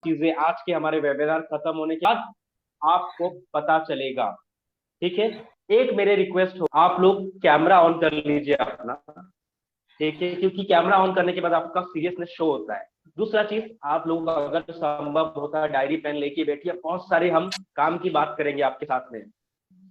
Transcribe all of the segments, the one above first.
चीजें आज के हमारे वेबिनार खत्म होने के बाद आपको पता चलेगा। ठीक है, एक मेरे रिक्वेस्ट हो, आप लोग कैमरा ऑन कर लीजिए अपना। ठीक है, क्योंकि कैमरा ऑन करने के बाद आपका सीरियसनेस शो होता है। दूसरा चीज, आप लोग अगर संभव होता है डायरी पेन लेके बैठिए, बहुत सारे हम काम की बात करेंगे आपके साथ में।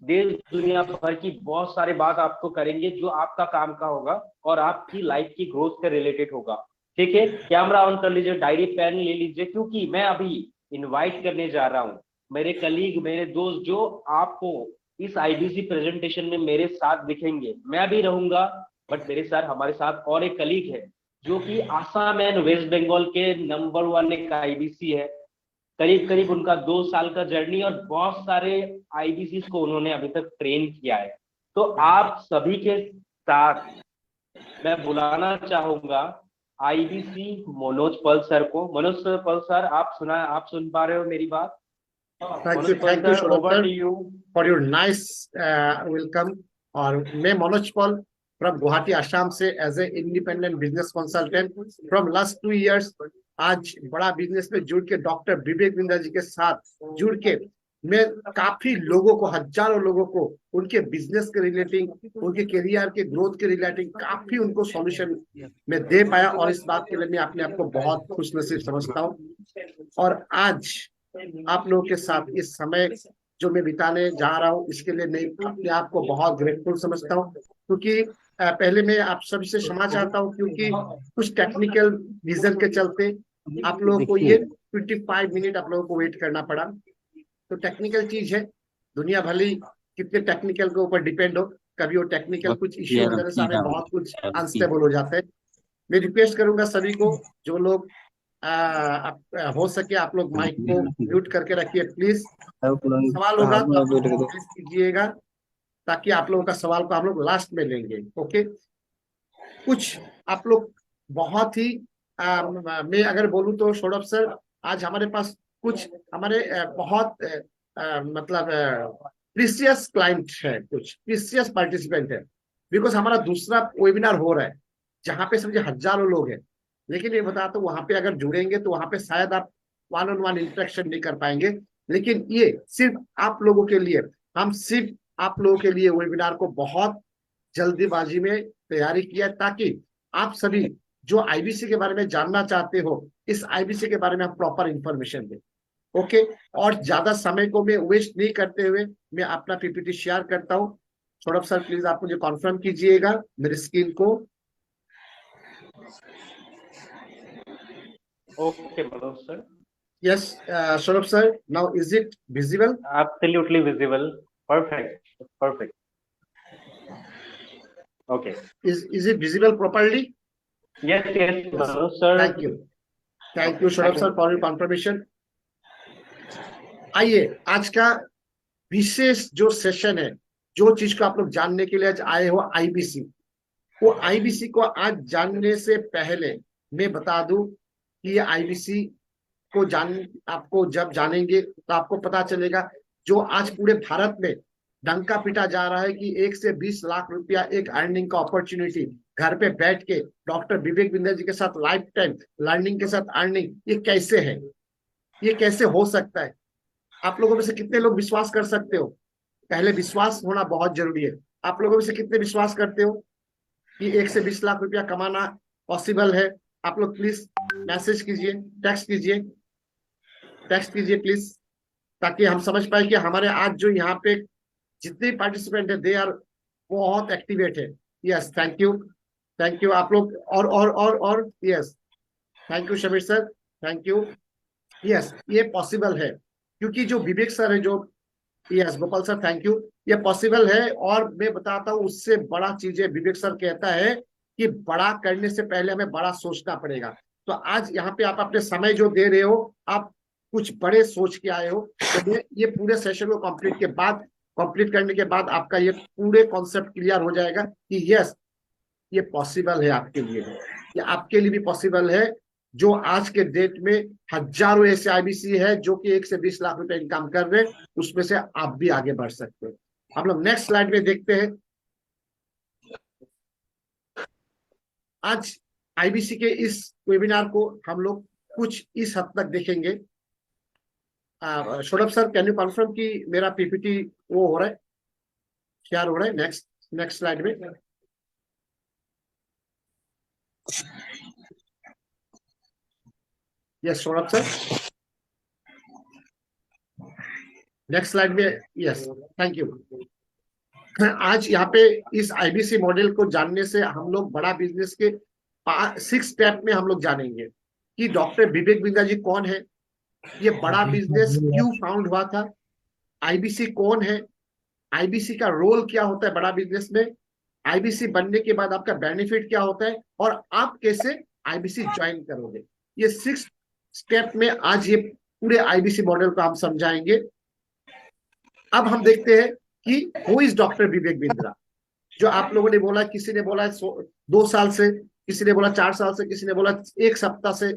देश दुनिया भर की बहुत सारी बात आपको करेंगे जो आपका काम का होगा और आपकी लाइफ की ग्रोथ से रिलेटेड होगा। ठीक है, कैमरा ऑन कर लीजिए, डायरी पेन ले लीजिए, क्योंकि मैं अभी इनवाइट करने जा रहा हूँ मेरे कलीग, मेरे दोस्त जो आपको इस आईबीसी प्रेजेंटेशन में मेरे साथ दिखेंगे। मैं भी रहूंगा, बट मेरे साथ हमारे साथ और एक कलीग है जो कि आसाम एंड वेस्ट बंगाल के नंबर 1 एक आईबीसी है। करीब करीब उनका 2 साल का जर्नी और बहुत सारे आईबीसी को उन्होंने अभी तक ट्रेन किया है। तो आप सभी के साथ मैं बुलाना चाहूंगा आईबीसी मनोज पल सर को। मनोज पल सर, आप सुन पा रहे हो मेरी बात? Manoj Paul thank you sir, Saurabh over sir to you. For your nice welcome. और मैं मनोज पॉल फ्रॉम गुवाहाटी आसाम से as a independent business consultant from last 2 years. आज बड़ा बिजनेस में जुड़ के डॉक्टर विवेक बिंद्रा जी के साथ जुड़ के मैं काफी लोगों को, हजारों लोगों को उनके बिजनेस के रिलेटिंग, उनके करियर के ग्रोथ के रिलेटिंग काफी उनको सॉल्यूशन में दे पाया। और इस बात के लिए मैं अपने आप को बहुत खुश नसीब समझता हूँ। और आज आप लोगों के साथ इस समय जो मैं बिताने जा रहा हूँ इसके लिए मैं अपने आप को बहुत ग्रेटफुल समझता हूँ, क्योंकि पहले मैं आप सभी से क्षमा चाहता हूँ, क्योंकि कुछ टेक्निकल रीजन के चलते आप लोगों को ये 25 मिनट आप लोगों को वेट करना पड़ा। तो टेक्निकल चीज है, दुनिया भली कितने टेक्निकल के ऊपर डिपेंड हो, कभी वो टेक्निकल कुछ इश्यू की वजह से हमें बहुत कुछ अनस्टेबल हो जाता है। मैं रिक्वेस्ट करूंगा सभी को, जो लोग हो सके आप लोग माइक को म्यूट करके रखिए प्लीज। सवाल होगा तो आप लोग प्लीज कीजिएगा, ताकि आप लोगों का सवाल को हम लोग लास्ट में लेंगे। ओके, कुछ आप लोग बहुत ही मैं अगर बोलूं तो सौरभ सर, आज हमारे पास कुछ हमारे बहुत मतलब प्रीसियस क्लाइंट है, कुछ प्रीसियस पार्टिसिपेंट है। बिकॉज हमारा दूसरा वेबिनार हो रहा है जहाँ पे समझे हजारों लोग हैं, लेकिन ये बता तो वहां पे अगर जुड़ेंगे तो वहां पे शायद आप वन ऑन वन इंटरेक्शन नहीं कर पाएंगे। लेकिन ये सिर्फ आप लोगों के लिए, हम सिर्फ आप लोगों के लिए वेबिनार को बहुत जल्दीबाजी में तैयारी किया है, ताकि आप सभी जो आईबीसी के बारे में जानना चाहते हो, इस आईबीसी के बारे में हम प्रॉपर इंफॉर्मेशन दें। ओके, और ज्यादा समय को मैं वेस्ट नहीं करते हुए मैं अपना पीपीटी शेयर करता हूँ। सौरभ सर प्लीज आप मुझे कॉन्फर्म कीजिएगा मेरे स्क्रीन को। Okay Manoj sir. Yes Saurabh sir, now is it visible? Absolutely visible. Perfect perfect. Okay. Is it visible properly? Yes yes yes, Manoj sir. Thank you. Thank okay, you Saurabh thank you. Sir for your conformation. आइए, आज का विशेष जो session है, जो चीज को आप लोग जानने के लिए आज आए हो आईबीसी, वो आईबीसी को आज जानने से पहले मैं बता दूं कि ये आईबीसी को आपको जब जानेंगे तो आपको पता चलेगा, जो आज पूरे भारत में डंका पीटा जा रहा है कि 1 से 20 लाख रुपया एक अर्निंग का अपॉर्चुनिटी, घर पे बैठ के डॉक्टर विवेक बिंद्रा जी के साथ लाइफ टाइम लर्निंग के साथ अर्निंग, ये कैसे है, ये कैसे हो सकता है? आप लोगों में से कितने लोग विश्वास कर सकते हो? पहले विश्वास होना बहुत जरूरी है। आप लोगों में से कितने विश्वास करते हो कि 1 से 20 लाख रुपया कमाना पॉसिबल है? आप लोग प्लीज मैसेज कीजिए, टेक्स्ट कीजिए, टेक्स्ट कीजिए प्लीज, ताकि हम समझ पाए कि हमारे आज जो यहाँ पे जितने पार्टिसिपेंट है दे आर बहुत एक्टिवेट है। Yes, thank you, thank you आप लोग। और yes, thank you Shamir sir, thank you. Yes, ये पॉसिबल है, क्योंकि जो विवेक सर है, जो yes Gopal sir thank you, ये पॉसिबल है। और मैं बताता हूँ उससे बड़ा चीजें विवेक सर कहता है कि बड़ा करने से पहले हमें बड़ा सोचना पड़ेगा। तो आज यहाँ पे आप अपने समय जो दे रहे हो, आप कुछ बड़े सोच के आए हो। तो ये पूरे सेशन को कंप्लीट करने के बाद आपका ये पूरे कॉन्सेप्ट क्लियर हो जाएगा कि यस, ये पॉसिबल है आपके लिए भी, ये आपके लिए भी पॉसिबल है। जो आज के डेट में हजारों ऐसे आईबीसी है जो कि 1 से 20 लाख रुपए इनकम कर रहे हैं, उसमें से आप भी आगे बढ़ सकते हैं। हम लोग नेक्स्ट स्लाइड में देखते हैं। आज आईबीसी के इस वेबिनार को हम लोग कुछ इस हद तक देखेंगे Saurabh sir, can you confirm कि मेरा पीपीटी वो हो रहा है, शेयर हो रहा है? नेक्स्ट नेक्स्ट स्लाइड में। Yes Saurabh sir, next slide में। Yes, thank you. आज यहाँ पे इस आईबीसी मॉडल को जानने से हम लोग बड़ा बिजनेस के 6 स्टेप में हम लोग जानेंगे कि डॉक्टर विवेक बिंद्रा जी कौन है, ये बड़ा बिजनेस क्यों फाउंड हुआ था, आईबीसी कौन है, आईबीसी का रोल क्या होता है बड़ा बिजनेस में, आईबीसी बनने के बाद आपका बेनिफिट क्या होता है, और आप कैसे आईबीसी ज्वाइन करोगे। ये 6 स्टेप में आज ये पूरे आईबीसी मॉडल को हम समझाएंगे। अब हम देखते हैं कि who is doctor Vivek Bindra. जो आप लोगों ने बोला, किसी ने बोला 2 साल से, किसी ने बोला 4 साल से, किसी ने बोला 1 सप्ताह से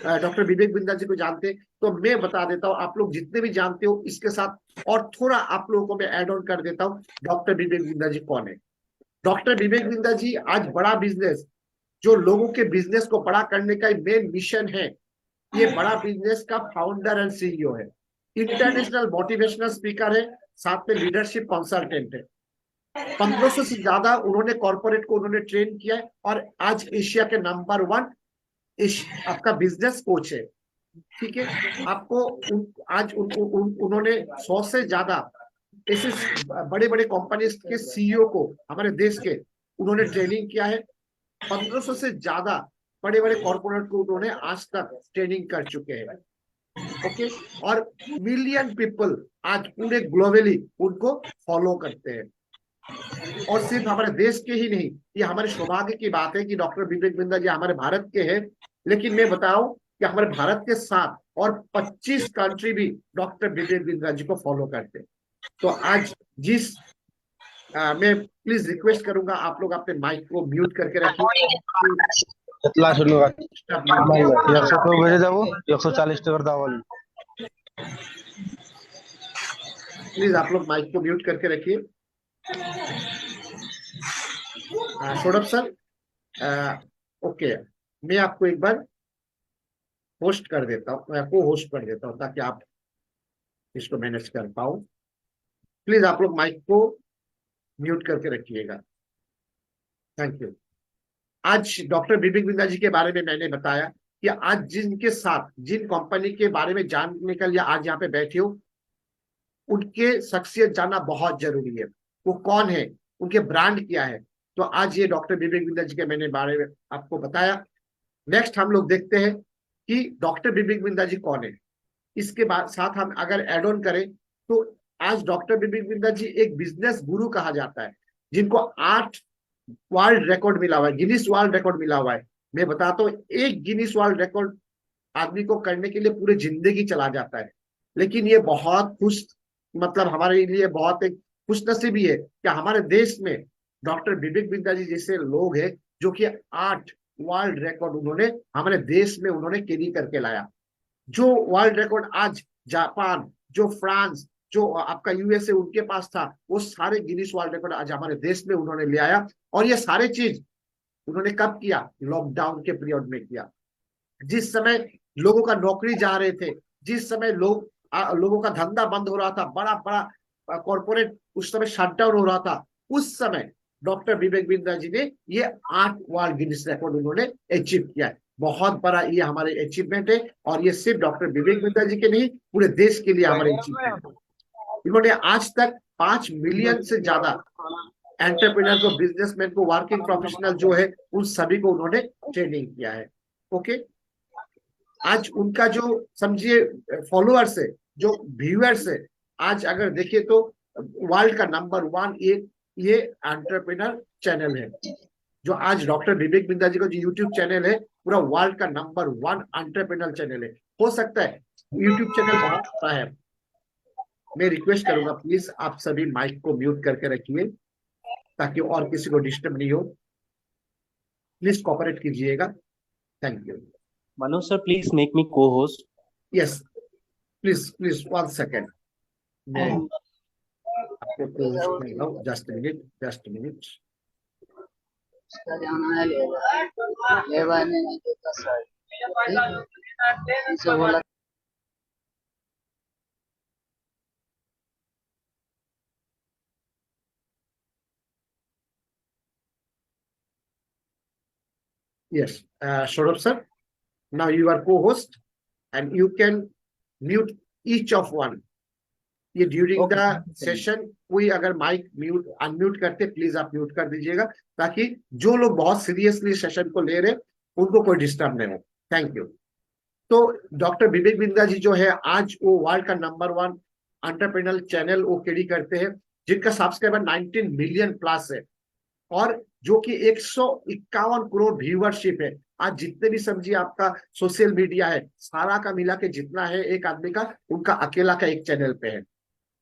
डॉक्टर विवेक बिंद्रा जी को जानते, तो मैं बता देता हूँ, आप लोग जितने भी जानते हो इसके साथ और थोड़ा आप लोगों को मैं ऐड ऑन कर देता हूँ, डॉक्टर विवेक बिंद्रा जी कौन है। डॉक्टर विवेक बिंद्रा जी आज बड़ा बिजनेस, जो लोगों के बिजनेस को बड़ा करने का मेन मिशन है, ये बड़ा बिजनेस का फाउंडर एंड सीईओ है, इंटरनेशनल मोटिवेशनल स्पीकर है, साथ में लीडरशिप कंसल्टेंट है। 1500 से ज्यादा उन्होंने कॉर्पोरेट को उन्होंने ट्रेन किया है, और आज एशिया के नंबर 1 आपका बिजनेस कोच है। ठीक है, आपको आज उन्होंने 100 से ज्यादा ऐसे बड़े बड़े कंपनीज के सीईओ को हमारे देश के उन्होंने ट्रेनिंग किया है। 1500 से ज्यादा बड़े बड़े कॉर्पोरेट को उन्होंने आज तक ट्रेनिंग कर चुके हैं। ओके, और मिलियन पीपल आज पूरे ग्लोबली उनको फॉलो करते हैं। और सिर्फ हमारे देश के ही नहीं, ये हमारे सौभाग्य की बात है कि डॉक्टर विवेक बिंद्रा जी हमारे भारत के हैं, लेकिन मैं बताऊं कि हमारे भारत के साथ और 25 कंट्री भी डॉक्टर विवेक बिंद्रा जी को फॉलो करते हैं। तो आज जिस मैं प्लीज रिक्वेस्ट करूंगा, आप लोग अपने माइक को म्यूट करके रखिए। કેટલા સુનું 100 તો ભેજે જાવ 140 टा करता वाली। प्लीज आप लोग माइक को म्यूट करके रखिए। सौरभ सर, ओके, मैं आपको एक बार होस्ट कर देता हूँ, मैं आपको होस्ट कर देता हूँ ताकि आप इसको मैनेज कर पाओ। प्लीज आप लोग माइक को म्यूट करके रखिएगा। Thank you. आज डॉक्टर विवेक बिंद्रा जी के बारे में मैंने बताया कि आज जिनके साथ जिन कंपनी के बारे में जानने के लिए आज यहाँ पे बैठे हो, उनके शख्सियत जानना बहुत जरूरी है। वो कौन है, उनके ब्रांड क्या है, तो आज ये डॉक्टर विवेक बिंद्रा जी के मैंने बारे में आपको बताया। नेक्स्ट हम लोग देखते हैं कि डॉक्टर विवेक बिंद्रा जी कौन है। इसके बाद साथ हम अगर एड ऑन करें तो आज डॉक्टर विवेक बिंद्रा जी एक बिजनेस गुरु कहा जाता है, जिनको 8 वर्ल्ड रिकॉर्ड मिला हुआ है, गिनीज वर्ल्ड रिकॉर्ड मिला हुआ है। मैं बताता हूँ, एक गिनीज वर्ल्ड रिकॉर्ड आदमी को करने के लिए पूरी जिंदगी चला जाता है, लेकिन ये बहुत खुश, मतलब हमारे लिए बहुत एक खुश नसीबी है कि हमारे देश में डॉक्टर विवेक बिंद्रा जी जैसे लोग हैं, जो कि 8 वर्ल्ड रिकॉर्ड उन्होंने हमारे देश में उन्होंने कैरी करके लाया। जो वर्ल्ड रिकॉर्ड आज जापान, जो फ्रांस, जो आपका यूएसए उनके पास था, वो सारे गिनीज वर्ल्ड रिकॉर्ड आज हमारे देश में उन्होंने ले आया। और ये सारे चीज उन्होंने कब किया? लॉकडाउन के पीरियड में किया, जिस समय लोगों का नौकरी जा रहे थे, जिस समय लोगों का धंधा बंद हो रहा था, बड़ा बड़ा कॉर्पोरेट उस समय शटडाउन हो रहा था, उस समय डॉक्टर विवेक बिंद्रा जी ने ये 8 वर्ल्ड गिनीज रिकॉर्ड उन्होंने अचीव किया है। बहुत बड़ा ये हमारे अचीवमेंट है, और ये सिर्फ डॉक्टर विवेक बिंद्रा जी के नहीं, पूरे देश के लिए हमारे अचीवमेंट है। इन्होंने आज तक 5 मिलियन से ज्यादा एंटरप्रेन्योर को, बिजनेसमैन को, वर्किंग प्रोफेशनल जो है, उन सभी को उन्होंने ट्रेनिंग किया है। ओके, आज उनका जो समझिए फॉलोअर्स है, जो व्यूअर्स है, आज अगर देखिए तो वर्ल्ड का नंबर 1 ये एंटरप्रेन्योर चैनल है। जो आज डॉक्टर विवेक बिंद्रा जी का जो यूट्यूब चैनल है, पूरा वर्ल्ड का नंबर 1 एंटरप्रेन्योर चैनल है। हो सकता है यूट्यूब चैनल बहुत बड़ा है। मैं रिक्वेस्ट करूंगा, प्लीज आप सभी माइक को म्यूट करके रखिए ताकि और किसी को डिस्टर्ब नहीं हो। प्लीज कोऑपरेट कीजिएगा। Thank you. Manoj sir, please make me co-host. Yes, please 1 second, मैं आपको जस्ट मिनट। उसका जाना है लेवा ने नहीं देता सर, ठीक है, इसे बोला Yes, Saurabh sir, now you are co-host and you can mute each of one. ये ड्यूरिंग द सेशन कोई अगर माइक म्यूट अनम्यूट करते प्लीज आप म्यूट कर दीजिएगा, ताकि जो लोग बहुत सीरियसली सेशन को ले रहे उनको कोई डिस्टर्ब नहीं हो। Thank you. तो डॉक्टर विवेक बिंद्रा जी जो है आज वो वर्ल्ड का नंबर 1 एंटरप्रेन्योर चैनल वो कैरी करते हैं, जिनका सब्सक्राइबर 19 मिलियन प्लस है और जो कि 151 करोड़ व्यूअरशिप है। आज जितने भी समझिए आपका सोशल मीडिया है सारा का मिला के जितना है एक आदमी का, उनका अकेला का एक चैनल पे है।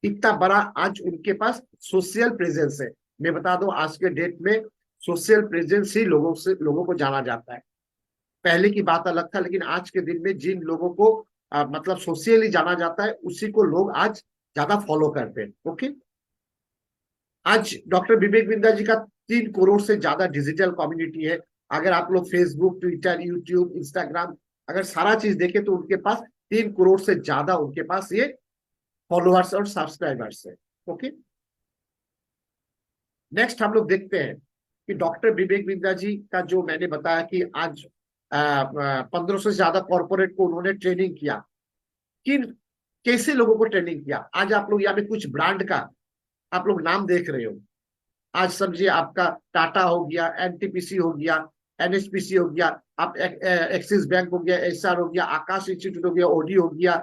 इतना बड़ा आज उनके पास सोशल प्रेजेंस है। मैं बता दूं आज के डेट में सोशल प्रेजेंस ही लोगों को जाना जाता है। पहले की बात अलग था, लेकिन आज के दिन में जिन लोगों को मतलब सोशली जाना जाता है उसी को लोग आज ज्यादा फॉलो करते हैं। ओके, आज डॉक्टर विवेक बिंद्रा जी का 3 करोड़ से ज्यादा डिजिटल कम्युनिटी है। अगर आप लोग फेसबुक, ट्विटर, यूट्यूब, इंस्टाग्राम अगर सारा चीज देखें तो उनके पास 3 करोड़ से ज्यादा उनके पास ये फॉलोअर्स और सब्सक्राइबर्स है। ओके, नेक्स्ट हम लोग देखते हैं कि डॉक्टर विवेक बिंद्रा जी का जो मैंने बताया कि आज 1500 से ज्यादा कॉर्पोरेट को उन्होंने ट्रेनिंग किया। किन कैसे लोगों को ट्रेनिंग किया? आज आप लोग यहाँ पे कुछ ब्रांड का आप लोग नाम देख रहे हो। आज समझिए आपका टाटा हो गया, एनटीपीसी हो गया, एनएचपीसी हो गया, आप एक्सिस बैंक हो गया, एसआर हो गया, आकाश इंस्टीट्यूट हो गया, ओडी हो गया,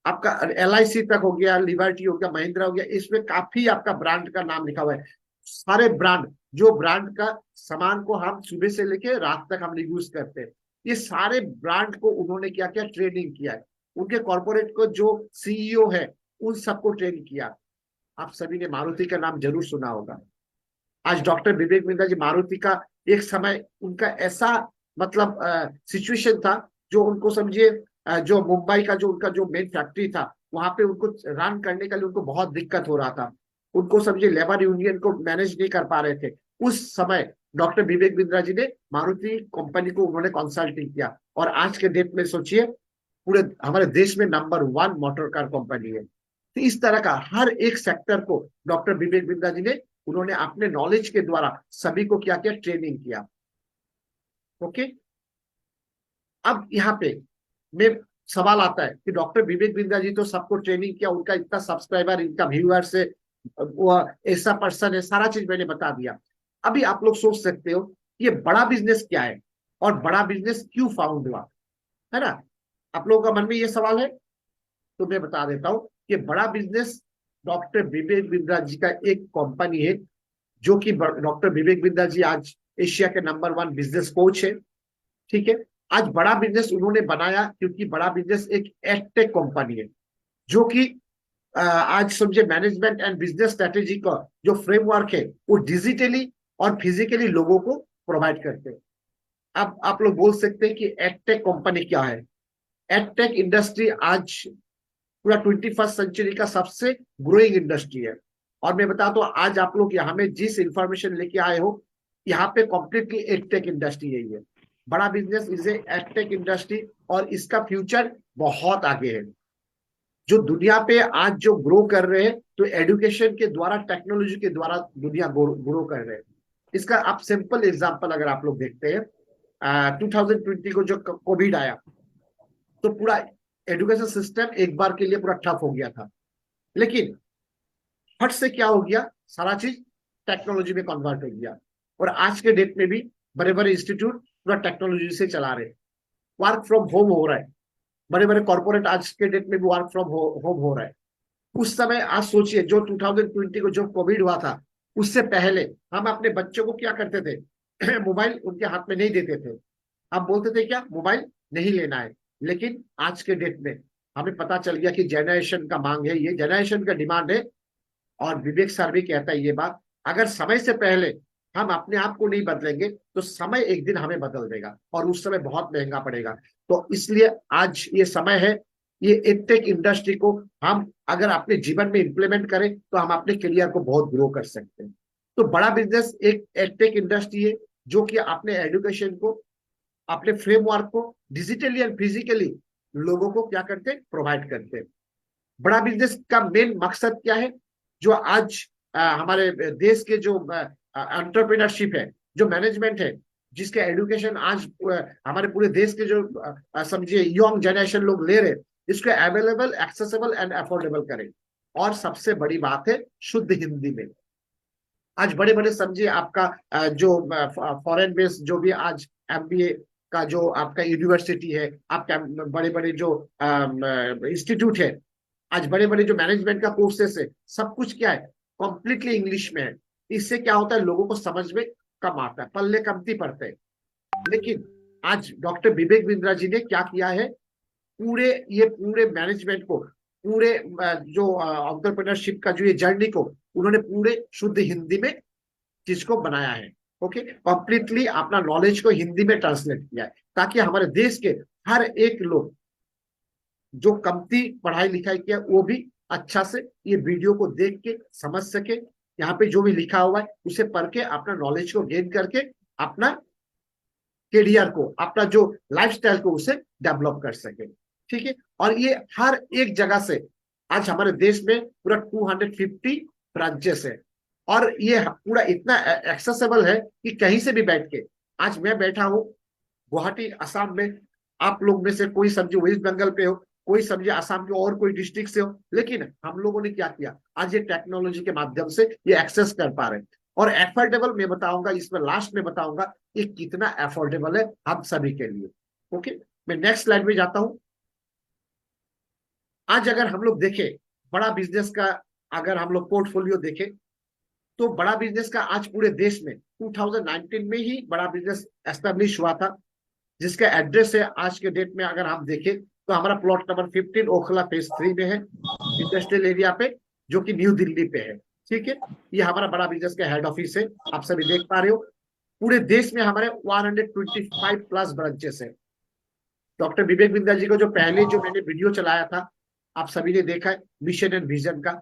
आपका एलआईसी तक हो गया, लिबर्टी हो गया, महिंद्रा हो गया। इसमें काफी आपका ब्रांड का नाम लिखा हुआ है। सारे ब्रांड, जो ब्रांड का सामान को हम सुबह से लेके रात तक हम यूज करते हैं, ये सारे ब्रांड को उन्होंने क्या किया? ट्रेनिंग किया है। उनके कॉर्पोरेट को जो सीईओ है उन सबको ट्रेन किया। आप सभी ने मारुति का नाम जरूर सुना होगा। आज डॉक्टर विवेक बिंद्रा जी, मारुति का एक समय उनका ऐसा मतलब सिचुएशन था जो उनको समझिए जो मुंबई का जो उनका जो मेन फैक्ट्री था वहां पे उनको रन करने के लिए उनको बहुत दिक्कत हो रहा था। उनको समझिए लेबर यूनियन को मैनेज नहीं कर पा रहे थे। उस समय डॉक्टर विवेक बिंद्रा जी ने मारुति कंपनी को उन्होंने कंसल्टिंग किया और आज के डेट में सोचिए पूरे हमारे देश में नंबर 1 मोटर कार कंपनी है। तो इस तरह का हर एक सेक्टर को डॉक्टर विवेक बिंद्रा जी ने उन्होंने अपने नॉलेज के द्वारा सभी को क्या किया? ट्रेनिंग किया। ओके, अब यहाँ पे में सवाल आता है कि डॉक्टर विवेक बिंद्रा जी तो सबको ट्रेनिंग किया, उनका इतना सब्सक्राइबर, इनका व्यूअर्स है, वो ऐसा पर्सन है, सारा चीज मैंने बता दिया। अभी आप लोग सोच सकते हो ये बड़ा बिजनेस क्या है और बड़ा बिजनेस क्यों फाउंड हुआ, है ना? आप लोगों का मन में ये सवाल है तो मैं बता देता हूं कि बड़ा बिजनेस डॉक्टर विवेक बिंद्रा जी का एक कंपनी है, जो कि डॉक्टर विवेक बिंद्रा जी आज एशिया के नंबर 1 बिजनेस कोच है। ठीक है, आज बड़ा बिजनेस उन्होंने बनाया क्योंकि बड़ा बिजनेस एक एडटेक कंपनी है, जो कि आज समझे मैनेजमेंट एंड बिजनेस स्ट्रेटेजी का जो फ्रेमवर्क है वो डिजिटली और फिजिकली लोगों को प्रोवाइड करते हैं। अब आप लोग बोल सकते हैं कि एडटेक कंपनी क्या है? एडटेक इंडस्ट्री आज पूरा 21st सेंचुरी का सबसे ग्रोइंग इंडस्ट्री है। और मैं बता दूं आज आप लोग यहाँ में जिस इंफॉर्मेशन लेके आए हो, यहाँ पे कॉम्प्लीटली एडटेक इंडस्ट्री यही है। बड़ा बिजनेस इज एडटेक इंडस्ट्री और इसका फ्यूचर बहुत आगे है। जो दुनिया पे आज जो ग्रो कर रहे हैं तो एजुकेशन के द्वारा, टेक्नोलॉजी के द्वारा दुनिया ग्रो कर रहे हैं। इसका आप सिंपल एग्जांपल अगर आप लोग देखते हैं 2020 को जो कोविड आया तो पूरा एजुकेशन सिस्टम एक बार के लिए पूरा ठप हो गया था, लेकिन फट से क्या हो गया? सारा चीज टेक्नोलॉजी में कन्वर्ट हो गया और आज के डेट में भी बड़े बड़े इंस्टीट्यूट पूरा टेक्नोलॉजी से चला रहे। वर्क फ्रॉम होम हो रहा है, बड़े बड़े कॉर्पोरेट आज के डेट में भी वर्क फ्रॉम होम हो रहा है। उस समय आज सोचिए जो 2020 को जो कोविड हुआ था उससे पहले हम अपने बच्चों को क्या करते थे? मोबाइल उनके हाथ में नहीं देते थे। हम बोलते थे क्या? मोबाइल नहीं लेना है। लेकिन आज के डेट में हमें पता चल गया कि जनरेशन का मांग है, ये जनरेशन का डिमांड है। और विवेक सर भी कहता है ये बात, अगर समय से पहले हम अपने आप को नहीं बदलेंगे तो समय एक दिन हमें बदल देगा और उस समय बहुत महंगा पड़ेगा। तो इसलिए आज ये समय है, ये एडटेक इंडस्ट्री को हम अगर अपने जीवन में इंप्लीमेंट करें तो हम अपने करियर को बहुत ग्रो कर सकते हैं। तो बड़ा बिजनेस एक एडटेक इंडस्ट्री है जो कि अपने एजुकेशन को, अपने फ्रेमवर्क को डिजिटली एंड फिजिकली लोगों को क्या करते हैं? प्रोवाइड करते हैं। बड़ा बिजनेस का मेन मकसद क्या है? जो आज हमारे देश के जो एंटरप्रेन्योरशिप है, जो मैनेजमेंट है, जिसके एजुकेशन आज हमारे पूरे देश के जो समझिए यंग जनरेशन लोग ले रहे, इसको अवेलेबल, एक्सेसिबल एंड अफोर्डेबल करें। और सबसे बड़ी बात है शुद्ध हिंदी में। आज बड़े बड़े समझिए आपका जो फॉरेन बेस जो भी आज एमबीए का जो आपका यूनिवर्सिटी है, आपका बड़े बड़े जो इंस्टीट्यूट है, आज बड़े बड़े जो मैनेजमेंट का कोर्सेस है, सब कुछ क्या है, कंप्लीटली इंग्लिश में है। इससे क्या होता है, लोगों को समझ में कम आता है, पल्ले कमती पड़ते हैं। लेकिन आज डॉक्टर विवेक बिंद्रा जी ने क्या किया है, पूरे मैनेजमेंट को, पूरे जो एंटरप्रेन्योरशिप का जो ये जर्नी को उन्होंने पूरे शुद्ध हिंदी में चीज को बनाया है। ओके, कंप्लीटली अपना नॉलेज को हिंदी में ट्रांसलेट किया है, ताकि हमारे देश के हर एक लोग जो कमती पढ़ाई लिखाई किया वो भी अच्छा से ये वीडियो को देख के समझ सके, यहाँ पे जो भी लिखा हुआ है उसे पढ़ के अपना नॉलेज को गेन करके अपना करियर को, अपना जो लाइफस्टाइल को उसे डेवलप कर सके। ठीक है, और ये हर एक जगह से आज हमारे देश में पूरा 250 ब्रांचेस है, और ये पूरा इतना एक्सेसिबल है कि कहीं से भी बैठ के, आज मैं बैठा हूँ गुवाहाटी असम में, आप लोग में से कोई समझे वेस्ट बंगाल पे हो, कोई समझे असम के और कोई डिस्ट्रिक्ट से हो, लेकिन हम लोगों ने क्या किया, आज ये टेक्नोलॉजी के माध्यम से ये एक्सेस कर पा रहे हैं। और एफोर्डेबल मैं बताऊंगा, इसमें लास्ट में बताऊंगा ये कितना एफोर्डेबल है हम सभी के लिए। ओके, मैं नेक्स्ट स्लाइड में जाता हूं। आज अगर हम लोग देखें बड़ा बिजनेस का, अगर हम लोग पोर्टफोलियो देखें, तो बड़ा बिजनेस का आज पूरे देश में 2019 में ही बड़ा बिजनेस एस्टेब्लिश हुआ था, जिसका एड्रेस है आज के डेट में अगर हम देखें तो हमारा प्लॉट नंबर 15 ओखला फेज 3 में है, इंडस्ट्रियल एरिया पे, जो कि न्यू दिल्ली पे है। ठीक है, ये हमारा बड़ा बिजनेस का हेड ऑफिस है, आप सभी देख पा रहे हो। पूरे देश में हमारे 125 प्लस ब्रांचेस है। डॉक्टर विवेक बिंद्रा जी को जो पहले जो मैंने वीडियो चलाया था, आप सभी ने देखा है, मिशन एंड विजन का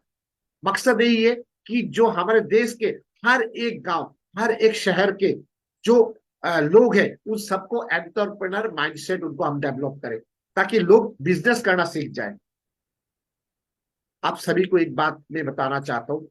मकसद यही है कि जो हमारे देश के हर एक गांव, हर एक शहर के जो लोग हैं, उन सबको एंटरप्रेन्योर माइंडसेट उनको हम डेवलप करें, ताकि लोग बिजनेस करना सीख जाए। आप सभी को एक बात मैं बताना चाहता हूं,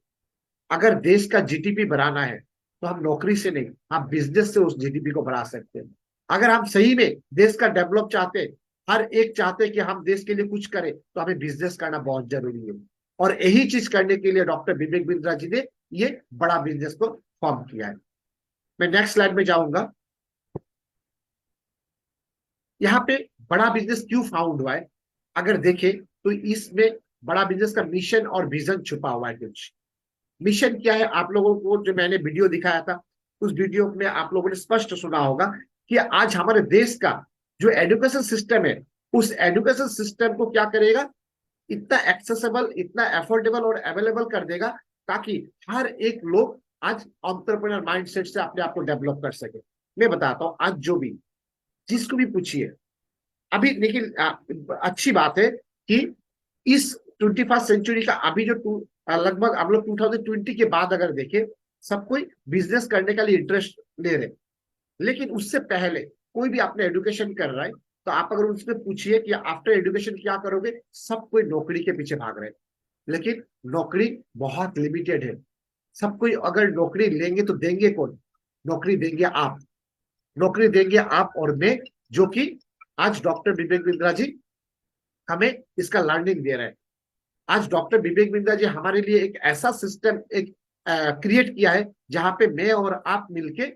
अगर देश का जीडीपी बढ़ाना है तो हम नौकरी से नहीं, आप बिजनेस से उस जीडीपी को बढ़ा सकते हैं। अगर हम सही में देश का डेवलप चाहते हैं, हर एक चाहते हैं कि हम देश के लिए कुछ करें, तो हमें बिजनेस करना बहुत जरूरी है। और यही चीज करने के लिए डॉक्टर विवेक बिंद्रा जी ने ये बड़ा बिजनेस को फॉर्म किया है। मैं नेक्स्ट स्लाइड में जाऊंगा। यहाँ पे बड़ा बिजनेस क्यों फाउंड हुआ है, अगर देखें तो इसमें बड़ा बिजनेस का मिशन और विजन छुपा हुआ है। कुछ मिशन क्या है, आप लोगों को जो मैंने वीडियो दिखाया था, उस वीडियो में आप लोगों ने स्पष्ट सुना होगा कि आज हमारे देश का जो एजुकेशन सिस्टम है, उस एजुकेशन सिस्टम को क्या करेगा, इतना एक्सेसिबल, इतना अफोर्डेबल और अवेलेबल कर देगा, ताकि हर एक लोग आज एंटरप्रेन्योर माइंडसेट से अपने आप को डेवलप कर सके। मैं बताता हूँ, आज जो भी जिसको भी पूछिए, अभी लेकिन अच्छी बात है कि इस 21st सेंचुरी का अभी जो लगभग हम लोग 2020 के बाद अगर देखें, सब कोई बिजनेस करने के लिए इंटरेस्ट ले रहे, लेकिन उससे पहले कोई भी अपने एजुकेशन कर रहा है, तो आप अगर उससे पूछिए कि आफ्टर एजुकेशन क्या करोगे, सब कोई नौकरी के पीछे भाग रहे हैं। लेकिन नौकरी बहुत लिमिटेड है। सब कोई अगर नौकरी लेंगे तो देंगे कौन, नौकरी देंगे आप, नौकरी देंगे आप और मैं, जो कि आज डॉक्टर विवेक बिंद्रा जी हमें इसका लर्निंग दे रहे हैं। आज डॉक्टर विवेक बिंद्रा जी हमारे लिए एक ऐसा सिस्टम एक क्रिएट किया है, जहां पे मैं और आप मिलके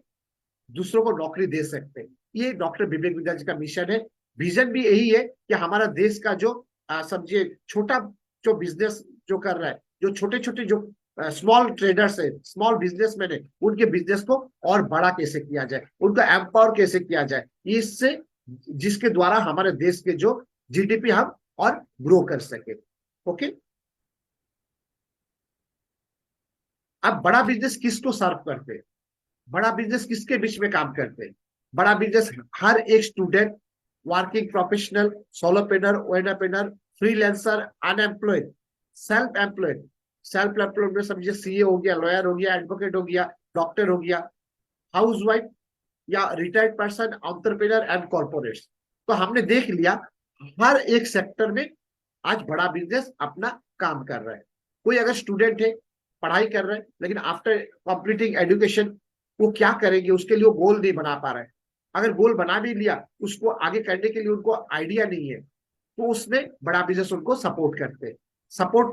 दूसरों को नौकरी दे सकते हैं। ये डॉक्टर विवेक बिंद्रा जी का मिशन है। विजन भी यही है कि हमारा देश का जो समझिए छोटा जो बिजनेस जो कर रहा है, जो छोटे छोटे जो स्मॉल ट्रेडर्स है, स्मॉल बिजनेसमैन है, उनके बिजनेस को और बड़ा कैसे किया जाए, उनको एम्पावर कैसे किया जाए, इससे जिसके द्वारा हमारे देश के जो जीडीपी हम और ग्रो कर सके। ओके, अब बड़ा बिजनेस किसको सर्व करते हैं, बड़ा बिजनेस किसके बीच में काम करते हैं, बड़ा बिजनेस हर एक student, working professional, solopreneur, ownerpreneur, freelancer, unemployed, self employed. Self employed में समझिए सीए हो गया, लॉयर हो गया, एडवोकेट हो गया, डॉक्टर हो गया, हाउसवाइफ या retired person, entrepreneur and corporates. तो हमने देख लिया हर एक सेक्टर में आज बड़ा बिजनेस अपना काम कर रहा है। कोई अगर स्टूडेंट है, पढ़ाई कर रहे हैं, लेकिन आफ्टर कंप्लीटिंग एजुकेशन वो क्या करेंगे उसके लिए वो गोल नहीं बना पा रहे। अगर गोल बना भी लिया, उसको आगे करने के लिए उनको आइडिया नहीं है, तो उसमें बड़ा बिजनेस उनको सपोर्ट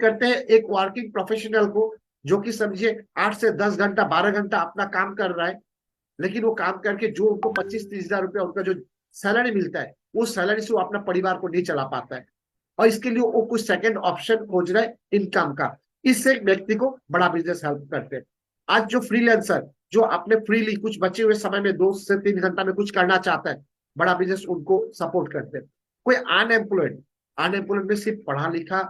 करते हैं एक वर्किंग प्रोफेशनल को, जो कि समझिए 8 से 10 घंटा 12 घंटा अपना काम कर रहा है, लेकिन वो काम करके जो उनको 25-30 हजार रुपया उनका जो सैलरी मिलता है, वो सैलरी से वो अपना परिवार को नहीं चला पाता है, और इसके लिए वो कुछ सेकंड ऑप्शन खोज रहा है इनकम का। इससे एक व्यक्ति को बड़ा बिजनेस हेल्प करते हैं। आज जो फ्रीलांसर जो अपने फ्रीली कुछ बचे हुए समय में 2 से 3 घंटा में कुछ करना चाहता है, बड़ा बिजनेस उनको सपोर्ट करते हैं। कोई अनएम्प्लॉयड में सिर्फ पढ़ा लिखा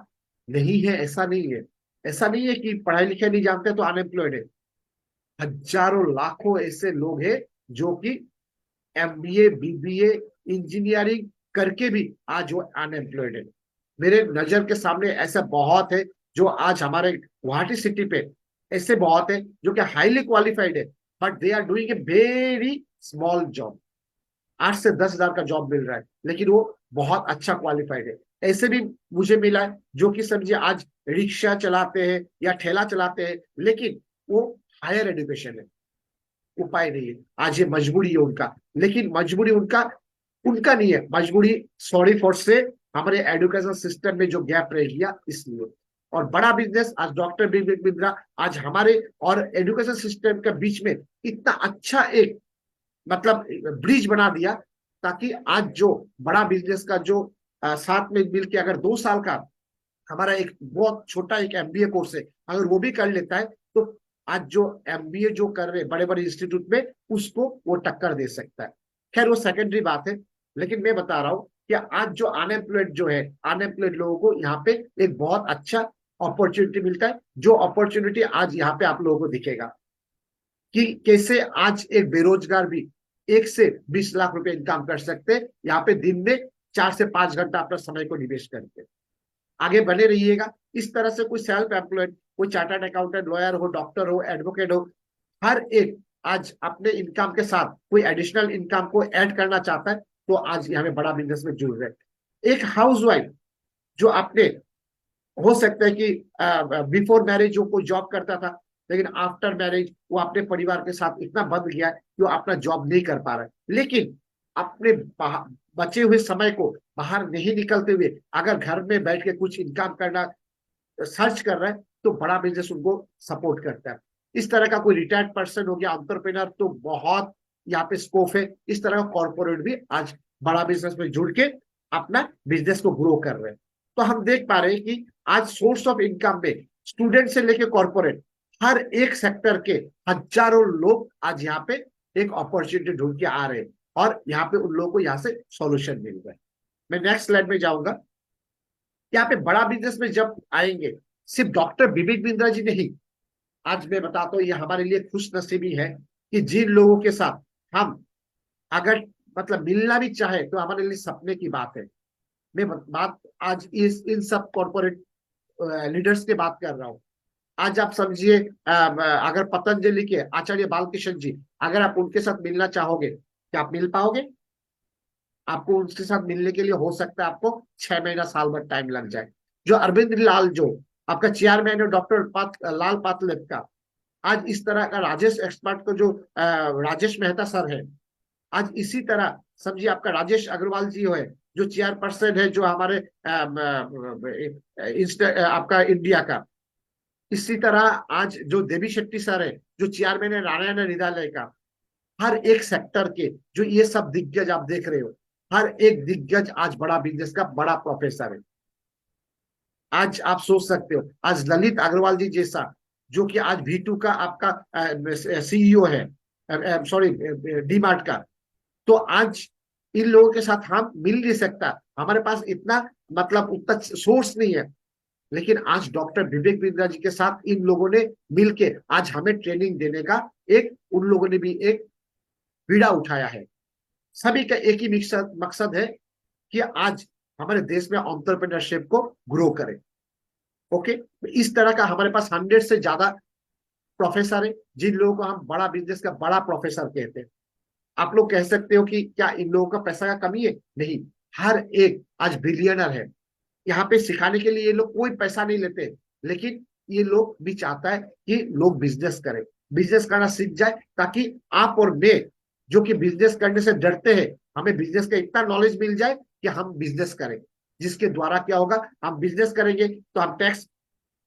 नहीं है, ऐसा नहीं है कि पढ़ाई लिखाई नहीं जानते तो अनएम्प्लॉयड है। हजारों लाखों ऐसे लोग हैं जो कि एमबीए बीबीए इंजीनियरिंग करके भी आज वो अनएम्प्लॉयड है। मेरे नजर के सामने ऐसे बहुत है जो आज हमारे गुवाहाटी सिटी पे ऐसे बहुत है जो कि हाईली क्वालिफाइड है, but they are doing a very small job. 8 से 10 हजार का जॉब मिल रहा है, लेकिन वो बहुत अच्छा क्वालिफाइड है। ऐसे भी मुझे मिला है जो कि समझिए आज रिक्शा चलाते हैं या ठेला चलाते हैं, लेकिन वो हायर एजुकेशन है, उपाय नहीं है, आज ये मजबूरी है उनका। लेकिन मजबूरी उनका उनका नहीं है, मजबूरी सॉरी फॉर से हमारे एजुकेशन सिस्टम में जो गैप रह गया इसलिए। और बड़ा बिजनेस आज डॉक्टर विवेक बिंद्रा आज हमारे और एजुकेशन सिस्टम के बीच में इतना अच्छा एक मतलब ब्रिज बना दिया, ताकि आज जो बड़ा बिजनेस का जो साथ में मिलकर अगर 2 साल का हमारा एक बहुत छोटा एक एमबीए कोर्स है, अगर वो भी कर लेता है, तो आज जो एमबीए जो कर रहे बड़े बड़े इंस्टीट्यूट में उसको वो टक्कर दे सकता है। खैर वो सेकेंडरी बात है, लेकिन मैं बता रहा हूँ कि आज जो अनएम्प्लॉयड जो है, अनएम्प्लॉयड लोगों को यहाँ पे एक बहुत अच्छा अपॉर्चुनिटी मिलता है, जो अपॉर्चुनिटी आज यहाँ पे आप लोगों को दिखेगा कि कैसे आज एक बेरोजगार भी 1 से 20 लाख रुपए इनकम कर सकते हैं यहाँ पे, दिन में 4 से 5 घंटा अपना समय को निवेश करके। आगे बने रहिएगा इस तरह से। कोई सेल्फ एम्प्लॉयड, कोई चार्टर्ड अकाउंटेंट, लॉयर हो, डॉक्टर हो, एडवोकेट हो, हर एक आज अपने इनकम के साथ कोई एडिशनल इनकम को ऐड करना चाहता है, तो आज यहाँ में बड़ा बिजनेस में जुड़ रहे हैं। एक हाउसवाइफ जो अपने हो सकता है कि बिफोर मैरिज जो कोई जॉब करता था, लेकिन आफ्टर मैरिज वो अपने परिवार के साथ इतना बंध गया है कि वो अपना जॉब नहीं कर पा रहा है, लेकिन अपने बचे हुए समय को बाहर नहीं निकलते हुए अगर घर में बैठ के कुछ इनकम करना सर्च कर रहा है, तो बड़ा बिजनेस उनको सपोर्ट करता है। इस तरह का कोई रिटायर्ड पर्सन हो गया, एंटरप्रेन्योर, तो बहुत यहाँ पे स्कोप है। इस तरह का कॉर्पोरेट भी आज बड़ा बिजनेस में जुड़ के अपना बिजनेस को ग्रो कर रहे हैं। तो हम देख पा रहे हैं कि आज सोर्स ऑफ इनकम में स्टूडेंट से लेके कॉर्पोरेट हर एक सेक्टर के हजारों लोग आज यहाँ पे एक अपॉर्चुनिटी ढूंढ के आ रहे हैं, और यहाँ पे उन लोगों को यहाँ से सॉल्यूशन मिल रहा है। मैं नेक्स्ट स्लाइड में जाऊंगा। यहाँ पे बड़ा बिजनेस में जब आएंगे, सिर्फ डॉक्टर विवेक बिंद्रा जी नहीं, आज मैं बताता हूँ ये हमारे लिए खुश नसीबी है कि जिन लोगों के साथ हम अगर मतलब मिलना भी चाहे तो हमारे लिए सपने की बात है। मैं बात आज इन सब कॉर्पोरेट लीडर्स की बात कर रहा हूँ। आज आप समझिए अगर पतंजलि के आचार्य बालकृष्ण जी, अगर आप उनके साथ मिलना चाहोगे, क्या आप मिल पाओगे? आपको उनके साथ मिलने के लिए हो सकता है आपको 6 महीना साल भर टाइम लग जाए। जो अरविंद लाल जो आपका चेयरमैन है डॉक्टर लाल पातलेप का, आज इस तरह का राजेश एक्सपर्ट को जो राजेश मेहता सर है, आज इसी तरह समझिए आपका राजेश अग्रवाल जी है जो चेयरपर्सन है जो हमारे आपका इंडिया का। इसी तरह आज जो देवी शेट्टी सर है जो चेयरमैन है नारायण हृदयालय का। हर एक सेक्टर के जो ये सब दिग्गज आप देख रहे हो, हर एक दिग्गज आज बड़ा बिजनेस का बड़ा प्रोफेसर है। आज आप सोच सकते हो आज ललित अग्रवाल जी जैसा जो कि आज V2 का आपका सीईओ है, सॉरी डीमार्ट का, तो आज इन लोगों के साथ हम मिल नहीं सकता, हमारे पास इतना मतलब उतना सोर्स नहीं है। लेकिन आज डॉक्टर विवेक बिंद्रा जी के साथ इन लोगों ने मिलके आज हमें ट्रेनिंग देने का एक उन लोगों ने भी एक बीड़ा उठाया है। सभी का एक ही मकसद है कि आज हमारे देश में एंटरप्रेन्योरशिप को ग्रो करें। ओके, इस तरह का हमारे पास 100 से ज्यादा प्रोफेसर है जिन लोगों को हम बड़ा बिजनेस का बड़ा प्रोफेसर कहते हैं। आप लोग कह सकते हो कि क्या इन लोगों का पैसा का कमी है? नहीं, हर एक आज बिलियनर है। यहाँ पे सिखाने के लिए ये लोग कोई पैसा नहीं लेते, लेकिन ये लोग भी चाहता है कि लोग बिजनेस करें। बिजनेस करना सीख जाए, ताकि आप और मैं जो कि बिजनेस करने से डरते हैं, हमें बिजनेस का इतना नॉलेज मिल जाए कि हम बिजनेस करें, जिसके द्वारा क्या होगा, हम बिजनेस करेंगे तो हम टैक्स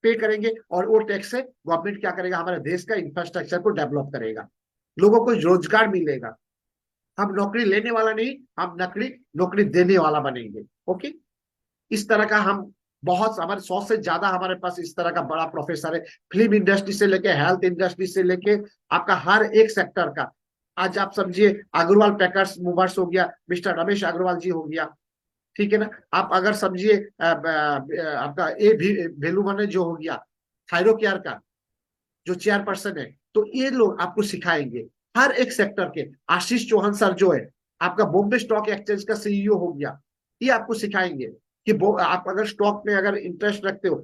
पे करेंगे, और वो टैक्स से गवर्नमेंट क्या करेगा, हमारे देश का इंफ्रास्ट्रक्चर को डेवलप करेगा, लोगों को रोजगार मिलेगा। हम नौकरी लेने वाला नहीं, हम नौकरी नौकरी देने वाला बनेंगे। ओके, इस तरह का हम बहुत हमारे 100 से ज्यादा हमारे पास इस तरह का बड़ा प्रोफेसर है, फिल्म इंडस्ट्री से लेके हेल्थ इंडस्ट्री से लेके आपका हर एक सेक्टर का। आज आप समझिए अग्रवाल पैकर्स मूवर्स हो गया, मिस्टर रमेश अग्रवाल जी हो गया, ठीक है ना। आप अगर समझिए आपका भेलुमने जो हो गया थायरो केयर का जो चेयरपर्सन है, तो ये लोग आपको सिखाएंगे हर एक सेक्टर के। आशीष चौहान सर जो है आपका बॉम्बे स्टॉक एक्सचेंज का सीईओ हो गया, ये आपको सिखाएंगे कि आप अगर स्टॉक में अगर इंटरेस्ट रखते हो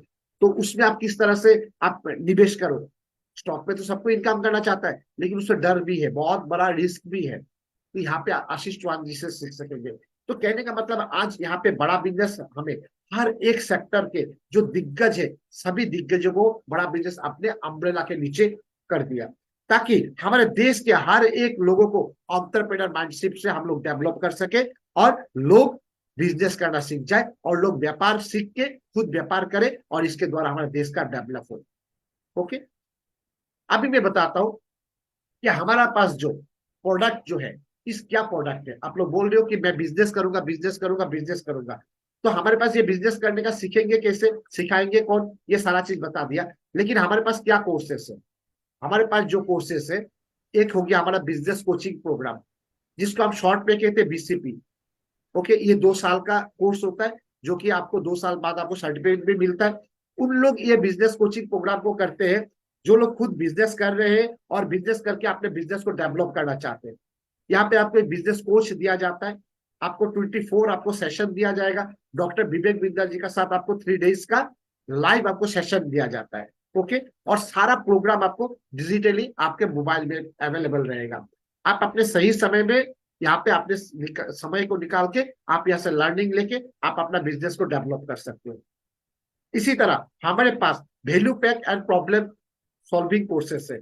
तो उसमें आप किस तरह से आप निवेश करो। स्टॉक में तो सबको इनकम करना चाहता है, लेकिन उससे डर भी है, बहुत बड़ा रिस्क भी है। तो यहाँ पे आशीष चौहान जी से सीख सकेंगे। तो कहने का मतलब आज यहाँ पे बड़ा बिजनेस हमें हर एक सेक्टर के जो दिग्गज है, सभी दिग्गजों को बड़ा बिजनेस अपने अम्ब्रेला के नीचे कर दिया, ताकि हमारे देश के हर एक लोगों को एंटरप्रेन्योर माइंडसेट से हम लोग डेवलप कर सके, और लोग बिजनेस करना सीख जाए, और लोग व्यापार सीख के खुद व्यापार करें, और इसके द्वारा हमारे देश का डेवलप हो। ओके, अभी मैं बताता हूं कि हमारा पास जो प्रोडक्ट जो है, इस क्या प्रोडक्ट है। आप लोग बोल रहे हो कि मैं बिजनेस करूंगा, बिजनेस करूंगा, बिजनेस करूंगा, तो हमारे पास ये बिजनेस करने का सीखेंगे कैसे, सिखाएंगे कौन, ये सारा चीज बता दिया। लेकिन हमारे पास क्या कोर्सेस है, हमारे पास जो कोर्सेस है, एक हो गया हमारा बिजनेस कोचिंग प्रोग्राम, जिसको हम शॉर्ट में कहते हैं बीसीपी। ओके, ये 2 साल का कोर्स होता है, जो कि आपको 2 साल बाद आपको सर्टिफिकेट भी मिलता है। उन लोग ये बिजनेस कोचिंग प्रोग्राम को करते हैं जो लोग खुद बिजनेस कर रहे हैं और बिजनेस करके अपने बिजनेस को डेवलप करना चाहते हैं। यहाँ पे आपको एक बिजनेस कोच दिया जाता है, आपको 24 आपको सेशन दिया जाएगा। डॉक्टर विवेक बिंदल जी का साथ आपको 3 डेज का लाइव आपको सेशन दिया जाता है। ओके, और सारा प्रोग्राम आपको डिजिटली आपके मोबाइल में अवेलेबल रहेगा। आप अपने सही समय में यहाँ पे अपने समय को निकाल के आप यहाँ से लर्निंग लेके आप अपना बिजनेस को डेवलप कर सकते हो। इसी तरह हमारे पास value pack and problem solving courses है।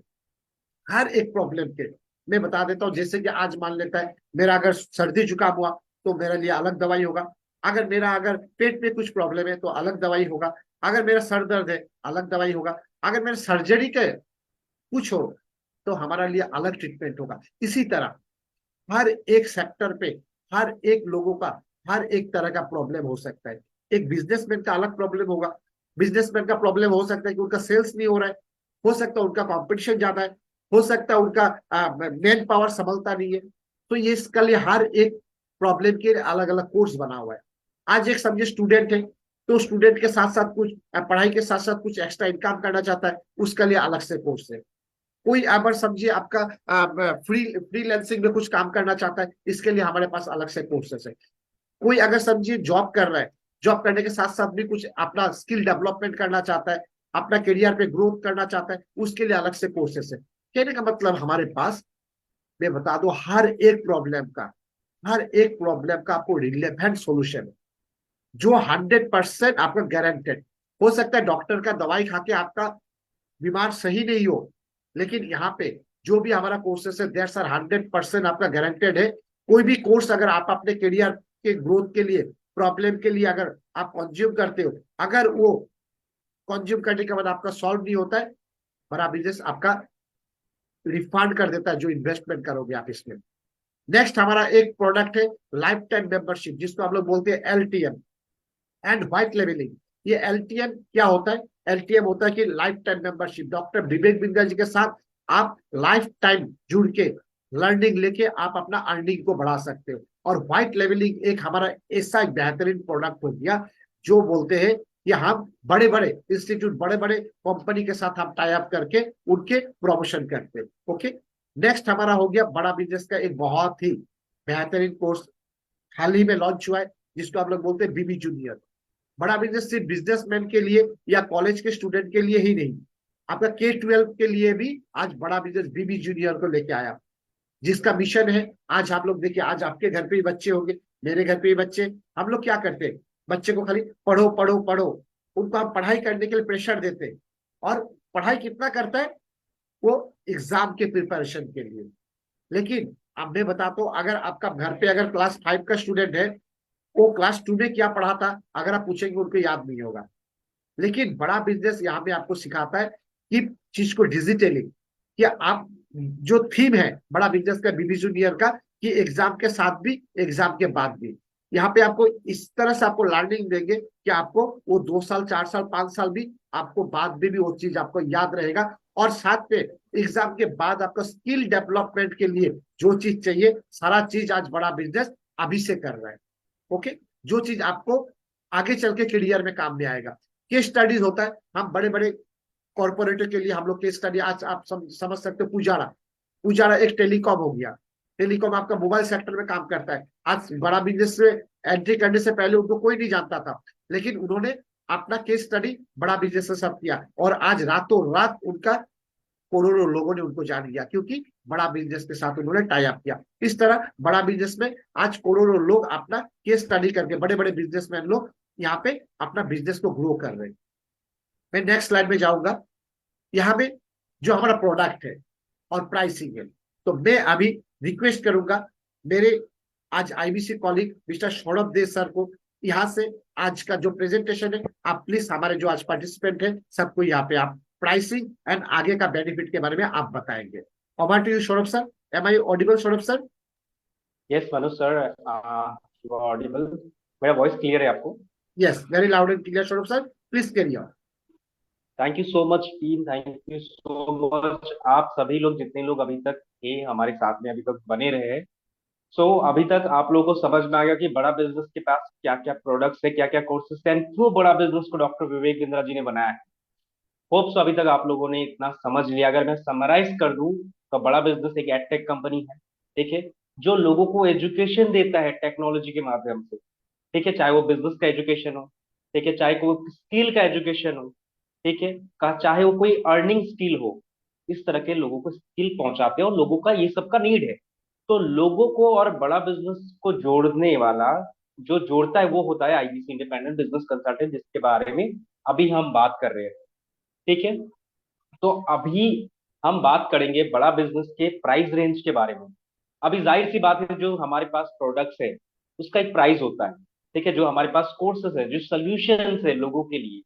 हर एक प्रॉब्लम के मैं बता देता हूँ। जैसे कि आज मान लेता है मेरा अगर सर्दी जुकाम हुआ तो मेरे लिए अलग दवाई होगा, अगर पेट में कुछ प्रॉब्लम है तो अलग दवाई होगा, अगर मेरा सर दर्द है अलग दवाई होगा, अगर मेरे सर्जरी के कुछ हो तो हमारा लिए अलग ट्रीटमेंट होगा। इसी तरह हर एक सेक्टर पे हर एक लोगों का हर एक तरह का प्रॉब्लम हो सकता है। एक बिजनेसमैन का अलग प्रॉब्लम होगा, बिजनेसमैन का प्रॉब्लम हो सकता है कि उनका सेल्स नहीं हो रहा है, हो सकता है उनका कंपटीशन ज्यादा है, हो सकता है उनका मैन पावर संभलता नहीं है। तो ये इसके लिए हर एक प्रॉब्लम के अलग अलग कोर्स बना हुआ है। आज एक समझे स्टूडेंट है, तो स्टूडेंट के साथ साथ कुछ पढ़ाई के साथ साथ कुछ एक्स्ट्रा इनकम करना चाहता है, उसके लिए अलग से कोर्स है। कोई अगर समझिए आपका फ्रीलांसिंग में कुछ काम करना चाहता है, इसके लिए हमारे पास अलग से कोर्सेस है। कोई अगर समझिए जॉब कर रहा है, जॉब करने के साथ साथ भी कुछ अपना स्किल डेवलपमेंट करना चाहता है, अपना करियर पे ग्रोथ करना चाहता है, उसके लिए अलग से कोर्सेस है। कहने का मतलब हमारे पास मैं बता दूं हर एक प्रॉब्लम का आपको रिलेवेंट सोल्यूशन है, जो 100% आपका गारंटेड। हो सकता है डॉक्टर का दवाई खा के आपका बीमार सही नहीं हो, लेकिन यहाँ पे जो भी हमारा कोर्सेस है दैट्स आर 100% आपका गारंटेड है। कोई भी कोर्स अगर आप अपने करियर के ग्रोथ के लिए प्रॉब्लम के लिए अगर आप कंज्यूम करते हो, अगर वो कंज्यूम करने के बाद आपका सॉल्व नहीं होता है, बड़ा बिजनेस आपका रिफंड कर देता है जो इन्वेस्टमेंट करोगे आप इसमें। नेक्स्ट हमारा एक प्रोडक्ट है लाइफ टाइम मेंबरशिप, जिसको हम लोग बोलते हैं एलटीएम एंड व्हाइट लेवलिंग। ये एलटीएम क्या होता है? एलटीएम होता है कि लाइफ टाइम मेंबरशिप। डॉक्टर विवेक बिंदल जी के साथ आप लाइफ टाइम जुड़ के लर्निंग लेके आप अपना अर्निंग को बढ़ा सकते हो। और व्हाइट लेवलिंग एक हमारा ऐसा एक बेहतरीन प्रोडक्ट हो गया जो बोलते हैं कि हम बड़े बड़े इंस्टीट्यूट बड़े बड़े कंपनी के साथ हम टाई अप करके उनके प्रमोशन करते हैं। ओके, नेक्स्ट हमारा हो गया बड़ा बिजनेस का एक बहुत ही बेहतरीन कोर्स हाल ही में लॉन्च हुआ है, जिसको आप लोग बोलते हैं बीबी जूनियर। बड़ा बिजनेस सिर्फ बिजनेसमैन के लिए या कॉलेज के स्टूडेंट के लिए ही नहीं, आपका K-12 के लिए भी आज बड़ा बिजनेस बीबी जूनियर को लेके आया, जिसका मिशन है आज आप लोग देखिए, आज आपके घर पे ही बच्चे होंगे, मेरे घर पे ही बच्चे। हम लोग क्या करते हैं, बच्चे को खाली पढ़ो पढ़ो पढ़ो, उनको हम पढ़ाई करने के लिए प्रेशर देते हैं। और पढ़ाई कितना करता है? वो एग्जाम के प्रिपरेशन के लिए। लेकिन अब मैं बताता हूँ, अगर आपका घर पे अगर क्लास 5 का स्टूडेंट है, वो क्लास 2 में क्या पढ़ा था अगर आप पूछेंगे उनको याद नहीं होगा। लेकिन बड़ा बिजनेस यहाँ पे आपको सिखाता है कि चीज को डिजिटली, कि आप जो थीम है बड़ा बिजनेस का बीबी जूनियर का, कि एग्जाम के साथ भी एग्जाम के बाद भी, यहाँ पे आपको इस तरह से आपको लर्निंग देंगे कि आपको वो 2 साल 4 साल 5 साल भी आपको बाद में भी वो चीज आपको याद रहेगा। और साथ में एग्जाम के बाद आपका स्किल डेवलपमेंट के लिए जो चीज चाहिए, सारा चीज आज बड़ा बिजनेस अभी से कर रहा है। ओके, जो चीज आपको आगे चल के करियर में काम में आएगा। केस स्टडीज होता है, हम बड़े बड़े कॉर्पोरेटर के लिए हम लोग केस स्टडी, आज आप समझ सकते हो पुजारा। पुजारा एक टेलीकॉम हो गया, टेलीकॉम आपका मोबाइल सेक्टर में काम करता है। आज बड़ा बिजनेस में एंट्री करने से पहले उनको कोई नहीं जानता था, लेकिन उन्होंने अपना केस स्टडी बड़ा बिजनेस से सब किया, और आज रातों रात उनका करोड़ों लोगों ने उनको जान लिया, क्योंकि बड़ा बिजनेस के साथ उन्होंने टाई अप किया। इस तरह बड़ा बिजनेस में आज करोड़ों लोग अपना केस स्टडी करके, बड़े बड़े बिजनेसमैन लोग यहाँ पे अपना बिजनेस को ग्रो कर रहे हैं। मैं नेक्स्ट स्लाइड में जाऊंगा। यहाँ पे जो हमारा प्रोडक्ट है और प्राइसिंग है, तो मैं अभी रिक्वेस्ट करूंगा मेरे आज आईबीसी कॉलीग मिस्टर सौरभ दे सर को, यहाँ से आज का जो प्रेजेंटेशन है आप प्लीज हमारे जो आज पार्टिसिपेंट है सबको यहाँ पे आप प्राइसिंग एंड आगे का बेनिफिट के बारे में आप बताएंगे। Over to you Saurabh sir. Am I audible Saurabh sir? Yes Manoj sir, you are audible. मेरा वॉइस क्लियर है आपको? Yes, very loud and clear Saurabh sir, please carry on. Thank you so much team, thank you so much आप सभी लोग, जितने लोग अभी तक थे हमारे साथ में, अभी तक बने रहे हैं। अभी तक आप लोगों को समझ में आ गया कि बड़ा बिजनेस के पास क्या क्या प्रोडक्ट्स है, क्या क्या कोर्सेस है, क्यों बड़ा बिजनेस को डॉक्टर विवेक बिंद्रा जी ने बनाया है। होप सो अभी तक आप लोगों ने इतना समझ लिया। अगर मैं समराइज कर दूं तो बड़ा बिजनेस एक एडटेक कंपनी है, ठीक है, जो लोगों को एजुकेशन देता है टेक्नोलॉजी के माध्यम से। ठीक है, चाहे वो बिजनेस का एजुकेशन हो, ठीक है, चाहे वो स्किल का एजुकेशन हो, ठीक है, का चाहे वो कोई अर्निंग स्किल हो, इस तरह के लोगों को स्किल पहुंचाते हैं और लोगों का ये सब का नीड है। तो लोगों को और बड़ा बिजनेस को जोड़ने वाला जो जोड़ता है वो होता है आईबीसी इंडिपेंडेंट बिजनेस कंसल्टेंट, जिसके बारे में अभी हम बात कर रहे हैं। ठीक है, तो अभी हम बात करेंगे बड़ा बिजनेस के प्राइस रेंज के बारे में। अभी जाहिर सी बात है, जो हमारे पास प्रोडक्ट्स है उसका एक प्राइस होता है। ठीक है, जो हमारे पास कोर्सेस है, जो सॉल्यूशंस है लोगों के लिए।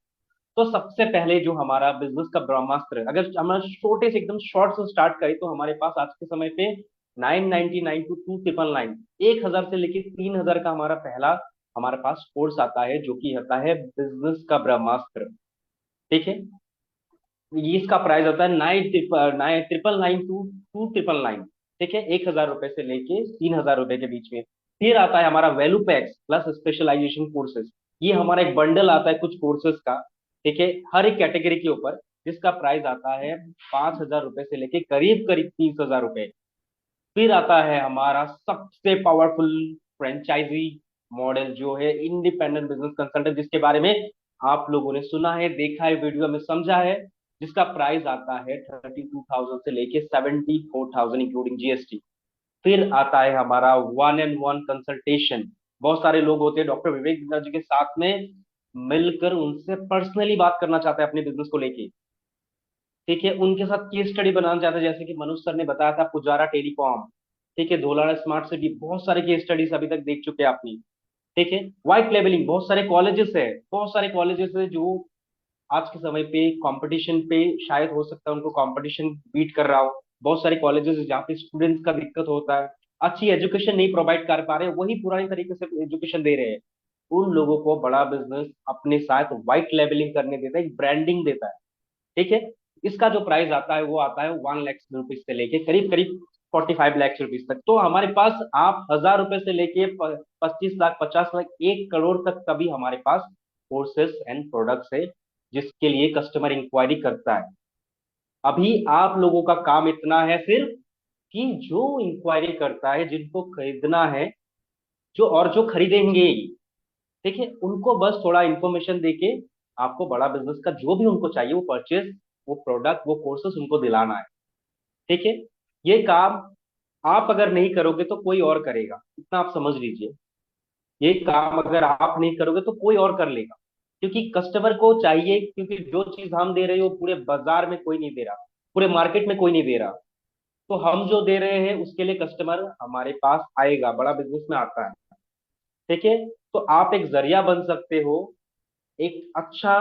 तो सबसे पहले जो हमारा बिजनेस का ब्रह्मास्त्र है, अगर हम छोटे से एकदम शॉर्ट से स्टार्ट करें, तो हमारे पास आज के समय पे 999 टू 2999, 1000 से लेके 3000 का हमारा पहला हमारे पास कोर्स आता है, जो कि होता है बिजनेस का ब्रह्मास्त्र। ठीक है, ये इसका प्राइस होता है 9,999 टू 2,999। ठीक है, 1000 रुपए से लेके 3000 रुपए के बीच में। फिर आता है हमारा value packs plus specialisation courses. ये हमारा एक बंडल आता है कुछ कोर्सेज का, ठीक है, हर एक कैटेगरी के ऊपर, जिसका प्राइस आता है 5,000 रुपए से लेके करीब करीब 30,000 रुपए। फिर आता है हमारा सबसे पावरफुल फ्रेंचाइजी मॉडल, जो है इंडिपेंडेंट बिजनेस कंसल्टेंट, जिसके बारे में आप लोगों ने सुना है, देखा है, वीडियो में समझा है, जिसका प्राइस आता है 32,000 से लेके 74,000 इंक्लूडिंग जीएसटी। फिर आता है हमारा 1-on-1 कंसल्टेशन। बहुत सारे लोग होते हैं डॉक्टर विवेक बिंद्रा जी के साथ में मिलकर उनसे पर्सनली बात करना चाहते हैं अपने बिजनेस को लेके। ठीक है, उनके साथ केस स्टडी बनाना चाहते हैं, जैसे कि मनोज सर ने बताया था पुजारा टेलीकॉम। ठीक है, धोलारा स्मार्ट सिटी, बहुत सारे केस स्टडीज अभी तक देख चुके हैं आपने। ठीक है, व्हाइट लेबलिंग, बहुत सारे कॉलेजेस है, बहुत सारे कॉलेजेस है जो आज के समय पे कंपटीशन पे शायद हो सकता है उनको कंपटीशन बीट कर रहा हो। बहुत सारे कॉलेजेस जहाँ पे स्टूडेंट्स का दिक्कत होता है, अच्छी एजुकेशन नहीं प्रोवाइड कर पा रहे, वही पुरानी तरीके से एजुकेशन दे रहे हैं। उन लोगों को बड़ा बिजनेस अपने साथ व्हाइट लेबलिंग करने देता है, एक ब्रांडिंग देता है। ठीक है, इसका जो प्राइस आता है वो आता है 1 लाख रुपीज से लेके करीब करीब 45 लाख रुपीज तक। तो हमारे पास आप 1000 रुपए से लेके 25 लाख, 50 लाख, 1 करोड़ तक का भी हमारे पास कोर्सेस एंड प्रोडक्ट्स है, जिसके लिए कस्टमर इंक्वायरी करता है। अभी आप लोगों का काम इतना है सिर्फ कि जो इंक्वायरी करता है, जिनको खरीदना है, जो खरीदेंगे, ठीक है, उनको बस थोड़ा इंफॉर्मेशन देके आपको बड़ा बिजनेस का जो भी उनको चाहिए वो परचेज, वो प्रोडक्ट, वो कोर्सेस उनको दिलाना है। ठीक है, ये काम आप अगर नहीं करोगे तो कोई और करेगा, इतना आप समझ लीजिए। ये काम अगर आप नहीं करोगे तो कोई और कर लेगा, क्योंकि कस्टमर को चाहिए, क्योंकि जो चीज हम दे रहे हो पूरे बाजार में कोई नहीं दे रहा। पूरे मार्केट में कोई नहीं दे रहा। तो हम जो दे रहे हैं उसके लिए कस्टमर हमारे पास आएगा, बड़ा बिजनेस में आता है। ठीक है। तो आप एक जरिया बन सकते हो एक अच्छा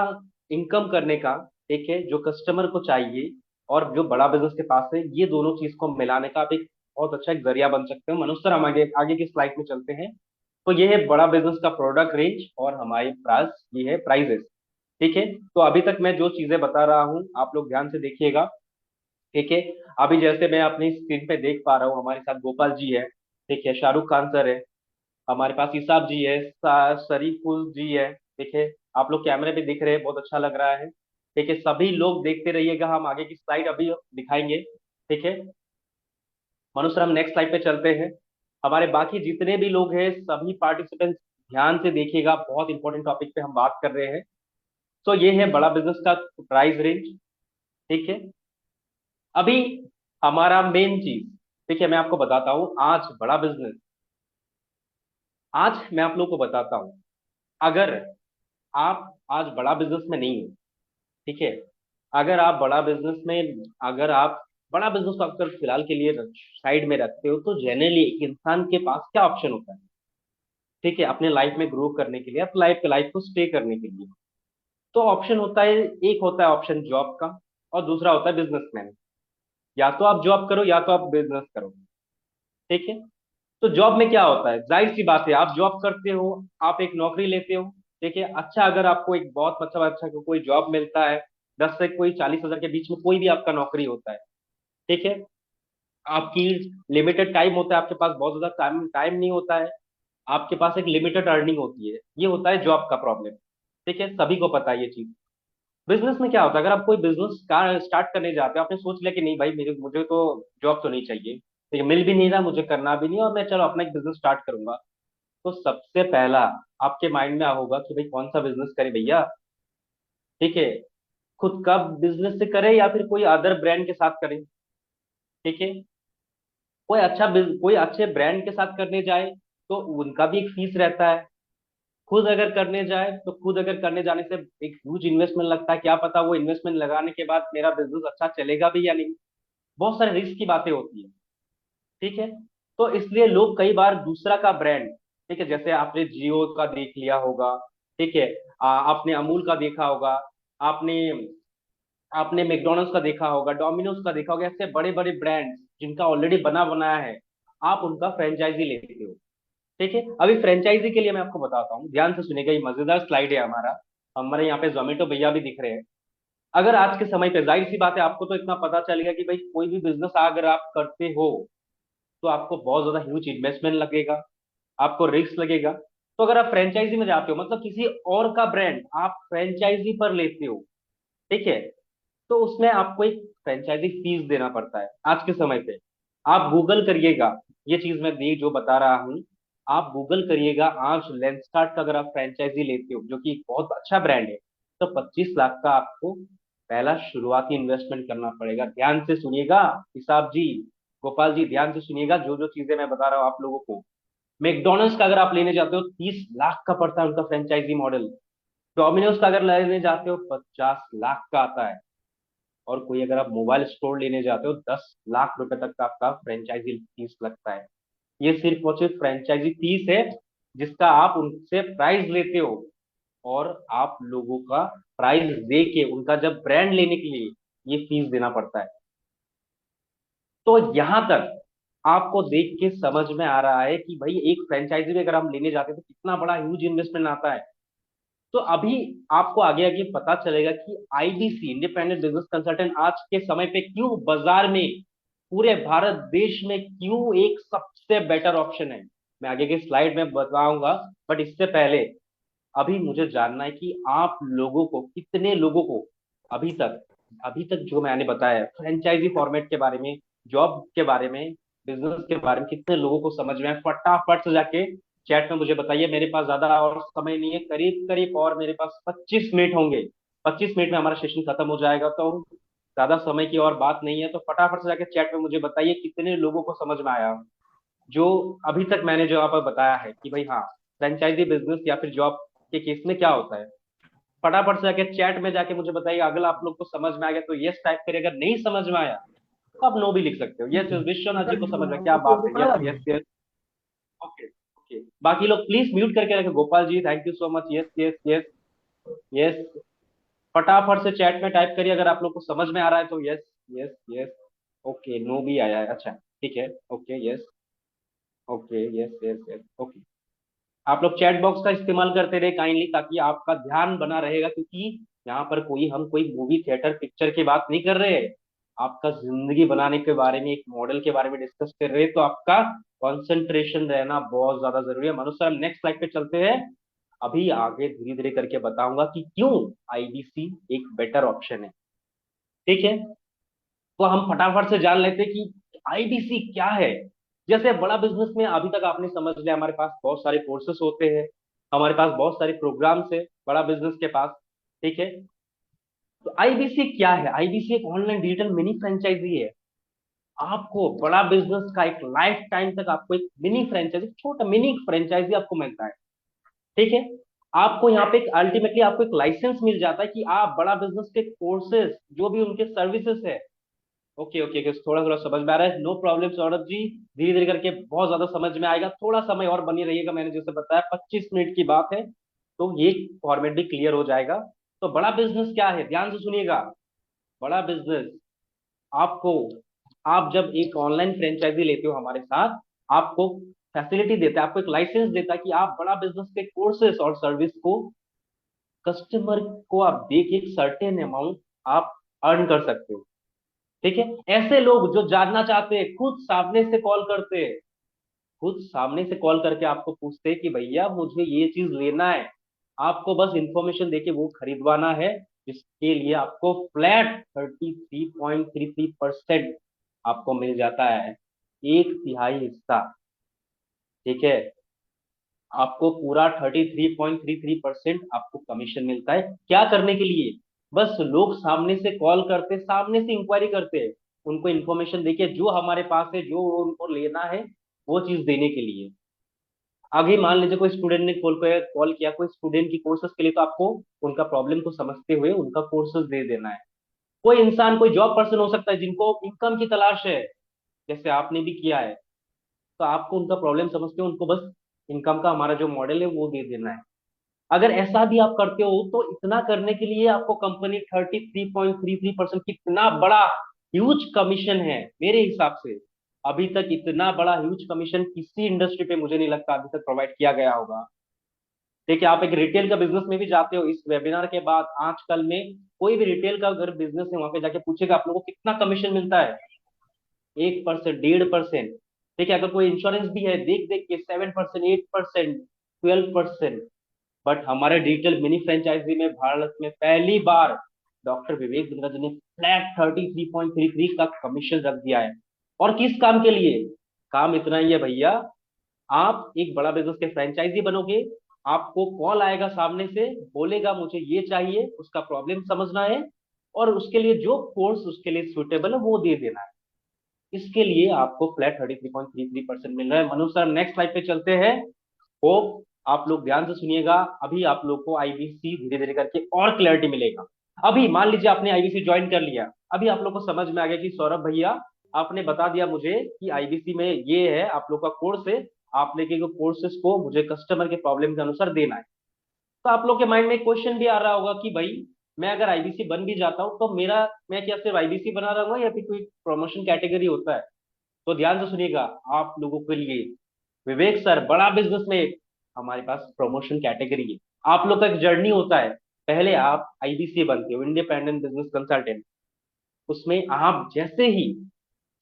इनकम करने का। ठीक है, जो कस्टमर को चाहिए और जो बड़ा बिजनेस के पास है, ये दोनों चीज को मिलाने का आप एक बहुत अच्छा एक जरिया बन सकते हो। मनुष्य सर, हम आगे आगे की स्लाइड में चलते हैं। तो ये है बड़ा बिजनेस का प्रोडक्ट रेंज और हमारी प्राइस, ये है प्राइजेस। ठीक है। तो अभी तक मैं जो चीजें बता रहा हूँ आप लोग ध्यान से देखिएगा। ठीक है। अभी जैसे मैं अपनी स्क्रीन पे देख पा रहा हूँ, हमारे साथ गोपाल जी है। ठीक है, शाहरुख खान सर है, हमारे पास ईसाब जी है, शरीफुल जी है। ठीक है, आप लोग कैमरे पे दिख रहे हैं, बहुत अच्छा लग रहा है। ठीक है, सभी लोग देखते रहिएगा, हम आगे की स्लाइड अभी दिखाएंगे। ठीक है, मनुष्य सर, हम नेक्स्ट स्लाइड पे चलते हैं। हमारे बाकी जितने भी लोग हैं सभी पार्टिसिपेंट्स ध्यान से देखिएगा, बहुत इंपॉर्टेंट टॉपिक पे हम बात कर रहे हैं। तो ये है बड़ा बिजनेस का प्राइस रेंज। ठीक है, अभी हमारा मेन चीज, ठीक है, मैं आपको बताता हूँ आज बड़ा बिजनेस। आज मैं आप लोगों को बताता हूँ, अगर आप आज बड़ा बिजनेस में नहीं हो, ठीक है, अगर आप बड़ा बिजनेस में, अगर आप बड़ा बिजनेस को अगर फिलहाल के लिए साइड में रखते हो, तो जनरली एक इंसान के पास क्या ऑप्शन होता है? ठीक है, अपने लाइफ में ग्रो करने के लिए, अपने लाइफ को स्टे करने के लिए। तो ऑप्शन होता है, एक होता है ऑप्शन जॉब का, और दूसरा होता है बिजनेसमैन। या तो आप जॉब करो या तो आप बिजनेस करो। ठीक है। तो जॉब में क्या होता है, जाहिर सी बात है, आप जॉब करते हो, आप एक नौकरी लेते हो। ठीक है, अच्छा, अगर आपको एक बहुत अच्छा कोई जॉब मिलता है, 10 से कोई 40 हजार के बीच में कोई भी आपका नौकरी होता है। ठीक है, आपकी लिमिटेड टाइम होता है, आपके पास बहुत ज्यादा टाइम टाइम नहीं होता है, आपके पास एक लिमिटेड अर्निंग होती है, ये होता है जॉब का प्रॉब्लम। ठीक है, सभी को पता है ये चीज। बिजनेस में क्या होता है, अगर आप कोई बिजनेस का स्टार्ट करने जाते हो, आपने सोच लिया कि नहीं भाई, मेरे मुझे तो जॉब तो नहीं चाहिए, ठीक है, मिल भी नहीं रहा, मुझे करना भी नहीं, और मैं चलो अपना एक बिजनेस स्टार्ट करूंगा। तो सबसे पहला आपके माइंड में होगा कि भाई कौन सा बिजनेस करे भैया। ठीक है, खुद का बिजनेस से करे या फिर कोई अदर ब्रांड के साथ करे। ठीक है, कोई अच्छे ब्रांड के साथ करने जाए तो उनका भी एक फीस रहता है। खुद अगर करने जाए तो खुद अगर करने जाने से एक ह्यूज इन्वेस्टमेंट लगता है, क्या पता वो इन्वेस्टमेंट लगाने के बाद मेरा बिजनेस अच्छा चलेगा भी या नहीं। बहुत सारे रिस्क की बातें होती है। ठीक है, तो इसलिए लोग कई बार दूसरा का ब्रांड, ठीक है, जैसे आपने जियो का देख लिया होगा। ठीक है, आपने अमूल का देखा होगा, आपने आपने मैकडोनल्ड्स का देखा होगा, डोमिनोज का देखा होगा, ऐसे बड़े बड़े ब्रांड जिनका ऑलरेडी बना बनाया है, आप उनका फ्रेंचाइजी लेते हो। ठीक है, अभी फ्रेंचाइजी के लिए मैं आपको बताता हूँ, ध्यान से सुनिएगा, ये मजेदार स्लाइड है हमारा। हमारे यहाँ पे जोमेटो भैया भी दिख रहे हैं। अगर आज के समय पे, जाहिर सी बात है, आपको तो इतना पता चलेगा कि भाई कोई भी बिजनेस अगर आप करते हो तो आपको बहुत ज्यादा ह्यूज इन्वेस्टमेंट लगेगा, आपको रिस्क लगेगा। तो अगर आप फ्रेंचाइजी में जाते हो, मतलब किसी और का ब्रांड आप फ्रेंचाइजी पर लेते हो, ठीक है, तो उसमें आपको एक फ्रेंचाइजी फीस देना पड़ता है आज के समय पे। आप गूगल करिएगा, ये चीज मैं दी जो बता रहा हूँ, आप गूगल करिएगा, आज लेंसकार्ट का अगर आप फ्रेंचाइजी लेते हो, जो कि एक बहुत अच्छा ब्रांड है, तो 25 लाख का आपको पहला शुरुआती इन्वेस्टमेंट करना पड़ेगा। ध्यान से सुनिएगा हिसाब जी, गोपाल जी, ध्यान से सुनिएगा जो जो चीजें मैं बता रहा हूँ आप लोगों को। मैकडोनल्ड्स का अगर आप लेने जाते हो 30 लाख का पड़ता है उनका फ्रेंचाइजी मॉडल। डोमिनोज का अगर लेने जाते हो 50 लाख का आता है। और कोई अगर आप मोबाइल स्टोर लेने जाते हो 10 लाख रुपए तक का आपका फ्रेंचाइजी फीस लगता है। ये सिर्फ और सिर्फ फ्रेंचाइजी फीस है, जिसका आप उनसे प्राइस लेते हो, और आप लोगों का प्राइस दे के उनका जब ब्रांड लेने के लिए ये फीस देना पड़ता है। तो यहां तक आपको देख के समझ में आ रहा है कि भाई एक फ्रेंचाइजी में अगर हम लेने जाते हैं तो कितना बड़ा ह्यूज इन्वेस्टमेंट आता है। तो अभी आपको आगे आगे पता चलेगा कि आईबीसी, इंडिपेंडेंट बिजनेस कंसल्टेंट, आज के समय पे क्यों बाजार में, पूरे भारत देश में क्यों एक सबसे बेटर ऑप्शन है। मैं आगे के स्लाइड में बताऊंगा, बट इससे पहले अभी मुझे जानना है कि आप लोगों को, कितने लोगों को अभी तक अभी तक जो मैंने बताया फ्रेंचाइजी फॉर्मेट के बारे में, जॉब के बारे में, बिजनेस के बारे में, कितने लोगों को समझ में है, फटाफट से जाके चैट में मुझे बताइए। मेरे पास ज्यादा और समय नहीं है, करीब करीब और मेरे पास 25 मिनट होंगे, 25 मिनट में हमारा सेशन खत्म हो जाएगा। तो ज्यादा समय की और बात नहीं है, तो फटाफट से जाके चैट में मुझे बताइए कितने लोगों को समझ में आया जो अभी तक मैंने जो आपको बताया है कि भाई हाँ, फ्रेंचाइजी बिजनेस या फिर जॉब के केस में क्या होता है। फटाफट से जाके चैट में जाके मुझे बताइए, अगर आप लोग को समझ में आ गया तो यस टाइप करिए, अगर नहीं समझ में आया तो आप नो भी लिख सकते हो। यस विश्वनाथ जी को समझ में, क्या बात है, yes yes yes. Okay okay, बाकी लोग प्लीज म्यूट करके रखें। Gopal ji thank you so much, yes yes yes yes. फटाफट से चैट में टाइप करिए अगर आप लोग को समझ में आ रहा है तो yes yes yes. Okay no भी आया है, अच्छा ठीक है, okay yes, okay yes yes yes okay. आप लोग चैट बॉक्स का इस्तेमाल करते रहे काइंडली, ताकि आपका ध्यान बना रहेगा, क्योंकि यहाँ पर हम कोई मूवी थिएटर पिक्चर की बात नहीं कर रहे हैं। आपका जिंदगी बनाने के बारे में, एक मॉडल के बारे में डिस्कस कर रहे हैं, तो आपका कंसंट्रेशन रहना बहुत ज्यादा जरूरी है। मनुष्य सर नेक्स्ट स्लाइड पे चलते हैं। अभी आगे धीरे धीरे करके बताऊंगा कि क्यों आईबीसी एक बेटर ऑप्शन है। ठीक है, तो हम फटाफट से जान लेते हैं कि आईबीसी क्या है। जैसे बड़ा बिजनेस में अभी तक आपने समझ लिया, हमारे पास बहुत सारे कोर्सेस होते हैं, हमारे पास बहुत सारे प्रोग्राम्स है बड़ा बिजनेस के पास। ठीक है, तो आईबीसी क्या है? आईबीसी एक ऑनलाइन डिजिटल मिनी फ्रेंचाइजी है। आपको बड़ा बिजनेस का एक लाइफ टाइम तक आपको एक मिनी फ्रेंचाइजी, छोटा मिनी फ्रेंचाइजी आपको मिलता है। ठीक है, आपको यहाँ पे अल्टीमेटली आपको एक लाइसेंस मिल जाता है कि आप बड़ा बिजनेस के कोर्सेज, जो भी उनके सर्विसेज है। ओके ओके ओके, थोड़ा थोड़ा समझ में आ रहा है, नो प्रॉब्लम सौरभ जी, धीरे धीरे करके बहुत ज्यादा समझ में आएगा। थोड़ा समय और बनी रहिएगा, मैंने जैसे बताया 25 मिनट की बात है, तो ये फॉर्मेट भी क्लियर हो जाएगा। तो बड़ा बिजनेस क्या है, ध्यान से सुनिएगा। बड़ा बिजनेस आपको, आप जब एक ऑनलाइन फ्रेंचाइजी लेते हो हमारे साथ, आपको फैसिलिटी देता है, आपको एक लाइसेंस देता है कि आप बड़ा बिजनेस के कोर्सेस और सर्विस को कस्टमर को आप दे के एक सर्टेन अमाउंट आप अर्न कर सकते हो। ठीक है, ऐसे लोग जो जानना चाहते हैं खुद सामने से कॉल करते हैं, खुद सामने से कॉल करके आपको पूछते हैं कि भैया मुझे ये चीज लेना है, आपको बस इंफॉर्मेशन देके वो खरीदवाना है, जिसके लिए आपको फ्लैट 33.33% आपको मिल जाता है, एक तिहाई हिस्सा। ठीक है, आपको पूरा 33.33% आपको कमीशन मिलता है। क्या करने के लिए? बस लोग सामने से कॉल करते, सामने से इंक्वायरी करते हैं, उनको इन्फॉर्मेशन देके जो हमारे पास है, जो उनको लेना है, वो चीज देने के लिए। आगे मान लीजिए कोई स्टूडेंट ने कॉल किया कोई स्टूडेंट की कोर्सेज के लिए, तो आपको उनका प्रॉब्लम को समझते हुए उनका कोर्सेज दे देना है। कोई इंसान, कोई जॉब पर्सन हो सकता है जिनको इनकम की तलाश है, जैसे आपने भी किया है, तो आपको उनका प्रॉब्लम समझते हो, उनको बस इनकम का हमारा जो मॉडल है वो दे देना है। अगर ऐसा भी आप करते हो तो इतना करने के लिए आपको कंपनी 33.33%, कितना बड़ा ह्यूज कमीशन है मेरे हिसाब से। अभी तक इतना बड़ा ह्यूज कमीशन किसी इंडस्ट्री पे मुझे नहीं लगता अभी तक प्रोवाइड किया गया होगा। ठीक है, आप एक रिटेल का बिजनेस में भी जाते हो, इस वेबिनार के बाद आजकल में कोई भी रिटेल का अगर बिजनेस है, वहां पे जाके पूछेगा आप लोगों को कितना कमीशन मिलता है, 1%, 1.5%। ठीक है, अगर कोई इंश्योरेंस भी है, देख देख के 7%, 8%, 12%। बट हमारे डिजिटल मिनी फ्रेंचाइजी में भारत में पहली बार डॉक्टर विवेक बिंद्रा जी ने फ्लैट 33.33 का कमीशन रख दिया है। और किस काम के लिए? काम इतना ही है भैया, आप एक बड़ा बिजनेस के फ्रेंचाइजी बनोगे, आपको कॉल आएगा सामने से, बोलेगा मुझे ये चाहिए, उसका प्रॉब्लम समझना है, और उसके लिए जो कोर्स उसके लिए सुटेबल है वो दे देना है। इसके लिए आपको फ्लैट 33.33% मिल रहा है। मनु सर नेक्स्ट स्लाइड पे चलते हैं। होप आप लोग ध्यान से सुनिएगा, अभी आप लोग को आईबीसी धीरे धीरे करके और क्लैरिटी मिलेगा। अभी मान लीजिए आपने आईबीसी ज्वाइन कर लिया, अभी आप लोग को समझ में आ गया कि सौरभ भैया आपने बता दिया मुझे कि आईबीसी में ये है आप लोग का कोर्स है, आप लेके कोर्सेस को मुझे कस्टमर के प्रॉब्लम के अनुसार देना है। तो आप लोग के माइंड में क्वेश्चन भी आ रहा होगा कि भाई मैं अगर आईबीसी बन भी जाता हूँ तो मेरा, मैं क्या सिर्फ आईबीसी बना रहूंगा या फिर कोई प्रमोशन कैटेगरी होता है? तो ध्यान से सुनिएगा, आप लोगों के लिए विवेक सर बड़ा बिजनेस में हमारे पास प्रमोशन कैटेगरी है। आप लोग का एक जर्नी होता है, पहले आप आईबीसी बनते हो, इंडिपेंडेंट बिजनेस कंसल्टेंट। उसमें आप जैसे ही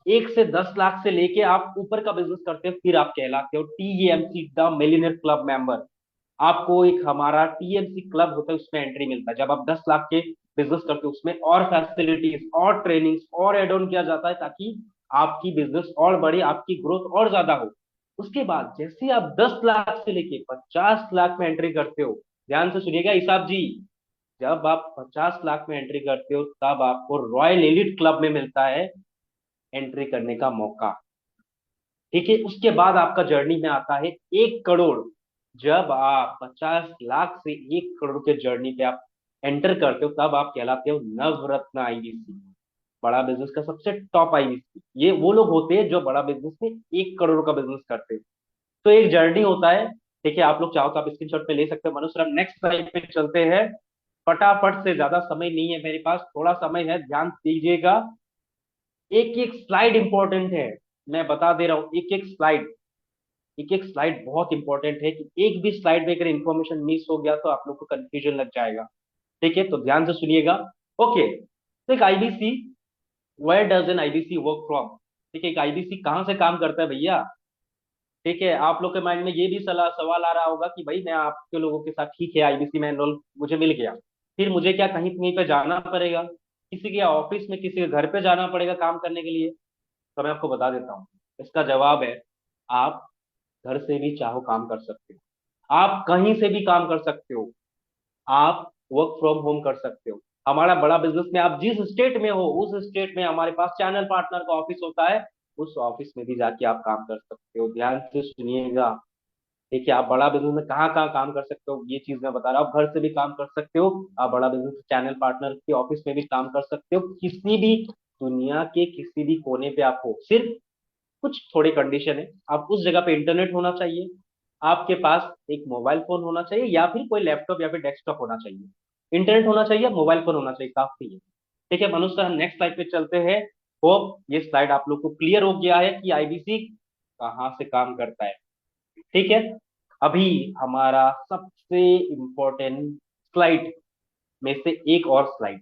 1 से 10 लाख से लेके आप ऊपर का बिजनेस करते हो, फिर आप कहलाते हो TMC the millionaire club member. आपको एक हमारा टीएमसी क्लब होता है, उसमें एंट्री मिलता है। जब आप 10 लाख के बिजनेस करते हो, उसमें और फैसिलिटीज और ट्रेनिंग्स और एड ऑन किया जाता है, ताकि आपकी बिजनेस और बढ़े, आपकी ग्रोथ और ज्यादा हो। उसके बाद जैसे आप 10 लाख से लेके 50 लाख में एंट्री करते हो, ध्यान से सुनिएगा हिसाब जी, जब आप 50 लाख में एंट्री करते हो तब आपको रॉयल एलिट क्लब में मिलता है एंट्री करने का मौका। ठीक है, उसके बाद आपका जर्नी में आता है 1 करोड़। जब आप 50 लाख से 1 करोड़ के जर्नी पे आप एंटर करते हो तब आप कहलाते हो नवरत्न आईबीसी, बड़ा बिजनेस का सबसे टॉप आईबीसी। ये वो लोग होते हैं जो बड़ा बिजनेस में 1 करोड़ का बिजनेस करते हैं। तो एक जर्नी होता है। देखिए आप लोग चाहो तो आप स्क्रीनशॉट पे ले सकते हो। मनुष्य सर, हम नेक्स्ट स्लाइड पे चलते हैं फटाफट से, ज्यादा समय नहीं है मेरे पास, थोड़ा समय है, ध्यान दीजिएगा। एक एक स्लाइड इंपॉर्टेंट है, मैं बता दे रहा हूँ, एक एक स्लाइड, एक एक स्लाइड बहुत इंपॉर्टेंट है कि एक भी स्लाइड में अगर इंफॉर्मेशन मिस हो गया तो आप लोग को कंफ्यूजन लग जाएगा। ठीक है, तो ध्यान से सुनिएगा। ओके, तो एक IBC, where does an IBC work from? ठीक है, एक आईबीसी कहाँ से काम करता है भैया? ठीक है, आप लोग के माइंड में ये भी सलाह सवाल आ रहा होगा कि भाई मैं आपके लोगों के साथ, ठीक है आईबीसी में एनरोल मुझे मिल गया, फिर मुझे क्या कहीं कहीं पे जाना पड़ेगा, किसी के ऑफिस में, किसी के घर पे जाना पड़ेगा काम करने के लिए? तो मैं आपको बता देता हूँ, इसका जवाब है आप घर से भी चाहो काम कर सकते हो, आप कहीं से भी काम कर सकते हो, आप वर्क फ्रॉम होम कर सकते हो। हमारा बड़ा बिजनेस में आप जिस स्टेट में हो उस स्टेट में हमारे पास चैनल पार्टनर का ऑफिस होता है, उस ऑफिस में भी जाके आप काम कर सकते हो। ध्यान से सुनिएगा। देखिए आप बड़ा बिजनेस में कहाँ कहाँ काम कर सकते हो, ये चीज मैं बता रहा हूँ। घर से भी काम कर सकते हो, आप बड़ा बिजनेस चैनल पार्टनर के ऑफिस में भी काम कर सकते हो, किसी भी दुनिया के किसी भी कोने पे आप हो। सिर्फ कुछ थोड़े कंडीशन है, आप उस जगह पे इंटरनेट होना चाहिए, आपके पास एक मोबाइल फोन होना चाहिए या फिर कोई लैपटॉप या फिर डेस्कटॉप होना चाहिए। इंटरनेट होना चाहिए, मोबाइल फोन होना चाहिए, काफी है। ठीक है मनुष्य, हम नेक्स्ट स्लाइड पे चलते हैं। होप ये स्लाइड आप लोग को क्लियर हो गया है कि आईबीसी कहाँ से काम करता है। ठीक है, अभी हमारा सबसे इंपॉर्टेंट स्लाइड में से एक और स्लाइड,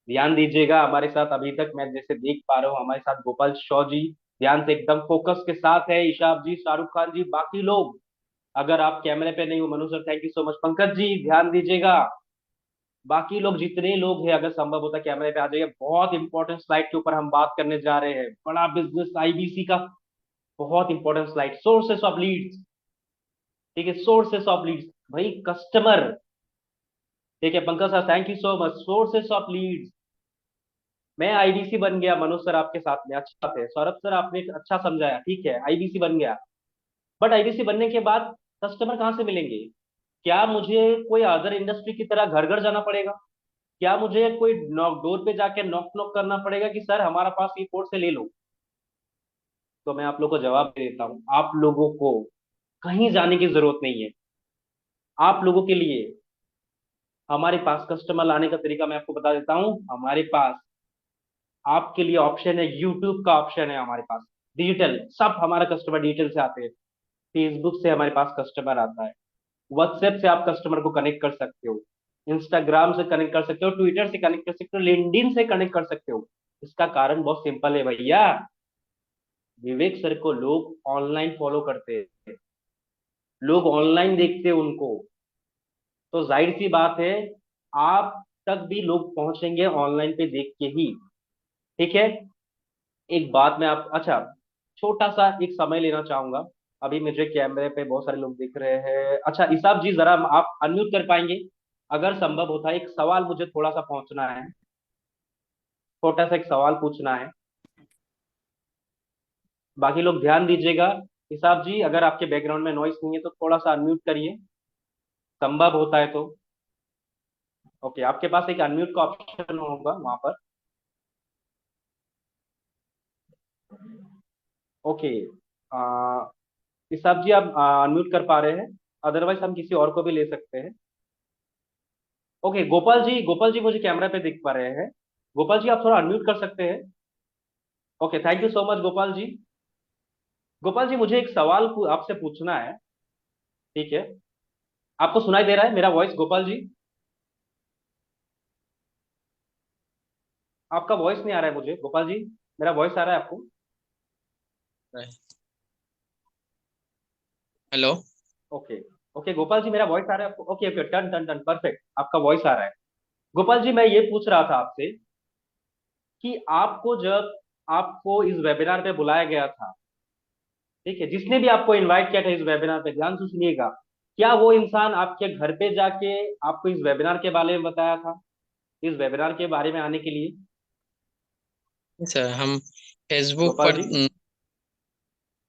ध्यान दीजिएगा हमारे साथ। अभी तक मैं जैसे देख पा रहा हूँ हमारे साथ गोपाल शॉ जी ध्यान से एकदम फोकस के साथ है, ईशाब जी, शाहरुख खान जी, बाकी लोग अगर आप कैमरे पे नहीं हो, Manu sir thank you so much, Pankaj ji ध्यान दीजिएगा, बाकी लोग जितने लोग हैं अगर संभव होता कैमरे पे आ जाइए। बहुत इंपॉर्टेंट स्लाइड के ऊपर हम बात करने जा रहे हैं, बड़ा बिजनेस आईबीसी का बहुत important slide, sources of leads. ठीक है, सोर्सेस ऑफ लीड्स, भाई कस्टमर। ठीक है Pankaj sir thank you so much, sources of leads. मैं आईबीसी बन गया मनोज सर आपके साथ में, अच्छा थे सौरभ सर, आपने अच्छा समझाया, ठीक है आईबीसी बन गया। बट आईबीसी बनने के बाद कस्टमर कहाँ से मिलेंगे? क्या मुझे कोई अदर इंडस्ट्री की तरह घर घर जाना पड़ेगा? क्या मुझे कोई नॉक डोर पे जाके नॉक नॉक करना पड़ेगा कि सर हमारा पास ये कोर्स है ले लो? तो मैं आप लोगों को जवाब दे देता हूँ, आप लोगों को कहीं जाने की जरूरत नहीं है। आप लोगों के लिए हमारे पास कस्टमर लाने का तरीका मैं आपको बता देता हूँ। हमारे पास आपके लिए ऑप्शन है, यूट्यूब का ऑप्शन है हमारे पास, डिजिटल सब हमारा कस्टमर डिजिटल से आते हैं। फेसबुक से हमारे पास कस्टमर आता है, व्हाट्सएप से आप कस्टमर को कनेक्ट कर सकते हो, इंस्टाग्राम से कनेक्ट कर सकते हो, ट्विटर से कनेक्ट कर सकते हो, लिंक्डइन से कनेक्ट कर सकते हो। इसका कारण बहुत सिंपल है भैया, विवेक सर को लोग ऑनलाइन फॉलो करते हैं, लोग ऑनलाइन देखते हैं उनको, तो जाहिर सी बात है आप तक भी लोग पहुंचेंगे ऑनलाइन पे देख के ही। ठीक है, एक बात मैं आप, अच्छा छोटा सा एक समय लेना चाहूंगा। अभी मुझे कैमरे पे बहुत सारे लोग दिख रहे हैं। अच्छा इसाब जी जरा आप अनम्यूट कर पाएंगे अगर संभव होता है? एक सवाल मुझे थोड़ा सा पहुंचना है, छोटा सा एक सवाल पूछना है, बाकी लोग ध्यान दीजिएगा। इसाब जी अगर आपके बैकग्राउंड में नॉइस नहीं है तो थोड़ा सा अनम्यूट करिए, संभव होता है तो। ओके, आपके पास एक अनम्यूट का ऑप्शन होगा वहां पर। ओके, इसाब जी आप अनम्यूट कर पा रहे हैं, अदरवाइज हम किसी और को भी ले सकते हैं। ओके गोपाल जी, गोपाल जी मुझे कैमरा पे दिख पा रहे हैं, गोपाल जी आप थोड़ा अनम्यूट कर सकते हैं। Okay thank you so much Gopal ji. Gopal ji मुझे एक सवाल आपसे पूछना है, ठीक है? आपको सुनाई दे रहा है मेरा वॉइस गोपाल जी? आपका वॉइस नहीं आ रहा है मुझे गोपाल जी, मेरा वॉइस आ रहा है आपको? Hello. Okay, okay Gopal ji मेरा वॉइस आ रहा है आपको? ओके ओके, टन टन टन परफेक्ट, आपका वॉइस आ रहा है। गोपाल जी मैं ये पूछ रहा था आपसे कि आपको जब आपको इस वेबिनार पे बुलाया गया था, ठीक है, जिसने भी आपको इनवाइट किया था इस वेबिनार पे, ध्यान से सुनिएगा, क्या वो इंसान आपके घर पे जाके आपको इस वेबिनार के बारे में बताया था, इस वेबिनार के बारे में आने के लिए? सर हम फेसबुक गोपाल पर जी,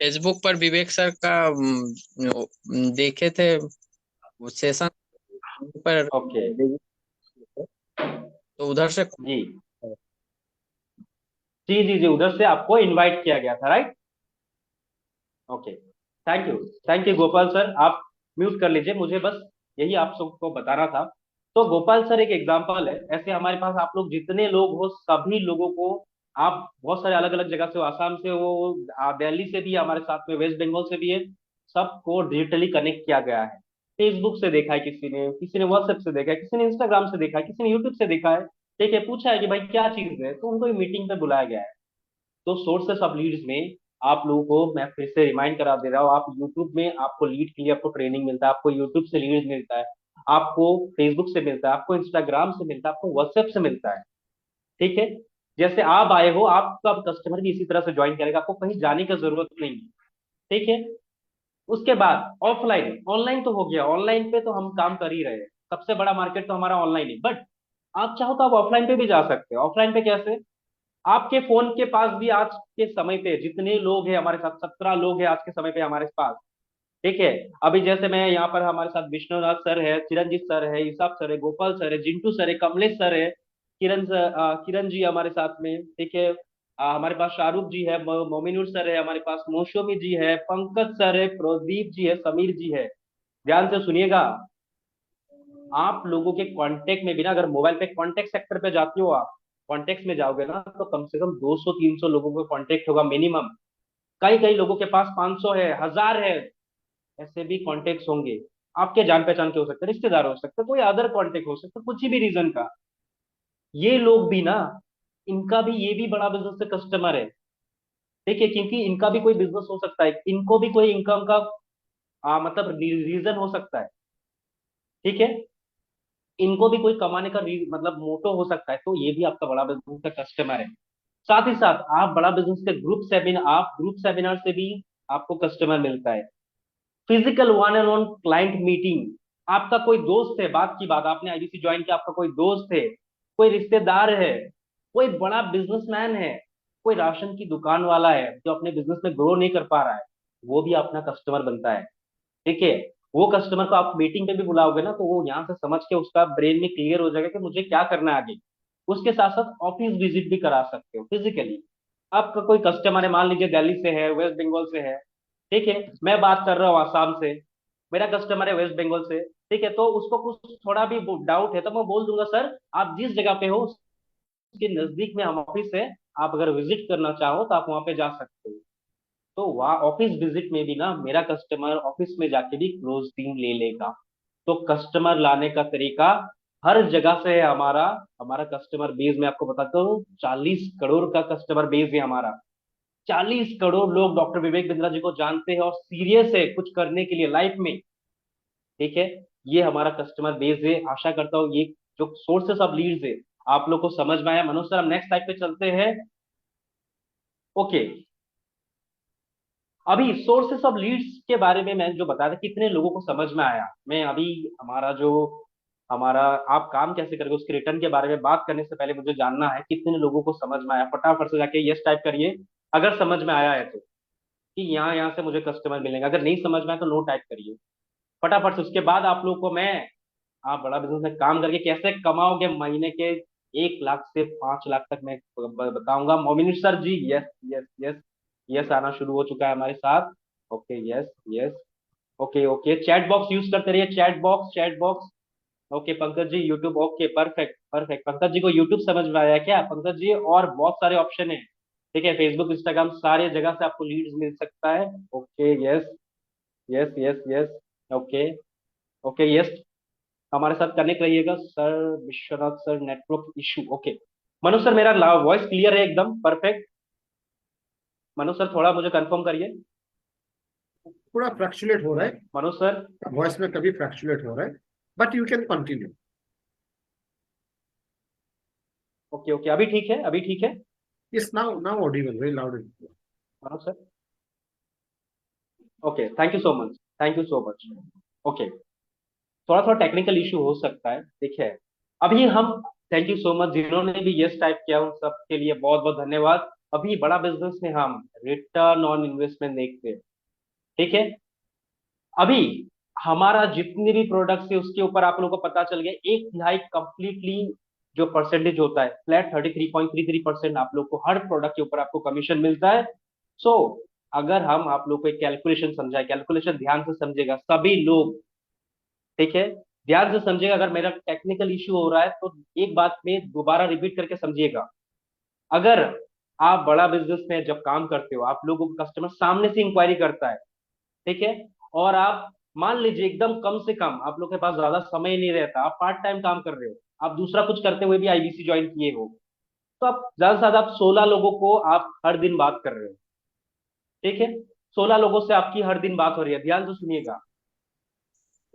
फेसबुक पर विवेक सर का देखे थे सेशन पर। ओके तो उधर से जी जी जी जी, उधर से आपको इनवाइट किया गया था, right? Okay, thank you Gopal sir, आप म्यूट कर लीजिए, मुझे बस यही आप सबको बताना था। तो गोपाल सर एक एग्जांपल है, ऐसे हमारे पास आप लोग जितने लोग हो सभी लोगों को, आप बहुत सारे अलग अलग जगह से हो, आसाम से हो, दिल्ली से भी है, हमारे साथ में वेस्ट बंगाल से भी है, सबको डिजिटली कनेक्ट किया गया है। फेसबुक से देखा है किसी ने व्हाट्सएप से देखा है, किसी ने इंस्टाग्राम से देखा है, किसी ने यूट्यूब से देखा है। ठीक है, पूछा है कि भाई क्या चीज है, तो उनको मीटिंग पे बुलाया गया है। तो सोर्सेस ऑफ लीड्स में आप लोगों को मैं फिर से रिमाइंड करा दे रहा हूँ, आप यूट्यूब में आपको लीड के लिए आपको ट्रेनिंग मिलता है, आपको यूट्यूब से लीड मिलता है, आपको फेसबुक से मिलता है, आपको इंस्टाग्राम से मिलता है, आपको व्हाट्सएप से मिलता है। ठीक है, जैसे आप आए हो, आपका कस्टमर भी इसी तरह से ज्वाइन करेगा, आपको कहीं जाने की जरूरत नहीं है। ठीक है, उसके बाद ऑफलाइन, ऑनलाइन तो हो गया, ऑनलाइन पे तो हम काम कर ही रहे हैं, सबसे बड़ा मार्केट तो हमारा ऑनलाइन है, बट आप चाहो तो आप ऑफलाइन पे भी जा सकते हो। ऑफलाइन पे कैसे? आपके फोन के पास भी आज के समय पे जितने लोग हैं हमारे साथ, 17 लोग हैं आज के समय पे हमारे पास। ठीक है, अभी जैसे मैं यहाँ पर, हमारे साथ विष्णुनाथ सर है, चिरंजीत सर है, ईसाब सर है, गोपाल सर है, जिंटू सर है, कमलेश सर है, किरण जी हमारे साथ में। ठीक है, हमारे पास शाहरुख जी है, मोमिनुर सर है, हमारे पास मौसमी जी है, पंकज सर है, प्रदीप जी है, समीर जी है। ध्यान से सुनिएगा, आप लोगों के कांटेक्ट में भी ना, अगर मोबाइल पे कांटेक्ट सेक्टर पे जाती हो, आप कॉन्टेक्ट में जाओगे ना, तो कम से कम 200-300 लोगों का कांटेक्ट होगा मिनिमम। कई कई लोगों के पास 500 है, 1000 है, ऐसे भी कॉन्टेक्ट होंगे। आपके जान पहचान के हो सकते हैं, रिश्तेदार हो सकते हैं, कोई अदर कॉन्टेक्ट हो सकता है, कुछ ही भी रीजन का। ये लोग भी ना, इनका भी, ये भी बड़ा बिजनेस से कस्टमर है। ठीक है, क्योंकि इनका भी कोई बिजनेस हो सकता है, इनको भी कोई इनकम का मतलब रीजन हो सकता है। ठीक है, इनको भी कोई कमाने का मतलब मोटो हो सकता है, तो ये भी आपका बड़ा बिजनेस का कस्टमर है। साथ ही साथ आप बड़ा बिजनेस के ग्रुप सेमिनार से भी आपको कस्टमर मिलता है। Physical one and one client meeting, आपका कोई दोस्त है, बात की बात, आपने आईबीसी ज्वाइन किया, आपका कोई दोस्त है, कोई रिश्तेदार है, कोई बड़ा बिजनेसमैन है, कोई राशन की दुकान वाला है जो अपने बिजनेस में ग्रो नहीं कर पा रहा है, वो भी अपना कस्टमर बनता है। ठीक है, वो कस्टमर को आप मीटिंग पे भी बुलाओगे ना, तो वो यहाँ से समझ के उसका ब्रेन में क्लियर हो जाएगा कि मुझे क्या करना है आगे। उसके साथ साथ ऑफिस विजिट भी करा सकते हो फिजिकली। आपका कोई कस्टमर है, मान लीजिए दिल्ली से है, वेस्ट बंगाल से है। ठीक है, मैं बात कर रहा हूँ आसाम से, मेरा कस्टमर है वेस्ट बंगाल से। ठीक है, तो उसको कुछ थोड़ा भी डाउट है तो मैं बोल दूंगा, सर आप जिस जगह पे हो उसके नजदीक में हम ऑफिस है, आप अगर विजिट करना चाहो तो आप वहां पे जा सकते हो। तो वहाँ ऑफिस विजिट में भी ना मेरा कस्टमर ऑफिस में जाके भी क्लोजिंग ले लेगा। तो कस्टमर लाने का तरीका हर जगह से है हमारा। हमारा कस्टमर बेस मैं आपको बताता हूँ, 40 करोड़ का कस्टमर बेस है हमारा। 40 करोड़ लोग डॉक्टर विवेक बिंद्रा जी को जानते हैं और सीरियस है कुछ करने के लिए लाइफ में। ठीक है, ये हमारा कस्टमर बेस है। आशा करता हूँ ये जो सोर्सेस ऑफ लीड्स है आप लोग को समझ में आया। मनोज सर, हम नेक्स्ट टाइप पे चलते हैं। ओके, अभी सोर्सेस ऑफ लीड्स के बारे में मैं जो बताया था, कितने लोगों को समझ में आया? मैं अभी हमारा आप काम कैसे करोगे उसके रिटर्न के बारे में बात करने से पहले मुझे जानना है कितने लोगों को समझ में आया। फटाफट से जाके यस टाइप करिए अगर समझ में आया है तो, कि यहाँ यहाँ से मुझे कस्टमर मिलेंगे। अगर नहीं समझ में आया तो नो टाइप करिए फटाफट से। उसके बाद आप लोग को मैं, आप बड़ा बिजनेस में काम करके कैसे कमाओगे महीने के 1 लाख से 5 लाख तक मैं बताऊंगा। Momini sir ji, yes yes yes, yes आना शुरू हो चुका है हमारे साथ। Okay, yes yes, okay okay, chat box use करते रहिए, chat box. Okay Pankaj ji, YouTube, okay perfect perfect. Pankaj ji को यूट्यूब समझ में आया क्या पंकज जी? और बहुत सारे ऑप्शन है। ठीक है, फेसबुक इंस्टाग्राम सारे जगह से आपको लीड्स मिल सकता है। Okay, yes yes yes yes, okay okay, yes, हमारे साथ कनेक्ट रहिएगा sir. Vishwanath sir, network issue, okay. Manu sir, मेरा वॉइस क्लियर है एकदम परफेक्ट? मनु सर थोड़ा मुझे कंफर्म करिए। थोड़ा फ्रैक्चुलेट हो रहा है, मनु सर, वॉइस में कभी फ्रैक्चुलेट हो रहा है, but you can continue. Okay okay, अभी ठीक है, अभी ठीक है। Yes, now audible, very loud and clear. Manu sir, okay, thank you so much, thank you so much. Okay, थोड़ा थोड़ा टेक्निकल इशू हो सकता है, देखिए अभी हम, थैंक यू सो मच जिन्होंने भी यस टाइप किया उन सबके लिए बहुत बहुत धन्यवाद। अभी बड़ा बिजनेस में हम रिटर्न ऑन इन्वेस्टमेंट देखते हैं। ठीक है, अभी हमारा जितने भी प्रोडक्ट्स है उसके ऊपर आप लोगों को पता चल गया, 1/3 कंप्लीटली जो परसेंटेज होता है फ्लैट 33.33% आप लोग को हर प्रोडक्ट के ऊपर आपको कमीशन मिलता है। सो अगर हम आप लोग को एक कैलकुलेशन समझाए, कैलकुलेशन ध्यान से समझेगा सभी लोग, ठीक है, ध्यान से समझिएगा। अगर मेरा टेक्निकल इश्यू हो रहा है तो एक बात में दोबारा रिपीट करके समझिएगा। अगर आप बड़ा बिजनेस में जब काम करते हो, आप लोगों को कस्टमर सामने से इंक्वायरी करता है, ठीक है, और आप मान लीजिए एकदम कम से कम आप लोग के पास ज्यादा समय नहीं रहता, आप पार्ट टाइम काम कर रहे हो, आप दूसरा कुछ करते हुए भी आईबीसी ज्वाइन किए हो, तो आप ज्यादा से ज्यादा आप 16 लोगों को आप हर दिन बात कर रहे हो, ठीक है, 16 लोगों से आपकी हर दिन बात हो रही है। ध्यान से सुनिएगा,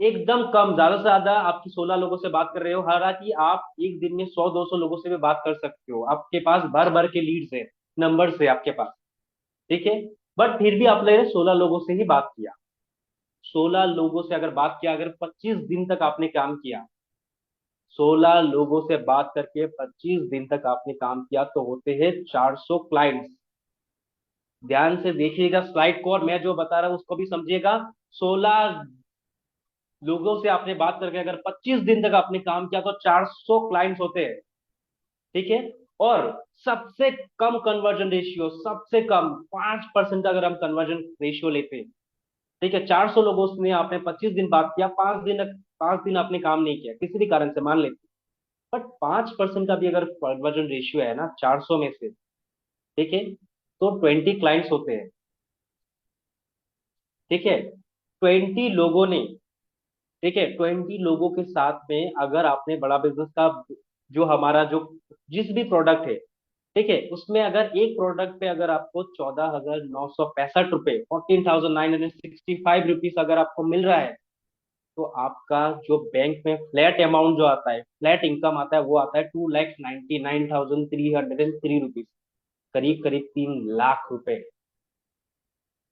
एकदम कम, ज्यादा से ज्यादा आपकी 16 लोगों से बात कर रहे हो। हालांकि आप एक दिन में 100-200 लोगों से भी बात कर सकते हो, आपके पास भर भर के लीड्स है, नंबर है आपके पास, ठीक है, बट फिर भी आपने 16 लोगों से ही बात किया। 16 लोगों से अगर बात किया, अगर 25 दिन तक आपने काम किया, 16 लोगों से बात करके 25 दिन तक आपने काम किया, तो होते हैं 400 क्लाइंट्स। ध्यान से देखिएगा स्लाइड को, और मैं जो बता रहा हूं उसको भी समझिएगा। 16 लोगों से आपने बात करके अगर 25 दिन तक आपने काम किया तो 400 क्लाइंट्स होते हैं, ठीक है। और सबसे कम कन्वर्जन रेशियो, सबसे कम 5% अगर हम कन्वर्जन रेशियो लेते हैं, ठीक है, 400 लोगों ने आपने 25 दिन बात किया, 5 दिन आपने काम नहीं किया किसी भी कारण से मान लेते, बट 5% का भी अगर कन्वर्जन रेशियो है ना 400 में से, ठीक है, तो 20 क्लाइंट्स होते हैं, ठीक है, 20 लोगों ने, ठीक है, 20 लोगों के साथ में अगर आपने बड़ा बिजनेस का जो हमारा जो जिस भी प्रोडक्ट है, ठीक है, उसमें अगर एक प्रोडक्ट पे अगर आपको 14,965 रुपए, 14,965 रुपीज अगर आपको मिल रहा है, तो आपका जो बैंक में फ्लैट अमाउंट जो आता है, फ्लैट इनकम आता है, वो आता है 2,99,303 रुपीज, करीब करीब 3 लाख रुपए,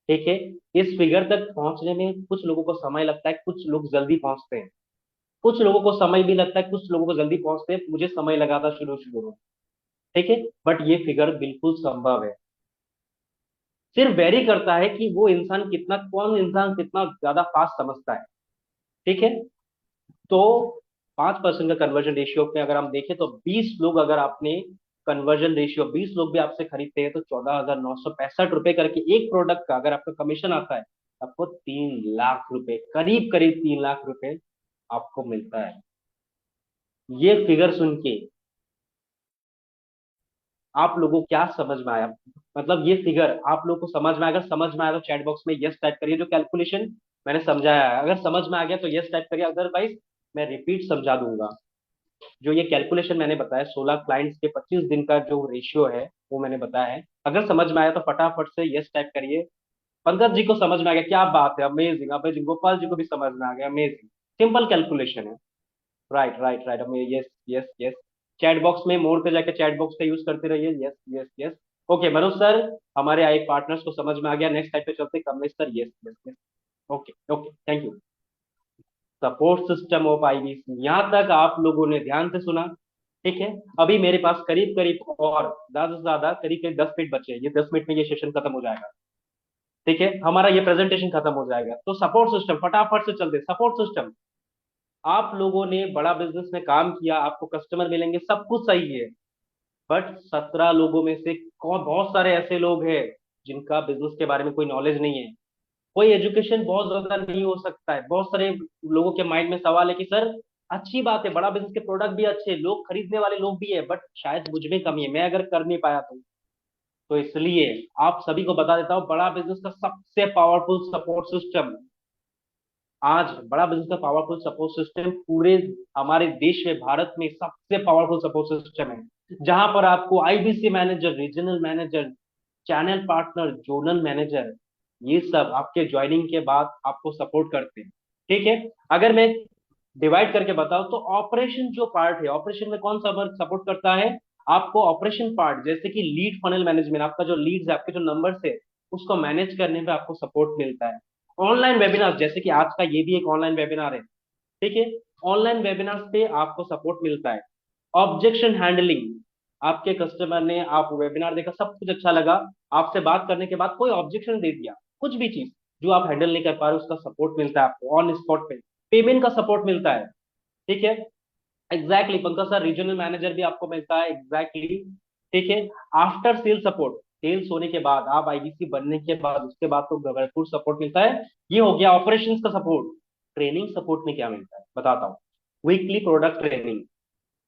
ठीक है। इस फिगर तक पहुंचने में कुछ लोगों को समय लगता है, कुछ लोग जल्दी पहुंचते हैं, कुछ लोगों को समय भी लगता है, कुछ लोगों को जल्दी पहुंचते हैं। मुझे समय लगा था शुरू शुरू में, ठीक है, बट ये फिगर बिल्कुल संभव है। सिर्फ वेरी करता है कि वो इंसान कितना, कौन इंसान कितना ज्यादा फास्ट समझता है, ठीक है। तो 5% का कन्वर्जन रेशियो पे अगर हम देखें तो 20 लोग अगर आपने कन्वर्जन रेशियो 20 लोग भी आपसे खरीदते हैं तो 14,965 रुपए करके एक प्रोडक्ट का अगर आपका कमीशन आता है, आपको 3 लाख रुपए, करीब करीब 3 लाख रुपए आपको मिलता है। ये फिगर सुन के आप लोगों को क्या समझ में आया? मतलब ये फिगर आप लोगों को समझ में आया? अगर समझ में आया तो चैट बॉक्स में यस टाइप करिए, जो कैलकुलेशन मैंने समझाया है। अगर समझ में आ गया तो यस टाइप करिए, अदरवाइज मैं रिपीट समझा दूंगा। जो ये कैलकुलेशन मैंने बताया 16 क्लाइंट्स के 25 दिन का जो रेशियो है वो मैंने बताया है। अगर समझ में आया तो फटाफट से यस टाइप करिए। पंकज जी को समझ में आ गया, क्या बात है, अमेजिंग। अमेजिंग, गोपाल जी को भी समझ में आ गया, अमेजिंग। सिंपल कैलकुलेशन है। राइट राइट राइट, हमें yes yes yes. Chat box में मोड़ पे जाके चैट बॉक्स का यूज करते रहिए। Yes yes yes. Okay Manoj sir, हमारे आई पार्टनर्स को समझ में आ गया। नेक्स्ट टाइप पे चलते, Kamlesh sir. Yes yes yes. Okay okay, thank you. Support system of IBC, यहां तक आप लोगों ने ध्यान से सुना, ठीक है। अभी मेरे पास करीब करीब और ज्यादा से ज्यादा करीब करीब 10 मिनट बचे हैं। ये 10 मिनट में ये सेशन खत्म हो जाएगा, ठीक है, हमारा ये प्रेजेंटेशन खत्म हो जाएगा। तो सपोर्ट सिस्टम फटाफट से चलते। सपोर्ट सिस्टम, आप लोगों ने बड़ा बिजनेस में काम किया, आपको कस्टमर मिलेंगे, सब कुछ सही है, बट 17 लोगों में से कौन, बहुत सारे ऐसे लोग हैं जिनका बिजनेस के बारे में कोई नॉलेज नहीं है, कोई एजुकेशन बहुत ज्यादा नहीं हो सकता है। बहुत सारे लोगों के माइंड में सवाल है कि सर अच्छी बात है, बड़ा बिजनेस के प्रोडक्ट भी अच्छे, लोग खरीदने वाले लोग भी है, बट शायद मुझ में कमी है, मैं अगर कर नहीं पाया तो इसलिए आप सभी को बता देता हूँ, बड़ा बिजनेस का सबसे पावरफुल सपोर्ट सिस्टम, आज बड़ा बिजनेस का पावरफुल सपोर्ट सिस्टम पूरे हमारे देश में, भारत में सबसे पावरफुल सपोर्ट सिस्टम है, जहां पर आपको IBC manager, regional manager, channel partner, zonal manager, ये सब आपके ज्वाइनिंग के बाद आपको सपोर्ट करते हैं, ठीक है। अगर मैं डिवाइड करके बताऊं तो ऑपरेशन जो पार्ट है, ऑपरेशन में कौन सा वर्क सपोर्ट करता है आपको? ऑपरेशन पार्ट, जैसे कि लीड फनल मैनेजमेंट, आपका जो लीड्स है, आपके जो नंबर्स है, उसको मैनेज करने में आपको सपोर्ट मिलता है। ऑनलाइन वेबिनार, जैसे कि आज का ये भी एक ऑनलाइन वेबिनार है, ठीक है, ऑनलाइन वेबिनार पे आपको सपोर्ट मिलता है। ऑब्जेक्शन हैंडलिंग, आपके कस्टमर ने, आप वेबिनार देखा, सब कुछ अच्छा लगा, आपसे बात करने के बाद कोई ऑब्जेक्शन दे दिया, कुछ भी चीज जो आप हैंडल नहीं कर पा रहे, उसका सपोर्ट मिलता है आपको ऑन स्पॉट पे। पेमेंट का सपोर्ट मिलता है, ठीक है। Exactly Pankaj sir, regional manager भी आपको मिलता है, एग्जैक्टली। ठीक है। आफ्टर सेल सपोर्ट, सेल्स होने के बाद, आप आईबीसी बनने के बाद, उसके बाद तो भरपूर सपोर्ट मिलता है। ये हो गया ऑपरेशंस का सपोर्ट। ट्रेनिंग सपोर्ट में क्या मिलता है बताता हूँ। Weekly product training.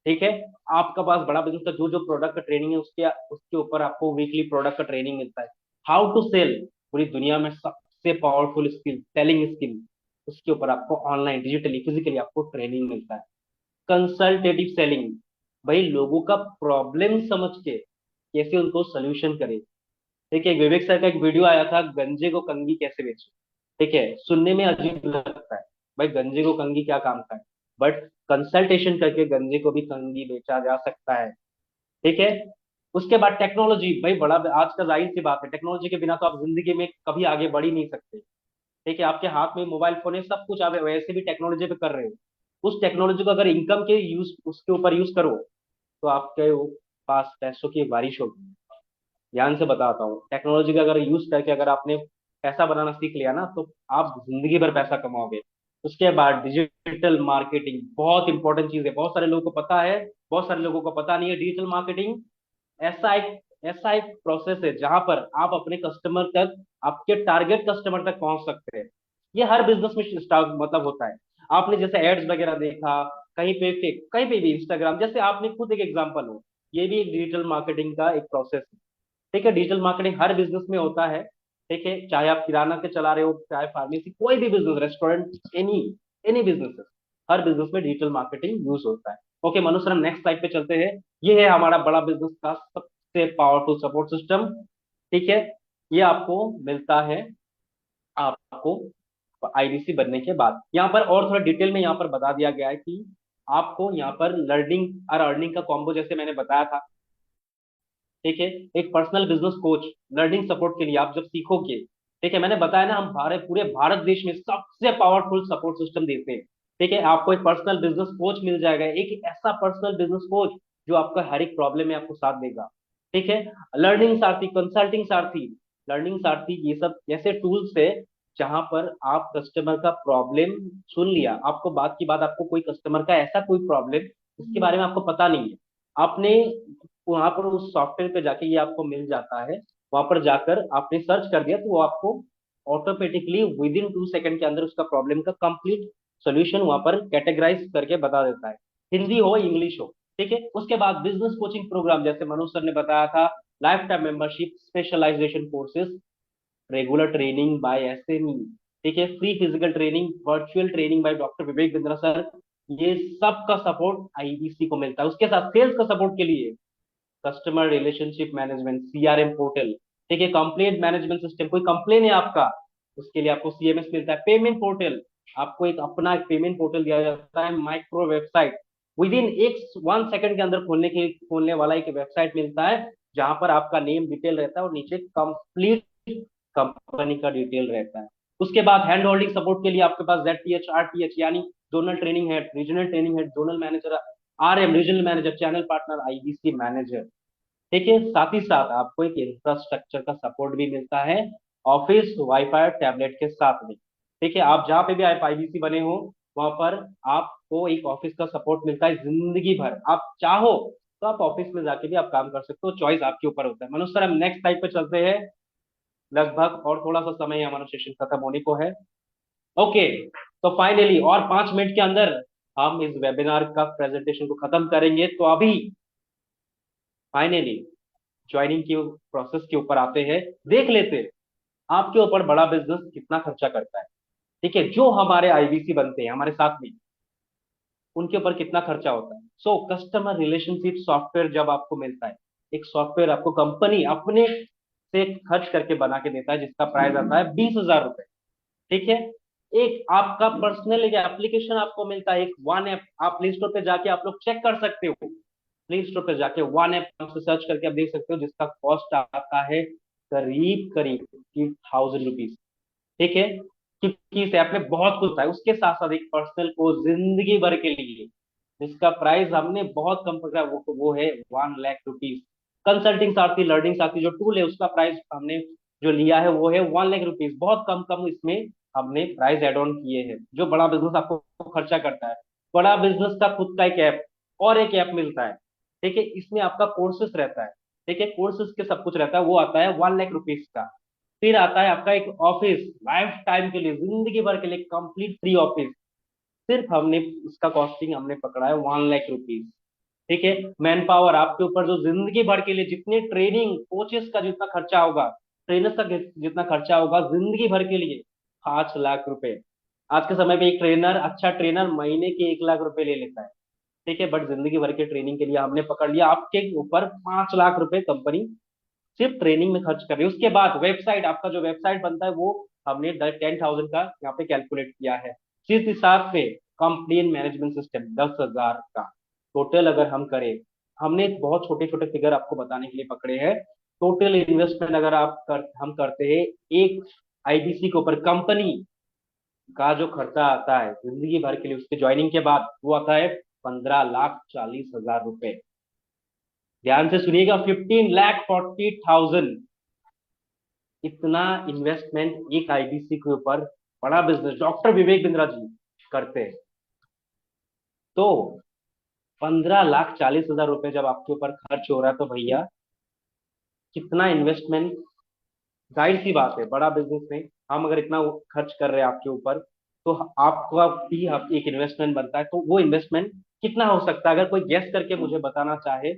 ठीक है। आपका पास बड़ा बिजनेस का जो जो प्रोडक्ट का ट्रेनिंग है, उसके उसके ऊपर आपको वीकली प्रोडक्ट का ट्रेनिंग मिलता है। हाउ टू सेल, पूरी दुनिया में सबसे पावरफुल स्किल, सेलिंग स्किल, उसके ऊपर आपको ऑनलाइन, डिजिटली, फिजिकली आपको ट्रेनिंग मिलता है। कंसल्टेटिव सेलिंग, भाई लोगों का प्रॉब्लम समझ के कैसे उनको सोल्यूशन करे। ठीक है। विवेक सर का एक वीडियो आया था, गंजे को कंगी कैसे बेचो। ठीक है, सुनने में अजीब लगता है, भाई गंजे को कंगी क्या काम का है, बट कंसल्टेशन करके गंजे को भी कंगी बेचा जा सकता है। ठीक है। उसके बाद टेक्नोलॉजी, भाई बड़ा आज का जाहिर सी बात है, टेक्नोलॉजी के बिना तो आप जिंदगी में कभी आगे बढ़ ही नहीं सकते। ठीक है। आपके हाथ में मोबाइल फोन है, सब कुछ आप वैसे भी टेक्नोलॉजी पे कर रहे हो। उस टेक्नोलॉजी को अगर इनकम के यूज, उसके ऊपर यूज करो, तो आपके पास पैसों की बारिश होगी। ध्यान से बताता हूँ, टेक्नोलॉजी का अगर यूज करके अगर आपने पैसा बनाना सीख लिया ना, तो आप जिंदगी भर पैसा कमाओगे। उसके बाद डिजिटल मार्केटिंग बहुत इंपॉर्टेंट चीज है, बहुत सारे लोगों को पता है, बहुत सारे लोगों को पता नहीं है। डिजिटल मार्केटिंग ऐसा एक प्रोसेस है जहां पर आप अपने कस्टमर तक, आपके टारगेट कस्टमर तक पहुंच सकते हैं। ये हर बिजनेस में स्टार्ट मतलब होता है। आपने जैसे एड्स वगैरह देखा, कहीं पे फेक, कहीं पे भी इंस्टाग्राम, जैसे आपने खुद एक एग्जांपल हो, ये भी एक डिजिटल मार्केटिंग का एक प्रोसेस है। ठीक है। डिजिटल मार्केटिंग हर बिजनेस में होता है। ठीक है, चाहे आप किराना के चला रहे हो, चाहे फार्मेसी, कोई भी business, restaurant, any any business, हर बिजनेस में डिजिटल मार्केटिंग यूज होता है। ओके मनु सर, हम नेक्स्ट स्लाइड पे चलते हैं। ये है हमारा बड़ा बिजनेस का सबसे पावरफुल सपोर्ट सिस्टम। ठीक है। ये आपको मिलता है, आपको आईबीसी बनने के बाद। यहाँ पर और थोड़ा डिटेल में यहाँ पर बता दिया गया है कि आपको यहाँ पर लर्निंग और अर्निंग का कॉम्बो, जैसे मैंने बताया था। ठीक है। एक personal business coach, learning support के लिए आप जब सीखोगे, ठीक है, मैंने बताया ना, हम पूरे भारत देश में सबसे पावरफुल सपोर्ट सिस्टम देते हैं। ठीक है। आपको एक पर्सनल बिजनेस कोच मिल जाएगा, एक ऐसा पर्सनल बिजनेस कोच जो आपका हर एक प्रॉब्लम में आपको साथ देगा। ठीक है। लर्निंग सारथी, कंसल्टिंग सारथी, लर्निंग सारथी, ये सब ऐसे टूल्स है जहां पर आप कस्टमर का प्रॉब्लम सुन लिया, आपको बात की बात, आपको कोई कस्टमर का ऐसा कोई प्रॉब्लम जिसके बारे में आपको पता नहीं है, आपने वहां पर उस सॉफ्टवेयर पे जाके ये आपको मिल जाता है। वहां पर जाकर आपने सर्च कर दिया तो वो आपको ऑटोमेटिकली विद इन 2 सेकंड के अंदर उसका प्रॉब्लम का कंप्लीट सोल्यूशन वहां पर कैटेगराइज करके बता देता है, हिंदी हो इंग्लिश हो। ठीक है। उसके बाद बिजनेस कोचिंग प्रोग्राम, जैसे मनोज सर ने बताया था, life time membership, specialisation courses, regular training by SME. ठीक है। Free physical training, virtual training by doctor Vivek Bindra sir, ये सब का सपोर्ट आईबीसी को मिलता है। उसके साथ सेल्स का सपोर्ट के लिए customer relationship management, CRM portal. ठीक है। कंप्लेंट मैनेजमेंट सिस्टम, कोई कंप्लेन है आपका, उसके लिए आपको सीएमएस मिलता है। पेमेंट पोर्टल, आपको एक अपना एक पेमेंट पोर्टल दिया जाता है। माइक्रो वेबसाइट, विद इन एक 1 सेकंड के अंदर खोलने वाला एक वेबसाइट मिलता है, जहां पर आपका नेम डिटेल रहता है और नीचे कंप्लीट कंपनी का डिटेल रहता है। उसके बाद हैंड होल्डिंग सपोर्ट के लिए आपके पास ZPH, RTH, यानी zonal training head, regional training head, zonal manager, RM regional manager, channel partner, IBC manager. ठीक है। साथ ही साथ आपको एक इंफ्रास्ट्रक्चर का सपोर्ट भी मिलता है, ऑफिस वाईफाई टैबलेट के साथ में। ठीक है। आप जहां पे भी आप आईबीसी बने हो, वहां पर आपको एक ऑफिस का सपोर्ट मिलता है जिंदगी भर। आप चाहो तो आप ऑफिस में जाके भी आप काम कर सकते हो, चॉइस आपके ऊपर होता है। मनोज सर, हम नेक्स्ट टाइप पे चलते हैं, लगभग और थोड़ा सा समय है, हमारा सेशन खत्म होने को है। ओके, तो फाइनली और 5 मिनट के अंदर हम इस वेबिनार का प्रेजेंटेशन को खत्म करेंगे। तो अभी फाइनली ज्वाइनिंग के प्रोसेस के ऊपर आते हैं, देख लेते हैं आपके ऊपर बड़ा बिजनेस कितना खर्चा करता है। ठीक है। जो हमारे आईबीसी बनते हैं हमारे साथ में, उनके ऊपर कितना खर्चा होता है। सो कस्टमर रिलेशनशिप सॉफ्टवेयर जब आपको मिलता है, एक सॉफ्टवेयर आपको कंपनी अपने से खर्च करके बना के देता है, जिसका प्राइस आता है 20,000 रुपए। ठीक है। एक आपका पर्सनल एक एप्लीकेशन आपको मिलता है, एक वन ऐप, आप प्ले स्टोर पे जाके आप लोग चेक कर सकते हो, प्ले स्टोर पे जाके वन ऐप से सर्च करके आप देख सकते हो, जिसका कॉस्ट आता है करीब करीब 50,000 रुपीज। ठीक है। क्योंकि इस ऐप में बहुत कुछ है, उसके साथ साथ एक पर्सनल कोर्स जिंदगी भर के लिए, जिसका प्राइस हमने बहुत कम पकड़ा, वो है 1 लाख रुपीज। कंसल्टिंग साथी, लर्निंग साथी जो टूल है, उसका प्राइस हमने जो लिया है वो है 1 लाख रुपीज। बहुत कम कम इसमें हमने प्राइस एड ऑन किए हैं, जो बड़ा बिजनेस आपको खर्चा करता है। बड़ा बिजनेस का खुद का एक ऐप, और एक ऐप मिलता है, ठीक है, इसमें आपका कोर्सेस रहता है, ठीक है, कोर्सेस के सब कुछ रहता है, वो आता है 1 लाख रुपीज का। फिर आता है आपका एक ऑफिस, लाइफ टाइम के लिए, जिंदगी भर के लिए कंप्लीट फ्री ऑफिस। सिर्फ हमने इसका कॉस्टिंग हमने पकड़ा है 1 लाख रुपीज, ठीक है। मैन पावर आपके ऊपर जो जिंदगी भर के लिए जितने ट्रेनिंग कोचेस का जितना खर्चा होगा, ट्रेनर्स का जितना खर्चा होगा जिंदगी भर के लिए, 5 लाख रुपए। आज के समय पे एक ट्रेनर, अच्छा ट्रेनर महीने के 1 लाख रुपए ले लेता है, ठीक है, बट जिंदगी भर के ट्रेनिंग के लिए हमने पकड़ लिया आपके ऊपर 5 लाख रुपए कंपनी सिर्फ ट्रेनिंग में खर्च कर रही है। उसके बाद वेबसाइट, आपका जो वेबसाइट बनता है वो हमने 10,000 का यहाँ पे कैलकुलेट किया है। जिस हिसाब से कंप्लेन मैनेजमेंट सिस्टम 10,000 का टोटल अगर हम करें, हमने बहुत छोटे छोटे फिगर आपको बताने के लिए पकड़े हैं। टोटल इन्वेस्टमेंट अगर हम करते हैं एक आईबीसी के ऊपर, कंपनी का जो खर्चा आता है जिंदगी भर के लिए उसके ज्वाइनिंग के बाद, वो आता है 15,40,000 रुपए। ध्यान से सुनिएगा, 15,40,000। इतना इन्वेस्टमेंट एक आईबीसी के ऊपर बड़ा बिजनेस डॉक्टर विवेक बिंद्रा जी करते हैं। तो 15,40,000 रुपए जब आपके ऊपर खर्च हो रहा है तो भैया कितना इन्वेस्टमेंट, जाहिर सी बात है बड़ा बिजनेस में हम अगर इतना खर्च कर रहे हैं आपके ऊपर, तो आपका भी एक इन्वेस्टमेंट बनता है। तो वो इन्वेस्टमेंट कितना हो सकता है, अगर कोई गेस करके मुझे बताना चाहे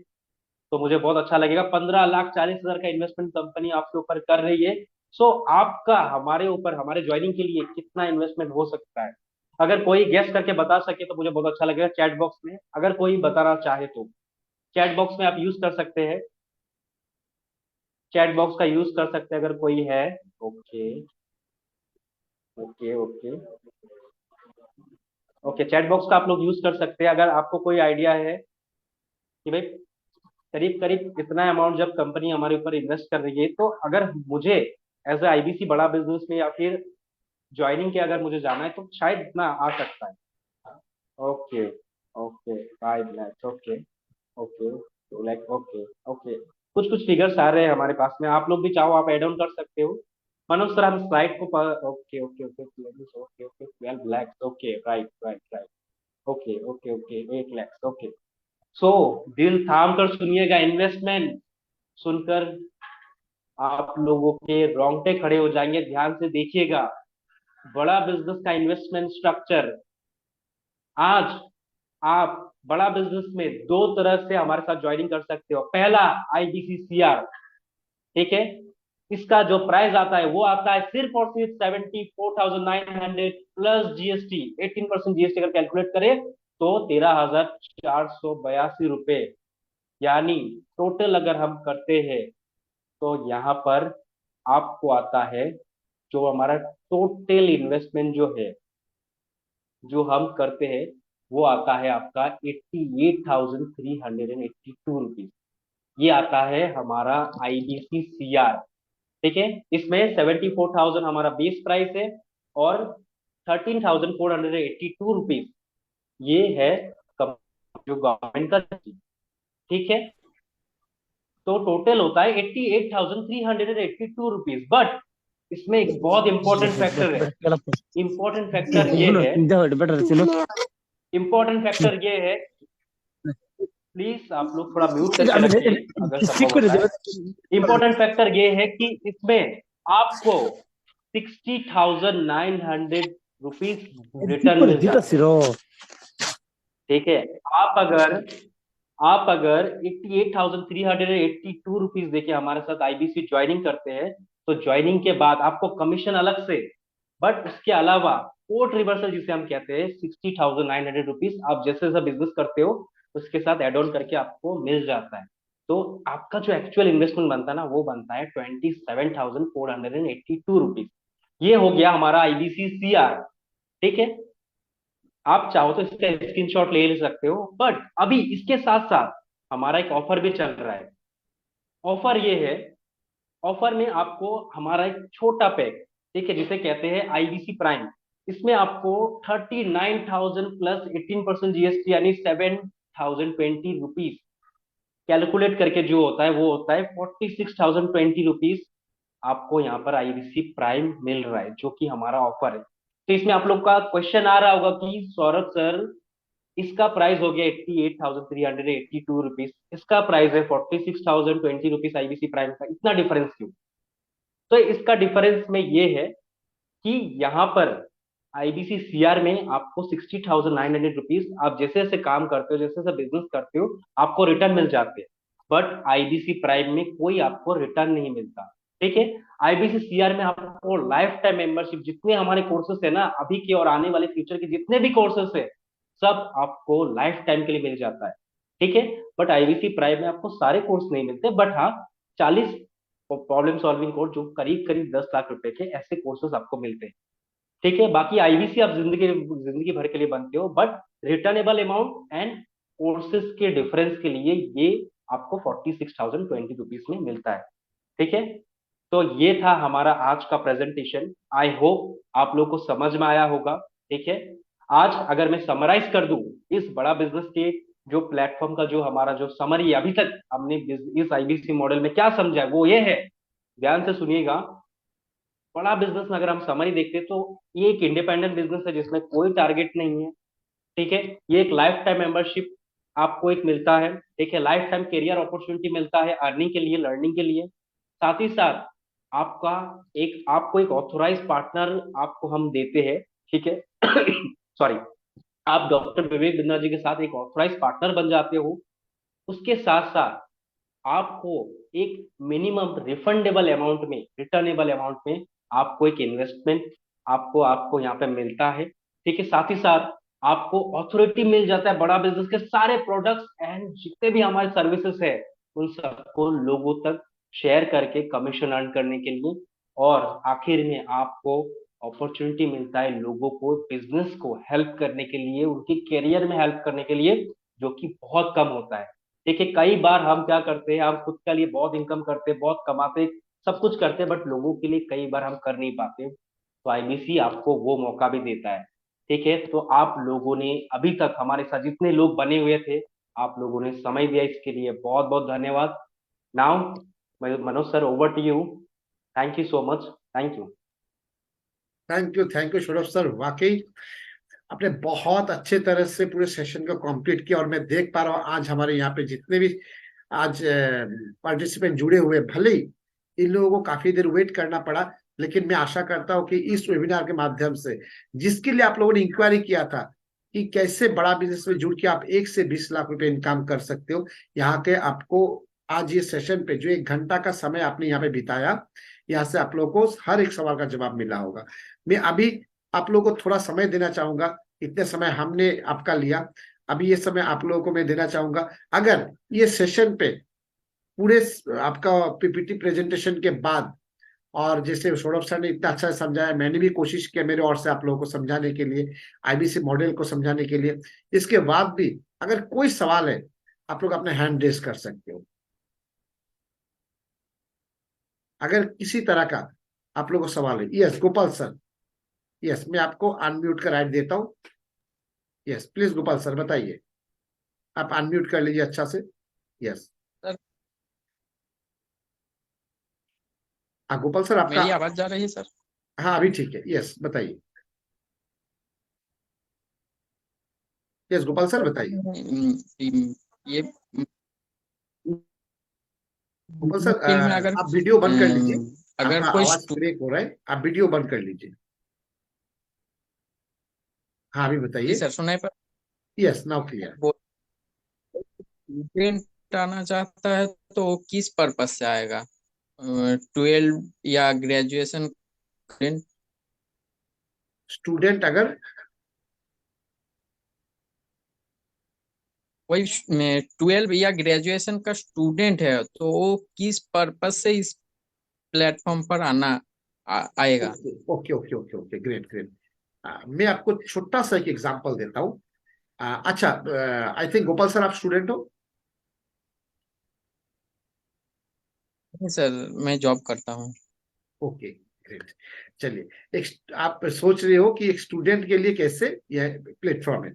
तो मुझे बहुत अच्छा लगेगा। 15,40,000 का इन्वेस्टमेंट कंपनी आपके ऊपर कर रही है। सो आपका हमारे ऊपर, हमारे ज्वाइनिंग के लिए कितना इन्वेस्टमेंट हो सकता है, अगर कोई गेस करके बता सके तो मुझे बहुत अच्छा लगेगा। चैट बॉक्स में अगर कोई बताना चाहे तो चैट बॉक्स में आप यूज कर सकते हैं, चैट बॉक्स का यूज कर सकते हैं अगर कोई है। Okay okay okay okay, chat box का आप लोग यूज कर सकते हैं अगर आपको कोई आइडिया है कि भाई करीब करीब इतना अमाउंट जब कंपनी हमारे ऊपर इन्वेस्ट कर रही है, तो अगर मुझे एज ए आईबीसी बड़ा बिजनेस में या फिर ज्वाइनिंग के अगर मुझे जाना है तो शायद इतना आ सकता है। Okay okay, 5 lakh, okay okay, 2 lakh, okay okay, कुछ कुछ फिगर्स आ रहे हैं हमारे पास में, आप लोग भी चाहो आप एड ऑन कर सकते हो। मनोज सर हम स्लाइड को okay okay okay okay okay, 12 lakh, okay, right right right, okay okay okay, 8 lakh, okay. So दिल थाम कर सुनिएगा, इन्वेस्टमेंट सुनकर आप लोगों के रोंगटे खड़े हो जाएंगे, ध्यान से देखिएगा। बड़ा बिजनेस का इन्वेस्टमेंट स्ट्रक्चर, आज आप बड़ा बिजनेस में दो तरह से हमारे साथ ज्वाइनिंग कर सकते हो। पहला आईबीसीसीआर, ठीक है, इसका जो प्राइस आता है वो आता है सिर्फ और सिर्फ 74,900 प्लस जीएसटी, 18% जीएसटी अगर कैलकुलेट करें तो 13,482 रुपए। यानी टोटल अगर हम करते हैं तो यहाँ पर आपको आता है जो हमारा टोटल इन्वेस्टमेंट जो है जो हम करते हैं वो आता है आपका 88,382 रुपीज। ये आता है हमारा आईबीसी सीआर, ठीक है। इसमें 74,000 हमारा बेस प्राइस है और 13,482 रुपीज ये है जो गवर्नमेंट का, ठीक है। तो टोटल होता है 88,382 रुपीज। बट इसमें एक बहुत इंपॉर्टेंट फैक्टर है, इंपॉर्टेंट फैक्टर ये है, इंपॉर्टेंट फैक्टर ये है, प्लीज आप लोग थोड़ा म्यूट करके रखिए अगर संभव होता है। इंपॉर्टेंट फैक्टर ये है कि इसमें आपको 60,900 रुपीज रिटर्न मिल जाते हैं, ठीक है। आप अगर 88,382 रुपीज देके हमारे साथ आईबीसी ज्वाइनिंग करते हैं तो ज्वाइनिंग के बाद आपको कमीशन अलग से, बट उसके अलावा पोर्ट रिवर्सल जिसे हम कहते हैं 60,900 रुपीज आप जैसे जैसा बिजनेस करते हो उसके साथ एड ऑन करके आपको मिल जाता है। तो आपका जो एक्चुअल इन्वेस्टमेंट बनता है ना वो बनता है 27,482 रुपीज। ये हो गया हमारा आईबीसी सीआर, ठीक है। आप चाहो तो इसका स्क्रीनशॉट ले सकते हो, बट अभी इसके साथ साथ हमारा एक ऑफर भी चल रहा है। ऑफर ये है, ऑफर में आपको हमारा एक छोटा पैक, ठीक है, जिसे कहते हैं आईबीसी प्राइम, इसमें आपको 39,000 प्लस 18% जीएसटी यानी 7,020 रुपीज कैलकुलेट करके जो होता है वो होता है 46,020 रुपीज आपको यहाँ पर आईबीसी प्राइम मिल रहा है, जो कि हमारा ऑफर है। तो इसमें आप लोग का क्वेश्चन आ रहा होगा कि सौरभ सर इसका प्राइस हो गया 88,382 रुपीज, इसका प्राइस है 46,020 रुपीज आईबीसी प्राइम का। इतना डिफरेंस क्यों? तो इसका डिफरेंस में ये है कि यहाँ पर आईबीसी सीआर में आपको 60,900 रुपीज, आप जैसे जैसे काम करते हो, जैसे जैसे बिजनेस करते हो, आपको रिटर्न मिल जाते हैं। बट आईबीसी प्राइम में कोई आपको रिटर्न नहीं मिलता। ठीक है, आईबीसी सीआर में आपको लाइफ टाइम मेंबरशिप, जितने हमारे कोर्सेस है ना, अभी के और आने वाले फ्यूचर के जितने भी कोर्सेस है, सब आपको लाइफ टाइम के लिए मिल जाता है। ठीक है, बट आईबीसी प्राइम में आपको सारे कोर्स नहीं मिलते, बट हाँ 40 प्रॉब्लम सॉल्विंग कोर्स जो करीब करीब 10 लाख रुपए के ऐसे कोर्सेस आपको मिलते हैं। ठीक है, बाकी आईबीसी आप जिंदगी जिंदगी भर के लिए बनते हो, but returnable amount and courses के डिफरेंस के लिए ये आपको 46,020 रुपीज में मिलता है। ठीक है, तो ये था हमारा आज का प्रेजेंटेशन। आई होप आप लोग को समझ में आया होगा। ठीक है, आज अगर मैं समराइज कर दूं इस बड़ा बिजनेस के जो प्लेटफॉर्म का जो हमारा जो समरी अभी तक हमने इस आईबीसी मॉडल में क्या समझा है, वो ये है, ध्यान से सुनिएगा। बड़ा बिजनेस में अगर हम समरी देखते हैं तो ये एक इंडिपेंडेंट बिजनेस है जिसमें कोई टारगेट नहीं है। ठीक है, ये एक लाइफ टाइम मेंबरशिप आपको एक मिलता है। ठीक है, लाइफ टाइम करियर अपॉर्चुनिटी मिलता है अर्निंग के लिए, लर्निंग के लिए। साथ ही साथ आपको एक ऑथोराइज पार्टनर आपको हम देते हैं। ठीक है सॉरी, आप डॉक्टर विवेक बिंद्रा जी के साथ एक ऑथोराइज पार्टनर बन जाते हो। उसके साथ साथ आपको एक मिनिमम रिफंडेबल अमाउंट में, रिटर्नेबल अमाउंट में आपको एक इन्वेस्टमेंट आपको आपको यहाँ पे मिलता है। ठीक है, साथ ही साथ आपको ऑथोरिटी मिल जाता है बड़ा बिजनेस के सारे प्रोडक्ट्स एंड जितने भी हमारे सर्विसेज है उन सबको लोगों तक शेयर करके कमीशन अर्न करने के लिए। और आखिर में आपको अपॉर्चुनिटी मिलता है लोगों को बिजनेस को हेल्प करने के लिए, उनके करियर में हेल्प करने के लिए, जो कि बहुत कम होता है। देखिए कई बार हम क्या करते हैं, हम खुद के लिए बहुत इनकम करते हैं, बहुत कमाते हैं, सब कुछ करते हैं, बट लोगों के लिए कई बार हम कर नहीं पाते। तो आईबीसी आपको वो मौका भी देता है। ठीक है, तो आप लोगों ने अभी तक हमारे साथ जितने लोग बने हुए थे, आप लोगों ने समय दिया, इसके लिए बहुत बहुत धन्यवाद। Now Manoj sir, over to you. Thank you so much. Thank you. Thank you Saurabh sir. वाकई आपने बहुत अच्छे तरह से पूरे सेशन को कंप्लीट किया और मैं देख पा रहा हूँ आज हमारे यहाँ पे जितने भी आज पार्टिसिपेंट जुड़े हुए, भले ही इन लोगों को काफी देर वेट करना पड़ा, लेकिन मैं आशा करता हूँ कि इस वेबिनार के माध्यम से जिसके लिए आप लोगों ने इंक्वायरी किया था कि कैसे बड़ा बिजनेस में जुड़ के आप 1 से 20 लाख रुपए इनकम कर सकते हो, यहाँ के आपको आज ये सेशन पे जो 1 घंटा का समय आपने यहाँ पे बिताया, यहाँ से आप लोगों को हर एक सवाल का जवाब मिला होगा। मैं अभी आप लोगों को थोड़ा समय देना चाहूंगा, इतने समय हमने आपका लिया, अभी ये समय आप लोगों को मैं देना चाहूंगा। अगर ये सेशन पे पूरे आपका पीपीटी प्रेजेंटेशन के बाद, और जैसे सौरभ सर ने इतना अच्छा समझाया, मैंने भी कोशिश किया मेरे ओर से आप लोगों को समझाने के लिए, आईबीसी मॉडल को समझाने के लिए, इसके बाद भी अगर कोई सवाल है आप लोग अपने हैंड रेस कर सकते हो। अगर किसी तरह का आप लोगों को सवाल है। यस गोपाल सर, यस मैं आपको अनम्यूट का राइट देता हूँ। यस प्लीज गोपाल सर बताइए, आप अनम्यूट कर लीजिए अच्छा से। यस सर गोपाल सर आपका, मेरी आवाज जा रही है सर? हाँ अभी ठीक है। यस बताइए। यस गोपाल सर बताइए। ये गोपाल सर फील्ड में अगर आप वीडियो बंद कर लीजिए, अगर आपका कोई आवाज ब्रेक हो रहा है, आप वीडियो बंद कर लीजिए। हाँ अभी जी बताइए। सर सुनाई पर यस नाउ क्लियर। स्टूडेंट आना चाहता है तो किस पर्पस से आएगा? 12 या ग्रेजुएशन स्टूडेंट अगर वही 12 या ग्रेजुएशन का स्टूडेंट है तो वो किस पर्पस से इस प्लेटफॉर्म पर आएगा? Okay okay okay okay great great. मैं आपको छोटा सा एक एग्जांपल देता हूँ। अच्छा आई थिंक गोपाल सर आप स्टूडेंट हो? नहीं सर, मैं जॉब करता हूँ। Okay great. चलिए एक आप सोच रहे हो कि एक स्टूडेंट के लिए कैसे यह प्लेटफॉर्म है।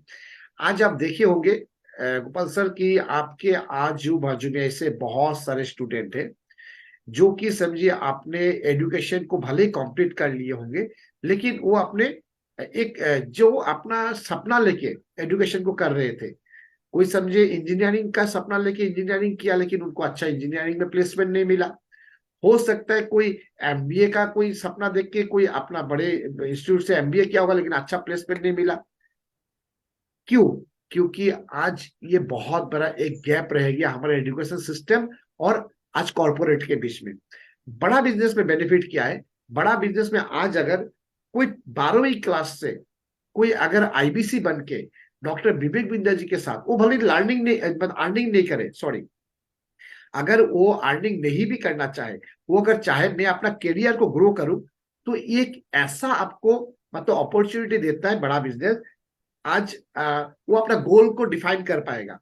आज आप देखे होंगे गोपाल सर की आपके आजू बाजू में ऐसे बहुत सारे स्टूडेंट हैं जो कि समझिए आपने एजुकेशन को भले ही कंप्लीट कर लिए होंगे, लेकिन वो अपने एक जो अपना सपना लेके एजुकेशन को कर रहे थे, कोई समझे इंजीनियरिंग का सपना लेके इंजीनियरिंग किया, लेकिन उनको अच्छा इंजीनियरिंग में प्लेसमेंट नहीं मिला। हो सकता है कोई एमबीए का कोई सपना देख के कोई अपना बड़े इंस्टीट्यूट से एमबीए किया होगा, लेकिन अच्छा प्लेसमेंट नहीं मिला। क्यों? क्योंकि आज ये बहुत बड़ा एक गैप रह गया हमारे एजुकेशन सिस्टम और आज कॉर्पोरेट के बीच में। बड़ा बिजनेस में बेनिफिट क्या है? बड़ा बिजनेस में आज अगर कोई 12वीं क्लास से कोई अगर आईबीसी बन के डॉक्टर विवेक बिंद्रा जी के साथ, वो भले लर्निंग नहीं अर्निंग नहीं करे, सॉरी, अगर वो अर्निंग नहीं भी करना चाहे, वो अगर चाहे मैं अपना करियर को ग्रो करूं, तो एक ऐसा आपको मतलब अपॉर्चुनिटी देता है बड़ा बिजनेस। आज वो अपना गोल को डिफाइन कर पाएगा।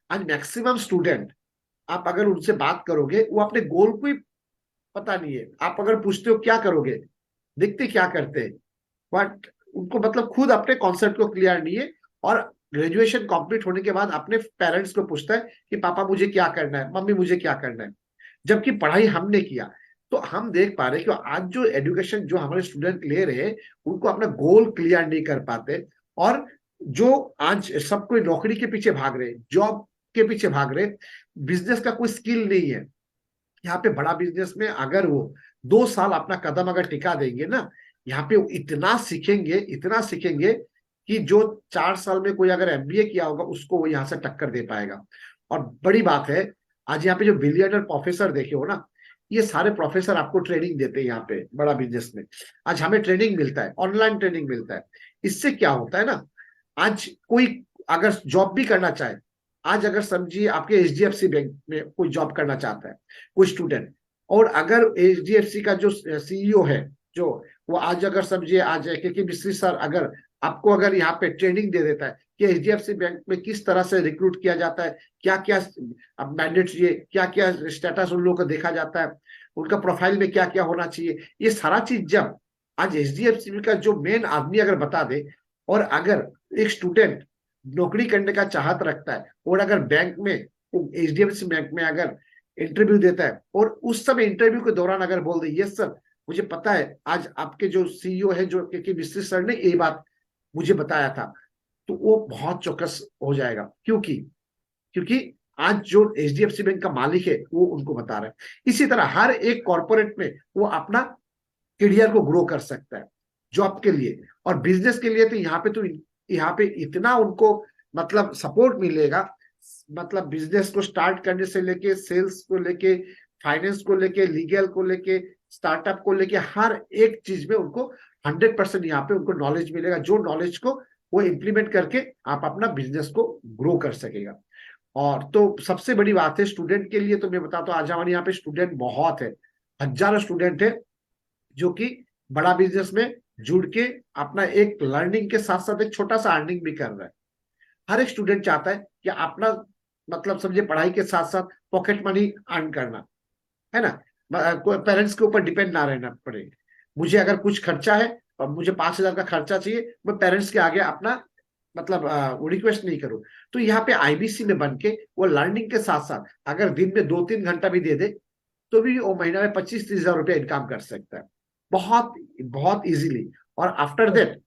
आज मैक्सिमम स्टूडेंट, आप अगर उनसे बात करोगे, वो अपने गोल को ही पता नहीं है। आप अगर पूछते हो क्या करोगे, देखते क्या करते हैं, बट उनको मतलब खुद अपने कॉन्सेप्ट को क्लियर नहीं है। और ग्रेजुएशन कंप्लीट होने के बाद अपने पेरेंट्स को पूछता है कि पापा मुझे क्या करना है, मम्मी मुझे क्या करना है, जबकि पढ़ाई हमने किया। तो हम देख पा रहे कि आज जो एजुकेशन जो हमारे स्टूडेंट ले रहे हैं, उनको अपना गोल क्लियर नहीं कर पाते। और जो आज सब कोई नौकरी के पीछे भाग रहे, जॉब के पीछे भाग रहे, बिजनेस का कोई स्किल नहीं है। यहाँ पे बड़ा बिजनेस में अगर वो 2 साल अपना कदम अगर टिका देंगे ना, यहाँ पे इतना सीखेंगे, इतना सीखेंगे कि जो 4 साल में कोई अगर एमबीए किया होगा, उसको वो यहाँ से टक्कर दे पाएगा। और बड़ी बात है, आज यहाँ पे जो बिलियनर प्रोफेसर देखे हो ना, ये सारे प्रोफेसर आपको ट्रेनिंग देते हैं यहाँ पे बड़ा बिजनेस में। आज हमें ट्रेनिंग मिलता है, ऑनलाइन ट्रेनिंग मिलता है। इससे क्या होता है ना, आज कोई अगर जॉब भी करना चाहे, आज अगर समझिए आपके एचडीएफसी बैंक में कोई जॉब करना चाहता है कोई स्टूडेंट, और अगर एचडीएफसी का जो सीईओ है, जो वो आज अगर समझिए आज के मिस्त्री सर अगर आपको अगर यहाँ पे ट्रेनिंग दे देता है कि एचडीएफसी बैंक में किस तरह से रिक्रूट किया जाता है, क्या क्या मैंडेट चाहिए, क्या क्या स्टेटस उन लोगों को देखा जाता है, उनका प्रोफाइल में क्या क्या होना चाहिए, ये सारा चीज जब आज एचडीएफसी का जो मेन आदमी अगर बता दे, और अगर एक स्टूडेंट नौकरी करने का चाहत रखता है और अगर बैंक में एचडीएफसी बैंक में अगर इंटरव्यू देता है, और उस समय इंटरव्यू के दौरान अगर बोल दे यस सर मुझे पता है आज आपके जो सीईओ है जो के मिस्त्री सर ने ये बात मुझे बताया था, तो वो बहुत चौकस हो जाएगा। क्योंकि क्योंकि आज जो एचडीएफसी बैंक का मालिक है वो उनको बता रहा है। इसी तरह हर एक कॉर्पोरेट में वो अपना करियर को ग्रो कर सकता है जॉब के लिए और बिजनेस के लिए। तो यहाँ पे इतना उनको मतलब सपोर्ट मिलेगा, मतलब बिजनेस को स्टार्ट करने से लेके सेल्स को लेके फाइनेंस को लेके लीगल को लेके स्टार्टअप को लेके हर एक चीज में उनको 100% यहाँ पे उनको नॉलेज मिलेगा, जो नॉलेज को वो इम्प्लीमेंट करके आप अपना बिजनेस को ग्रो कर सकेगा। और तो सबसे बड़ी बात है स्टूडेंट के लिए, तो मैं बताता हूँ आज हमारे यहाँ पे स्टूडेंट बहुत है, हजारों स्टूडेंट है जो कि बड़ा बिजनेस में जुड़ के अपना एक लर्निंग के साथ साथ एक छोटा सा अर्निंग भी कर रहा है। हर एक स्टूडेंट चाहता है कि अपना मतलब समझे पढ़ाई के साथ साथ पॉकेट मनी अर्न करना, है ना, पेरेंट्स के ऊपर डिपेंड ना रहना पड़े। मुझे अगर कुछ खर्चा है और मुझे 5,000 का खर्चा चाहिए, मैं पेरेंट्स के आगे अपना मतलब वो रिक्वेस्ट नहीं करूं। तो यहाँ पे आईबीसी में बन के वो लर्निंग के साथ साथ अगर दिन में 2-3 घंटा भी दे दे, तो भी वो महीना में 25-30 हजार रुपया इनकम कर सकता है बहुत बहुत इजीली। और आफ्टर दैट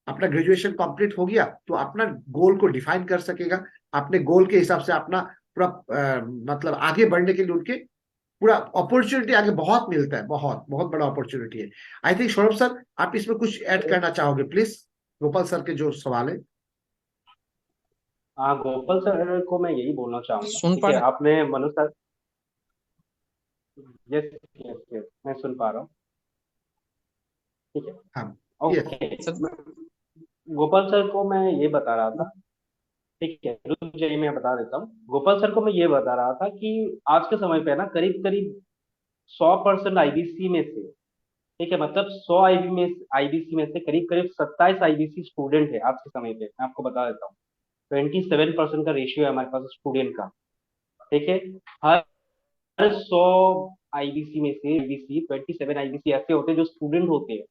अपना ग्रेजुएशन कंप्लीट हो गया तो अपना गोल को डिफाइन कर सकेगा, अपने गोल के हिसाब से अपना पूरा मतलब आगे बढ़ने के लिए उनके पूरा अपॉर्चुनिटी आगे बहुत मिलता है, बहुत बहुत बड़ा अपॉर्चुनिटी है। आई थिंक सौरभ सर आप इसमें कुछ ऐड करना चाहोगे प्लीज, गोपाल सर के जो सवाल है। हाँ, गोपाल सर को मैं यही बोलना चाहूंगा। सुन ठीक पा है, रहे? आपने Manu sir, yes yes yes मैं सुन पा रहा हूँ। ठीक है, हाँ ओके। सर गोपाल सर को मैं ये बता रहा था, ठीक है, रुक जाइए मैं बता देता हूँ। गोपाल सर को मैं ये बता रहा था कि आज के समय पे ना करीब करीब 100% आईबीसी में से, ठीक है, मतलब 100 आईबीसी में से करीब करीब 27 आईबीसी स्टूडेंट है आज के समय पे। मैं आपको बता देता हूँ 27% का रेशियो है हमारे पास स्टूडेंट का। ठीक है, हर 100 आईबीसी में से आईबीसी 27 आईबीसी ऐसे होते हैं जो स्टूडेंट होते हैं,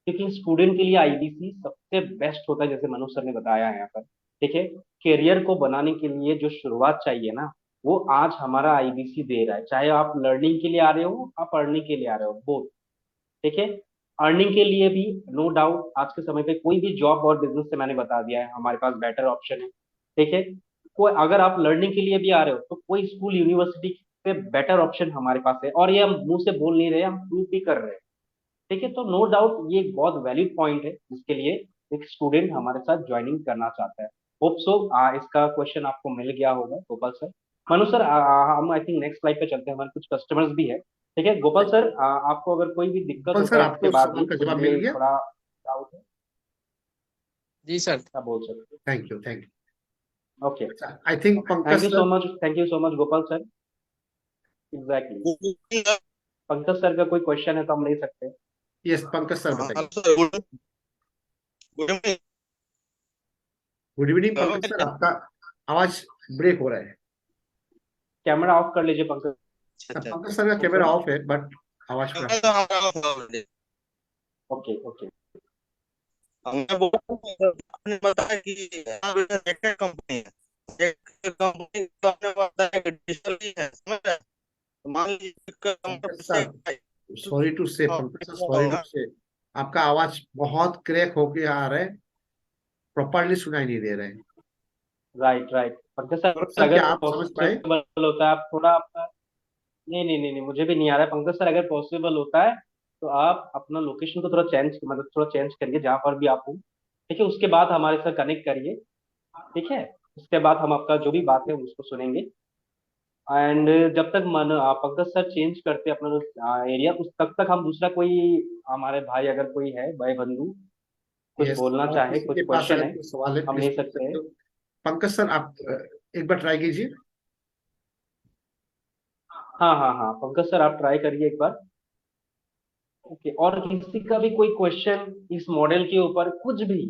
क्योंकि स्टूडेंट के लिए आईबीसी सबसे बेस्ट होता है, जैसे मनु सर ने बताया है यहाँ पर। ठीक है, करियर को बनाने के लिए जो शुरुआत चाहिए ना, वो आज हमारा आईबीसी दे रहा है। चाहे आप लर्निंग के लिए आ रहे हो, आप अर्निंग के लिए आ रहे हो, बोथ। ठीक है, अर्निंग के लिए भी नो डाउट आज के समय पे कोई भी जॉब और बिजनेस से मैंने बता दिया है हमारे पास बेटर ऑप्शन है। ठीक है, कोई अगर आप लर्निंग के लिए भी आ रहे हो तो कोई स्कूल यूनिवर्सिटी पे बेटर ऑप्शन हमारे पास है, और ये हम मुंह से बोल नहीं रहे, हम प्रूव भी कर रहे हैं। ठीक है, तो नो डाउट ये एक बहुत वैलिड पॉइंट है जिसके लिए एक स्टूडेंट हमारे साथ ज्वाइनिंग करना चाहता है। होप सो इसका क्वेश्चन आपको मिल गया होगा गोपाल सर। मनु सर, हम आई थिंक नेक्स्ट स्लाइड पे चलते हैं, हमारे कुछ कस्टमर्स भी है। ठीक है गोपाल सर, आपको अगर कोई भी दिक्कत गोपाल होता सर, है इसके आपको बाद सवाल भी का कुछ जवाब भी मिल गया? थोड़ा डाउट है, जी सर। आप बोल सकते थैंक यू, थैंक हो। Okay, you. I think thank Pankaj you so sir. Much, thank you so much Gopal sir. Exactly, Pankaj sir का कोई क्वेश्चन है तो हम ले सकते हैं। यस, पंकज सर बताइए। गुड इवनिंग पंकज सर, आपका आवाज ब्रेक हो रहा है। कैमरा ऑफ कर लीजिए पंकज पंकज सर का कैमरा ऑफ है बट आवाज पूरा। Okay okay. हमने बोला आपने बताया कि हाँ बेटा एक कंपनी है, एक कंपनी तो आपने बताया कि डिजिटल ही है, समझ रहे हैं? तो मान लीजिए Pankaj company sir, sorry to say, Pankaj sir sorry to से, आपका आवाज बहुत क्रैक होके आ रहा है, प्रॉपरली सुनाई नहीं दे रहे हैं। Right right Pankaj Saurabh sir, sir, क्या अगर आप समझ पाए? पॉसिबल होता है आप थोड़ा अपना, नहीं नहीं नहीं नहीं मुझे भी नहीं आ रहा है पंकज सर, अगर पॉसिबल होता है तो आप अपना लोकेशन को थोड़ा चेंज, मतलब थोड़ा चेंज करिए जहां पर भी आप हो। ठीक है, उसके बाद हमारे साथ कनेक्ट करिए। ठीक है, उसके बाद हम आपका जो भी बात है उसको सुनेंगे। एंड जब तक मन पंकज सर चेंज करते हैं अपना एरिया, उस तब तक हम दूसरा कोई हमारे भाई अगर कोई है भाई बंधु कुछ यस, बोलना और चाहे, किसी कुछ के पास क्वेश्चन अगर है कोई सवाल है हम प्लीज ले पूछ सकते सकते हैं। हो। पंकज सर, आप एक बार ट्राई कीजिए। हाँ हाँ हाँ पंकज सर, आप ट्राई करिए एक बार। ओके, और किसी का भी कोई क्वेश्चन इस मॉडल के ऊपर, कुछ भी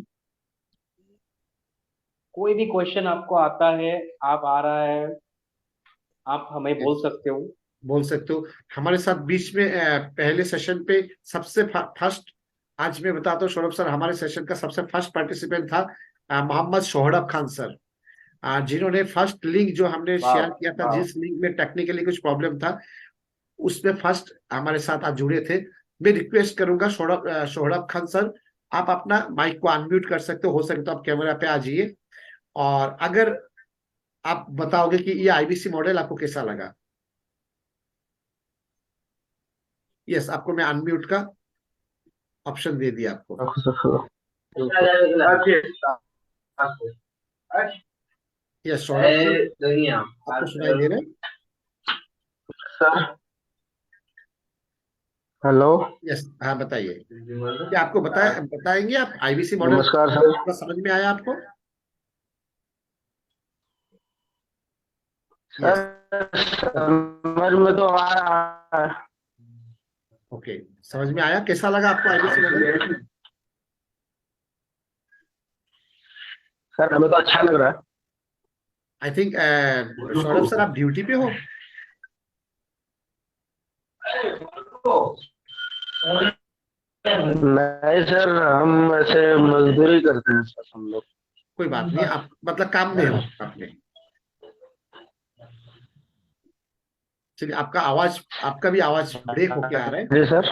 कोई भी क्वेश्चन आपको आता है, आप आ रहा है, आप हमें बोल Yes, सकते हो। बोल सकते हो। हमारे साथ बीच में पहले सेशन पे सबसे फर्स्ट, आज मैं बताता हूँ सौरभ सर, हमारे सेशन का सबसे फर्स्ट पार्टिसिपेंट था मोहम्मद शोहरब खान सर, जिन्होंने फर्स्ट लिंक जो हमने वाह शेयर किया था, वाह। जिस लिंक में टेक्निकली कुछ प्रॉब्लम था, उसमें फर्स्ट हमारे साथ आज जुड़े थे। मैं रिक्वेस्ट करूंगा शोहरब खान सर, आप अपना माइक को अनम्यूट कर सकते हो सके तो आप कैमरा पे आ जाइए, और अगर आप बताओगे कि ये आईबीसी मॉडल आपको कैसा लगा। यस, आपको मैं अनम्यूट का ऑप्शन दे दिया आपको। यस सौरभ सर, आपको सुनाई दे रहा है? हेलो, यस, हाँ बताइए, क्या आपको बताएंगे आप आईबीसी मॉडल नमस्कार सर। पूरा समझ में आया आपको? यस, समझ में तो आ रहा है। ओके, समझ में आया, कैसा लगा आपको आईबीसी मॉडल? सर हमें तो अच्छा लग रहा है। आई थिंक सौरभ सर, आप ड्यूटी पे हो? नहीं सर, हम ऐसे मजदूरी करते हैं सर हम लोग। कोई बात नहीं, आप मतलब काम में हो अपने। चलिए, आपका भी आवाज ब्रेक होके आ रहा है, जी सर।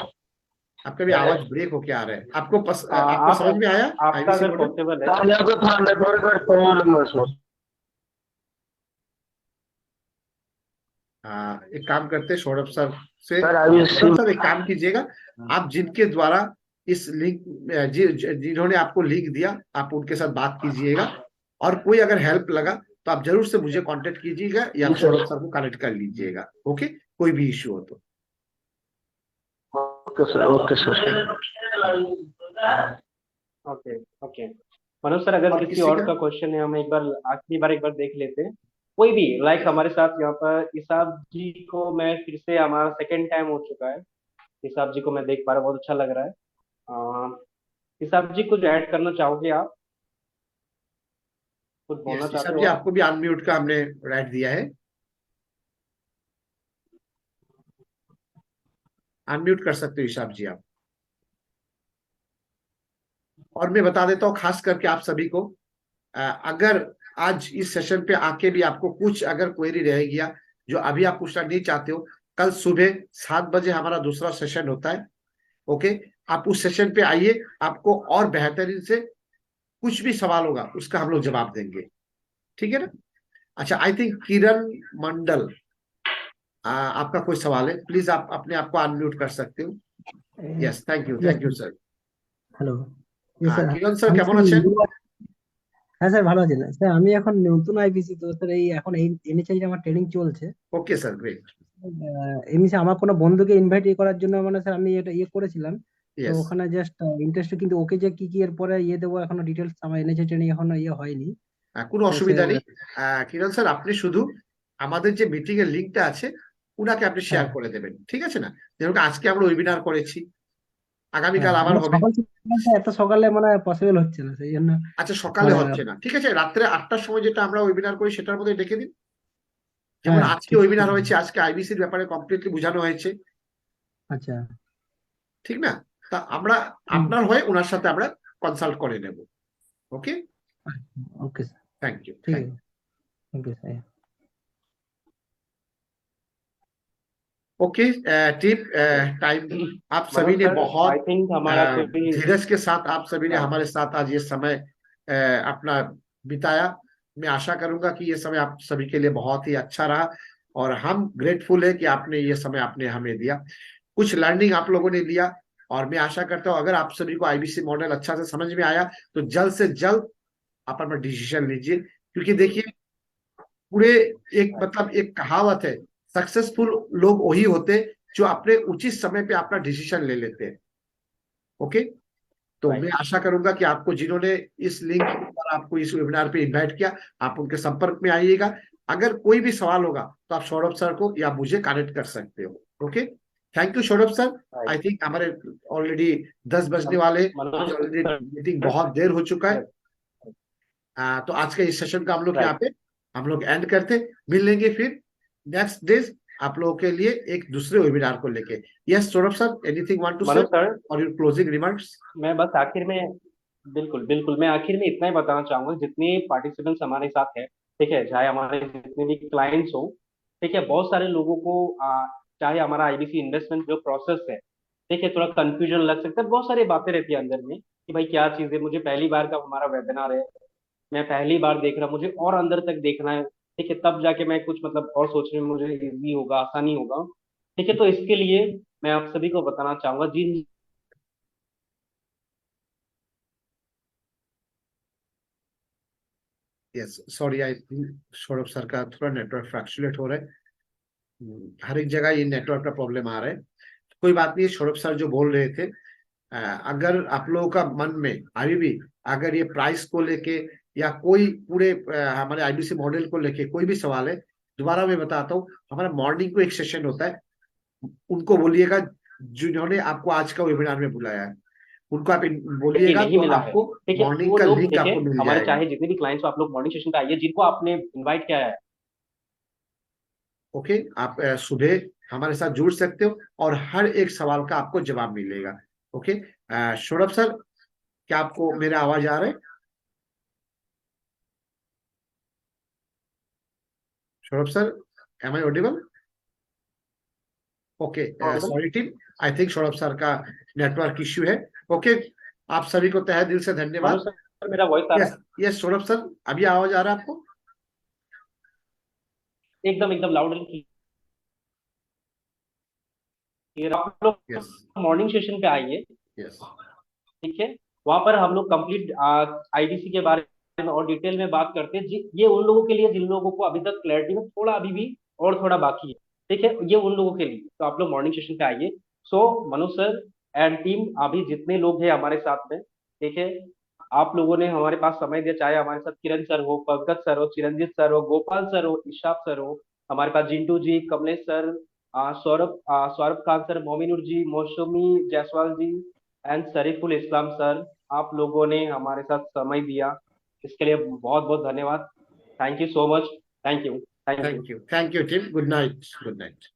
आपका भी आवाज ब्रेक होके आ रहा है। आपको आप समझ में आया आपका आईबीसी अगर मॉडल? पॉसिबल है, सर यहाँ पे थोड़ा नेटवर्क का प्रॉब्लम है सर। एक काम करते हैं सौरभ सर से, सर अभी सौरभ सर एक काम कीजिएगा, आप जिनके द्वारा इस लिंक जिन्होंने आपको लिंक दिया, आप उनके साथ बात कीजिएगा, और कोई अगर हेल्प लगा तो आप जरूर से मुझे कांटेक्ट कीजिएगा या आप सौरभ सर को कनेक्ट कर लीजिएगा। ओके, कोई भी इश्यू हो तो। Okay sir, okay sir. Okay okay. Manoj sir, अगर और किसी किसी और का? का क्वेश्चन है, हम एक बार आखिरी बार एक बार देख लेते हैं। कोई भी लाइक हमारे साथ यहाँ पर इसाब जी को मैं फिर से, हमारा सेकंड टाइम हो चुका है, इसाब जी को मैं देख पा रहा हूँ, बहुत अच्छा लग रहा है। इसाब जी कुछ ऐड करना चाहोगे आप, कुछ बोलना यस चाहते ईशा हो जी, आप? आपको भी अनम्यूट का हमने राइट दिया है, अनम्यूट कर सकते हो ईशा जी आप। और मैं बता देता हूँ खास करके आप सभी को, अगर आज इस सेशन पे आके भी आपको कुछ अगर क्वेरी रह गया जो अभी आप पूछना नहीं चाहते हो, कल सुबह 7 बजे हमारा दूसरा सेशन होता है, ओके, आप उस सेशन पे आइए, आपको और बेहतरीन से कुछ भी सवाल होगा उसका हम लोग जवाब देंगे, ठीक है ना। अच्छा, आई थिंक किरण मंडल, आपका कोई सवाल है, प्लीज आप अपने आप को अनम्यूट कर सकते हो। Yes, thank you sir. Hello, sir Kiran sir আমি কেমন স্যার আছেন? হ্যাঁ স্যার ভালো আছেন স্যার। আমি এখন নতুন আইপিসি, তো স্যার এই এখন এই এনএচআই আমার ট্রেনিং চলছে। Okay sir, great. এমনি স্যার আমার কোনো বন্ধুকে ইনভাইট করার জন্য মানে স্যার আমি এটা করেছিলাম। তো ইয়েস, ওখানে জাস্ট ইন্টারেস্ট, কিন্তু ওকে যে কি কি এর পরে দেবো এখনো ডিটেলস আমার এনএচআই ট্রেনিং এখনো হয়নি। কোনো তো অসুবিধা নেই। কিরণ স্যার, আপনি শুধু আমাদের যে মিটিং এর লিঙ্কটা আছে উনাকে আপনি শেয়ার হ্যাঁ করে দেবেন, ঠিক আছে না। যেমন আজকে আমরা ওয়েবিনার করেছি, হ্যাঁ, আগামীকাল আবার মানে হবে। সকাল সকাল এত সকালে মানে পসিবল হচ্ছে না, সেই জন্য আচ্ছা, সকালে হচ্ছে না, ঠিক আছে, রাত্রে 8টার সময় যেটা আমরা ওয়েবিনার করি সেটার মধ্যে ডেকে দিন। যেমন হ্যাঁ আজকে ঠিক ঠিক ওয়েবিনার আছে। হয়েছে, আজকে আইবিসির ব্যাপারে কমপ্লিটলি বোঝানো হয়েছে, আচ্ছা। ঠিক না। তা আমরা হুম, আপনার হয়ে ওনার সাথে আমরা কনসাল্ট করে নেব। Okay, okay sir, thank you, ঠিক থ্যাংক আছে, থ্যাংক ইউ স্যার। ओके टिप टाइम, आप सभी मनोज ने सर, बहुत आई थिंक हमारा कोई धीरज के साथ आप सभी ने हमारे साथ आज ये समय अपना बिताया। मैं आशा करूंगा कि ये समय आप सभी के लिए बहुत ही अच्छा रहा, और हम ग्रेटफुल है कि आपने ये समय आपने हमें दिया, कुछ लर्निंग आप लोगों ने लिया। और मैं आशा करता हूँ अगर आप सभी को आईबीसी मॉडल अच्छा से समझ में आया तो जल्द से जल्द आप अपना डिसीजन लीजिए, क्योंकि देखिए पूरे एक मतलब एक कहावत है, सक्सेसफुल लोग वही होते जो अपने उचित समय पे अपना डिसीजन ले लेते हैं। ओके, तो मैं आशा करूंगा कि आपको जिन्होंने इस लिंक पर आपको इस वेबिनार पे इनवाइट किया, आप उनके संपर्क में आइएगा। अगर कोई भी सवाल होगा तो आप सौरभ सर को या मुझे कनेक्ट कर सकते हो। Okay, thank you Saurabh sir. I think हमारे ऑलरेडी 10 बजने वाले, मनोज ऑलरेडी सर, मीटिंग बहुत देर हो चुका है। तो आज का इस सेशन का हम लोग यहाँ पे हम लोग एंड करते, मिल लेंगे फिर नेक्स्ट डेज आप लोगों के लिए एक दूसरे वेबिनार को लेके। Yes Saurabh sir, anything want to say Manoj sir, और योर क्लोजिंग रिमार्क्स? मैं बस आखिर में, बिल्कुल बिल्कुल, मैं आखिर में इतना ही बताना चाहूंगा, जितने पार्टिसिपेंट्स हमारे साथ हैं, ठीक है, चाहे हमारे जितने भी क्लाइंट्स हो, ठीक है, बहुत सारे लोगों को चाहे हमारा आईबीसी इन्वेस्टमेंट जो प्रोसेस है, ठीक है, थोड़ा कंफ्यूजन लग सकता है, बहुत सारी बातें रहती है अंदर में कि भाई क्या चीज़ है, मुझे पहली बार का हमारा वेबिनार है, मैं पहली बार देख रहा हूँ, मुझे और अंदर तक देखना है, ठीक है, तब जाके मैं कुछ मतलब और सोचने में मुझे इजी होगा, आसानी होगा, ठीक है। तो इसके लिए मैं आप सभी को बताना चाहूंगा, जिन yes, sorry, I think Saurabh sir का थोड़ा नेटवर्क फ्लक्चुएट हो रहा है। हर एक जगह ये नेटवर्क का प्रॉब्लम आ रहा है, कोई बात नहीं। सौरभ सर जो बोल रहे थे, अगर आप लोगों का मन में अभी भी अगर ये प्राइस को लेके या कोई पूरे हमारे आईबीसी मॉडल को लेके कोई भी सवाल है, दोबारा मैं बताता हूँ, हमारा मॉर्निंग को एक सेशन होता है, उनको बोलिएगा जिन्होंने आपको आज का वेबिनार में बुलाया है, उनको आप बोलिएगा नहीं तो मिला है, आपको ठीक है, मॉर्निंग वो का लोग लिंक ठीक है, आपको मिल हमारे जाएगा। चाहे जितने भी क्लाइंट्स हो, आप लोग मॉर्निंग सेशन पे आइए, जिनको आपने इनवाइट किया है। ओके, आप सुबह हमारे साथ जुड़ सकते हो और हर एक सवाल का आपको जवाब मिलेगा। ओके, सौरभ सर, क्या आपको मेरा आवाज आ रहा है? Saurabh sir, am I audible? Okay, sorry team, I think Saurabh sir का नेटवर्क इश्यू है। ओके, आप सभी को तहे दिल से धन्यवाद। मनोज सर, मेरा वॉइस आ रहा यस यस सौरभ सर, अभी आवाज आ रहा है आपको? है एकदम एकदम लाउड एंड क्लियर। आप लोग यस मॉर्निंग सेशन पे आइए, यस ठीक है, वहां पर हम लोग कंप्लीट आईबीसी के बारे में और डिटेल में बात करते हैं। ये उन लोगों के लिए जिन लोगों को अभी तक क्लैरिटी में थोड़ा अभी भी और थोड़ा बाकी है, ठीक है, ये उन लोगों के लिए, तो आप लोग मॉर्निंग सेशन पे आइए। सो मनोज सर एंड टीम, अभी जितने लोग हैं हमारे साथ में, ठीक है, आप लोगों ने हमारे पास समय दिया, चाहे हमारे साथ किरण सर हो, पंकज सर हो, चिरंजीत सर हो, गोपाल सर हो, इशाक सर हो, हमारे पास जिंटू जी, कमलेश सर, सौरभ खान सर, मोमिनुर जी, मौसमी जायसवाल जी एंड शरीफुल इस्लाम सर, आप लोगों ने हमारे साथ समय दिया, इसके लिए बहुत बहुत धन्यवाद। Thank you so much. Thank you, thank you. Thank you team, good night, good night.